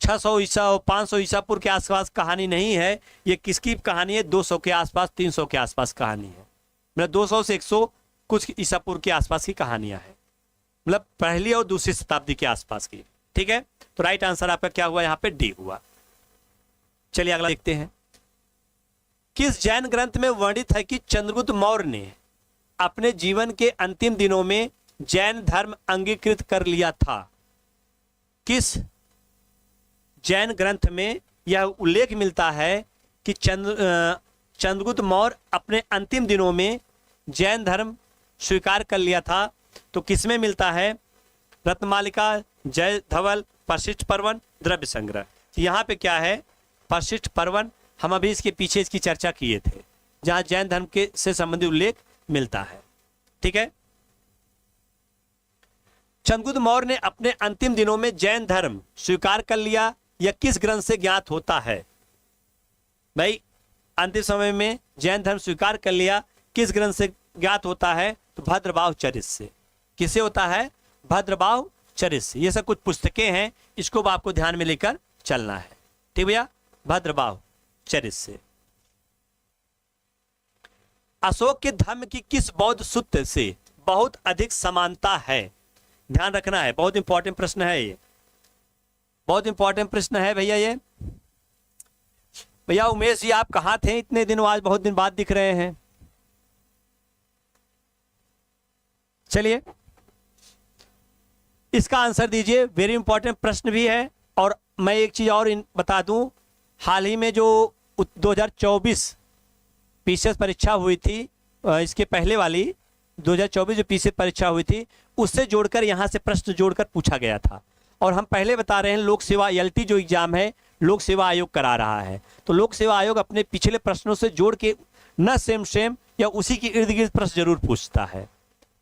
600 ईसा और 500 ईसापुर के आसपास कहानी नहीं है। ये किसकी कहानी है? 200 के आसपास, 300 के आसपास कहानी है। मतलब 200 से 100 कुछ ईसापुर के आसपास की कहानियां हैं, मतलब पहली और दूसरी शताब्दी के आसपास की, ठीक है। तो राइट आंसर आपका क्या हुआ? यहाँ पे डी हुआ। चलिए अगला देखते हैं। किस जैन ग्रंथ में वर्णित है कि चंद्रगुप्त मौर्य ने अपने जीवन के अंतिम दिनों में जैन धर्म अंगीकृत कर लिया था? किस जैन ग्रंथ में यह उल्लेख मिलता है कि चंद्रगुप्त मौर्य अपने अंतिम दिनों में जैन धर्म स्वीकार कर लिया था? तो किसमें मिलता है? रत्नमालिका, जय धवल, परशिष्ट पर्वन, द्रव्य संग्रह। यहाँ पे क्या है? परशिष्ट पर्वन। हम अभी इसके पीछे इसकी चर्चा किए थे, जहाँ जैन धर्म के से संबंधित उल्लेख मिलता है, ठीक है। चंद्रगुप्त मौर्य ने अपने अंतिम दिनों में जैन धर्म स्वीकार कर लिया, यह किस ग्रंथ से ज्ञात होता है? भाई अंतिम समय में जैन धर्म स्वीकार कर लिया, किस ग्रंथ से ज्ञात होता है? तो भद्रबाहु चरित से। किसे होता है? भद्रबाहु चरित से। ये सब कुछ पुस्तकें हैं, इसको आपको ध्यान में लेकर चलना है, ठीक भैया। भद्रबाहु चरित से। अशोक के धर्म की किस बौद्ध सूत्र से बहुत अधिक समानता है? ध्यान रखना है, बहुत इंपॉर्टेंट प्रश्न है ये, बहुत इंपॉर्टेंट प्रश्न है भैया ये। भैया उमेश जी आप कहाँ थे इतने दिनों, आज बहुत दिन बाद दिख रहे हैं। चलिए इसका आंसर दीजिए, वेरी इंपॉर्टेंट प्रश्न भी है। और मैं एक चीज और बता दूं, हाल ही में जो 2024 पीसीएस परीक्षा हुई थी, इसके पहले वाली 2024 जो पीसीएस परीक्षा हुई थी, उससे जोड़कर यहाँ से प्रश्न जोड़कर पूछा गया था। और हम पहले बता रहे हैं, लोक सेवा एलटी जो एग्जाम है लोक सेवा आयोग करा रहा है, तो लोक सेवा आयोग अपने पिछले प्रश्नों से जोड़ के न सेम या उसी के इर्द गिर्द प्रश्न जरूर पूछता है,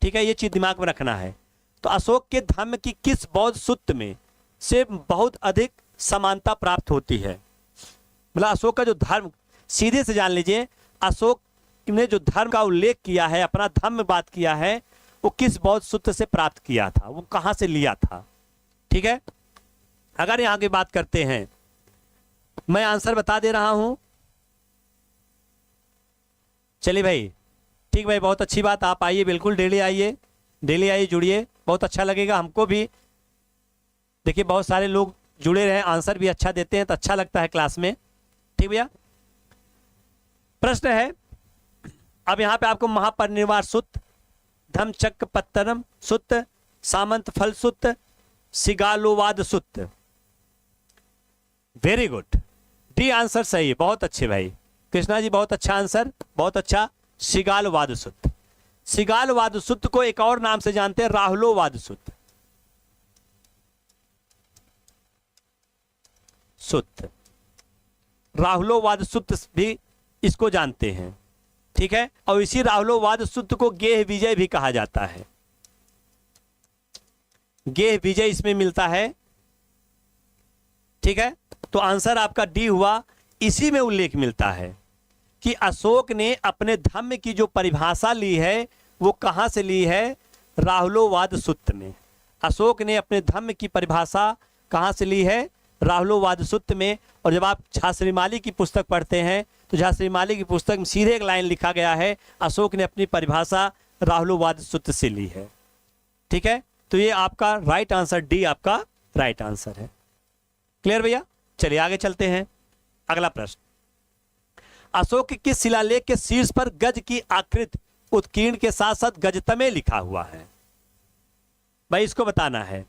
ठीक है। ये चीज दिमाग में रखना है। तो अशोक के धर्म की किस बौद्ध सूत्र में से बहुत अधिक समानता प्राप्त होती है? मतलब अशोक का जो धर्म, सीधे से जान लीजिए, अशोक ने जो धर्म का उल्लेख किया है, अपना धर्म में बात किया है, वो किस बौद्ध सूत्र से प्राप्त किया था, वो कहां से लिया था, ठीक है। अगर यहां की बात करते हैं, मैं आंसर बता दे रहा हूं। चलिए भाई, ठीक भाई, बहुत अच्छी बात। आप आइए, बिल्कुल डेली आइए, डेली आइए, जुड़िए, बहुत अच्छा लगेगा हमको भी। देखिए बहुत सारे लोग जुड़े रहे, आंसर भी अच्छा देते हैं तो अच्छा लगता है क्लास में, ठीक भैया। प्रश्न है अब यहाँ पे आपको महापरिनिर्वाण सूत्र, धम्मचक्र पत्तनम सूत्र, सामंत फल सूत्र, सिगालोवाद सूत्र। वेरी गुड, डी आंसर सही है, बहुत अच्छे भाई कृष्णा जी, बहुत अच्छा आंसर, बहुत अच्छा। सिगालवाद सूत्र, सिगालवाद सूत्र को एक और नाम से जानते हैं, राहुलोवाद सूत्र। सूत्र राहुलोवाद सूत्र भी इसको जानते हैं, ठीक है। और इसी राहुलोवाद सूत्र को गेह विजय भी कहा जाता है, गेह विजय इसमें मिलता है, ठीक है। तो आंसर आपका डी हुआ। इसी में उल्लेख मिलता है कि अशोक ने अपने धम्म की जो परिभाषा ली है वो कहां से ली है? राहुलोवाद सूत्र में। अशोक ने अपने धम्म की परिभाषा कहां से ली है? राहुलोवाद सूत्र में। और जब आप झांसीमाली की पुस्तक पढ़ते हैं तो झांसीमाली की पुस्तक में सीधे एक लाइन लिखा गया है, अशोक ने अपनी परिभाषा राहुलोवाद सूत्र से ली है, ठीक है। तो ये आपका राइट आंसर, डी आपका राइट आंसर है। क्लियर भैया? चलिए आगे चलते हैं। अगला प्रश्न, अशोक के किस शिलालेख के शीर्ष पर गज की आकृति उत्कीर्ण के साथ साथ गजतमे लिखा हुआ है? भाई इसको बताना है,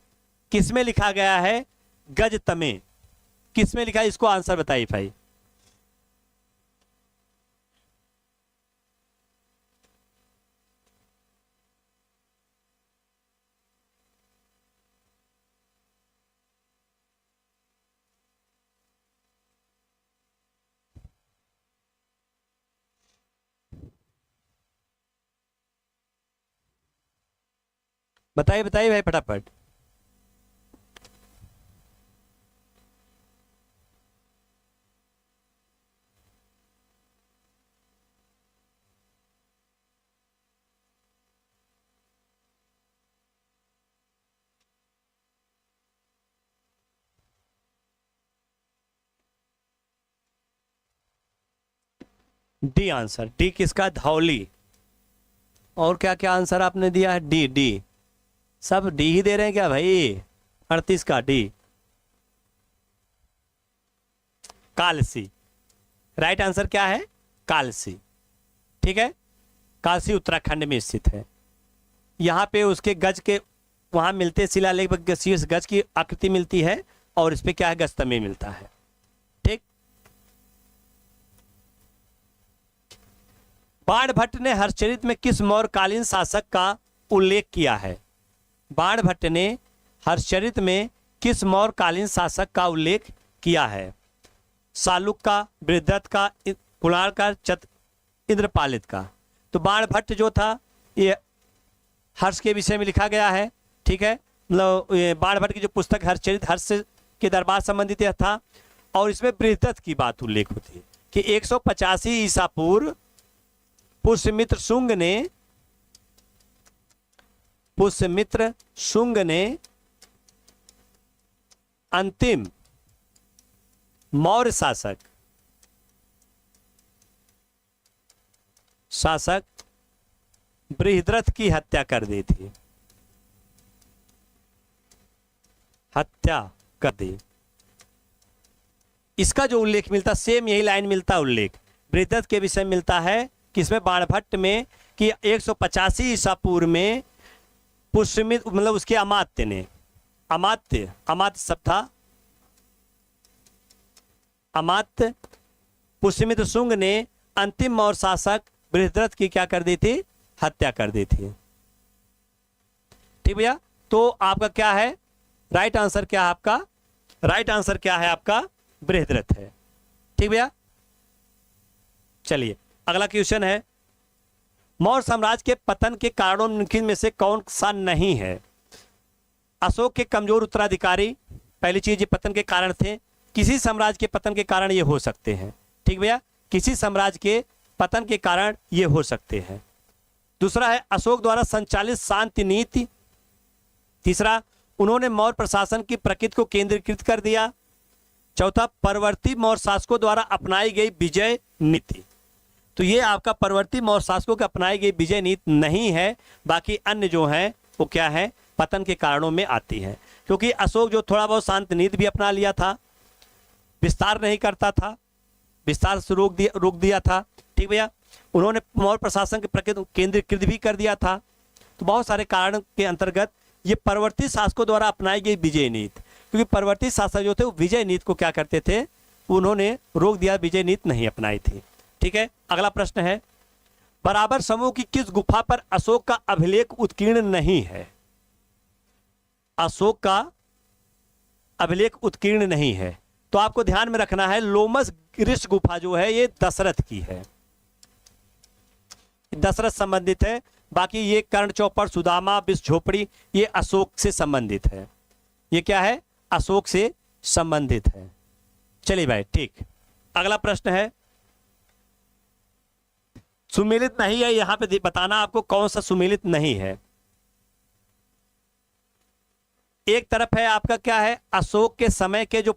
किसमें लिखा गया है? गजतमे। किसमें लिखा है, इसको आंसर बताइए भाई। बताइए बताइए भाई फटाफट। डी आंसर, डी किसका? धौली। और क्या क्या आंसर आपने दिया है? डी, डी, सब डी ही दे रहे हैं क्या भाई? 38 का डी, कालसी। राइट आंसर क्या है? कालसी, ठीक है। कालसी उत्तराखंड में स्थित है। यहाँ पे उसके गज के वहां मिलते शिलालेख पर शीर्ष गज की आकृति मिलती है और इस पे क्या है? गजतमे मिलता है, ठीक। बाणभट्ट ने हर्षचरित में किस मौर्यकालीन शासक का उल्लेख किया है? बाणभट्ट ने हर्षचरित में किस मौर्यकालीन शासक का उल्लेख किया है? शालुक का, बृहद्रथ का, कुणाल का, इंद्रपालित का। तो बाणभट्ट जो था ये हर्ष के विषय में लिखा गया है, ठीक है। मतलब बाणभट्ट की जो पुस्तक हर्षचरित, हर्ष के दरबार संबंधित यह था। और इसमें बृहदत्त की बात उल्लेख होती है कि 185 ईसा पूर्व पुष्यमित्र शुंग ने अंतिम मौर्य शासक बृहद्रथ की हत्या कर दी थी, हत्या कर दी। इसका जो उल्लेख मिलता, सेम यही लाइन मिलता उल्लेख बृहद्रथ के विषय मिलता है किसमें, बाणभट्ट में, कि 185 ईसा पूर्व में पुष्यमित्र मतलब उसके अमात्य ने, अमात्य सब था, अमात्य पुष्यमित्र शुंग ने अंतिम मौर्य शासक बृहद्रथ की क्या कर दी थी, हत्या कर दी थी। ठीक भैया, तो आपका क्या है राइट आंसर, क्या है आपका राइट आंसर, क्या है आपका बृहद्रथ है। ठीक भैया, चलिए अगला क्वेश्चन है, मौर्य साम्राज्य के पतन के कारणों निम्नलिखित में से कौन सा नहीं है। अशोक के कमजोर उत्तराधिकारी, पहली चीज ये पतन के कारण थे, किसी साम्राज्य के पतन के कारण ये हो सकते हैं। ठीक भैया, किसी साम्राज्य के पतन के कारण ये हो सकते हैं। दूसरा है अशोक द्वारा संचालित शांति नीति। तीसरा, उन्होंने मौर्य प्रशासन की प्रकृति को केंद्रीकृत कर दिया। चौथा, परवर्ती मौर्य शासकों द्वारा अपनाई गई विजय नीति। तो ये आपका परवर्ती मौर्य शासकों की अपनाई गई विजय नीति नहीं है, बाकी अन्य जो है वो क्या है, पतन के कारणों में आती है। क्योंकि अशोक जो थोड़ा बहुत शांति नीति भी अपना लिया था, विस्तार नहीं करता था, विस्तार से रोक दिया था। ठीक भैया, उन्होंने मौर्य प्रशासन की प्रकृति केंद्रीकृत भी कर दिया था। तो बहुत सारे कारण के अंतर्गत ये परवर्ती शासकों द्वारा अपनाई गई विजय नीति, क्योंकि परवर्ती शासक जो थे वो विजय नीति को क्या करते थे, उन्होंने रोक दिया, विजय नीति नहीं अपनाई थी। ठीक है, अगला प्रश्न है, बराबर समूह की किस गुफा पर अशोक का अभिलेख उत्कीर्ण नहीं है। अशोक का अभिलेख उत्कीर्ण नहीं है, तो आपको ध्यान में रखना है लोमस ऋषि गुफा जो है ये दशरथ की है, दशरथ संबंधित है। बाकी ये कर्ण चौपड़, सुदामा, विष झोपड़ी ये अशोक से संबंधित है। ये क्या है, अशोक से संबंधित है। चलिए भाई, ठीक। अगला प्रश्न है, सुमेलित नहीं है, यहां पे बताना आपको कौन सा सुमेलित नहीं है। एक तरफ है आपका क्या है, अशोक के समय के जो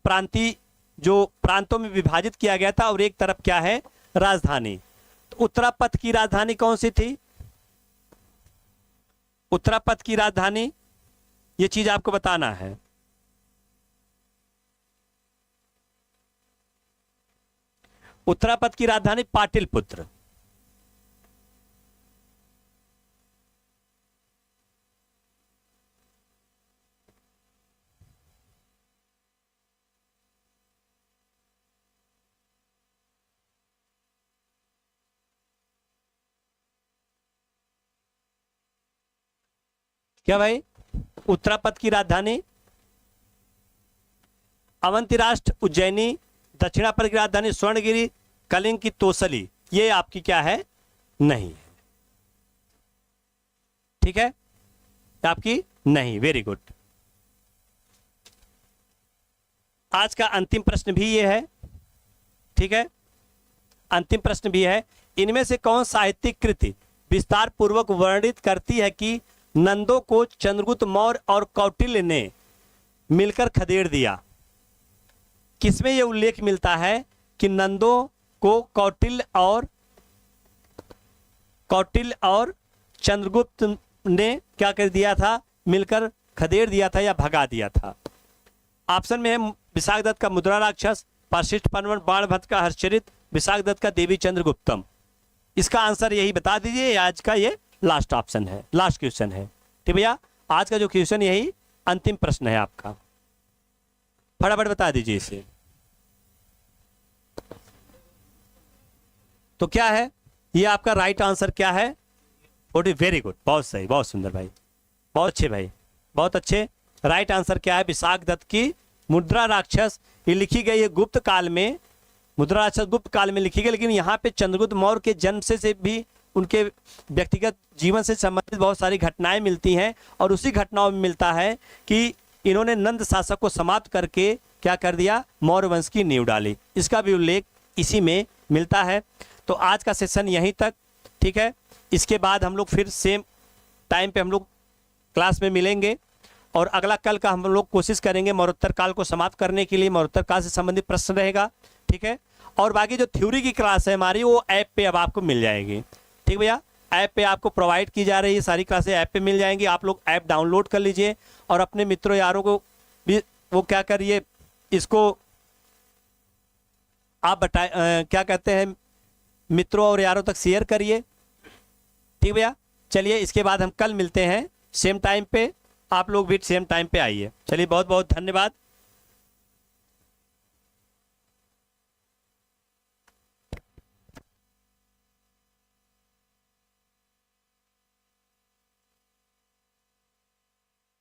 प्रांतों में विभाजित किया गया था, और एक तरफ क्या है, राजधानी। तो उत्तरापथ की राजधानी कौन सी थी, उत्तरापथ की राजधानी, ये चीज आपको बताना है। उत्तरापथ की राजधानी पाटलिपुत्र। क्या भाई, उत्तरापथ की राजधानी अवंती राष्ट्र उज्जैनी, दक्षिणापथ की राजधानी स्वर्णगिरी, कलिंग की तोसली, ये आपकी क्या है, नहीं है। ठीक है, आपकी नहीं। Very good. आज का अंतिम प्रश्न भी ये है। ठीक है, अंतिम प्रश्न भी है, इनमें से कौन साहित्यिक कृति विस्तार पूर्वक वर्णित करती है कि नंदों को चंद्रगुप्त मौर्य और कौटिल्य ने मिलकर खदेड़ दिया। किसमें यह उल्लेख मिलता है कि नंदों को कौटिल्य और चंद्रगुप्त ने क्या कर दिया था, मिलकर खदेड़ दिया था या भगा दिया था। ऑप्शन में है विशाखदत्त का मुद्रा राक्षस, पार्शिष्ट पर्वन, बाणभट्ट का हर्षचरित, विशाखदत्त का देवी चंद्रगुप्तम। इसका आंसर यही बता दीजिए, आज का ये लास्ट ऑप्शन है, लास्ट क्वेश्चन है। ठीक भैया, आज का जो क्वेश्चन यही अंतिम प्रश्न है आपका, फटाफट बता दीजिए इसे। तो क्या है ये आपका राइट आंसर, क्या है, वेरी गुड, बहुत सही, बहुत सुंदर भाई, बहुत अच्छे भाई, बहुत अच्छे। राइट आंसर क्या है, विशाखदत्त की मुद्रा राक्षस। ये लिखी गई है गुप्त काल में, मुद्रा राक्षस गुप्त काल में लिखी गई, लेकिन यहाँ पे चंद्रगुप्त मौर्य के जन्म से भी उनके व्यक्तिगत जीवन से संबंधित बहुत सारी घटनाएं मिलती हैं, और उसी घटनाओं में मिलता है कि इन्होंने नंद शासक को समाप्त करके क्या कर दिया, मौर्य वंश की नींव डाली। इसका भी उल्लेख इसी में मिलता है। तो आज का सेशन यहीं तक, ठीक है। इसके बाद हम लोग फिर सेम टाइम पे हम लोग क्लास में मिलेंगे, और अगला कल का हम लोग कोशिश करेंगे मौर्योत्तर काल को समाप्त करने के लिए मौर्योत्तर काल से संबंधित प्रश्न रहेगा, ठीक है। और बाकी जो थ्योरी की क्लास है हमारी, वो ऐप पे अब आपको मिल जाएगी, ठीक भैया। ऐप पे आपको प्रोवाइड की जा रही है, सारी क्लासें ऐप पे मिल जाएंगी। आप लोग ऐप डाउनलोड कर लीजिए और अपने मित्रों यारों को भी वो क्या करिए, इसको आप क्या कहते हैं, मित्रों और यारों तक शेयर करिए, ठीक भैया। चलिए, इसके बाद हम कल मिलते हैं सेम टाइम पे, आप लोग भी सेम टाइम पे आइए। चलिए, बहुत बहुत धन्यवाद।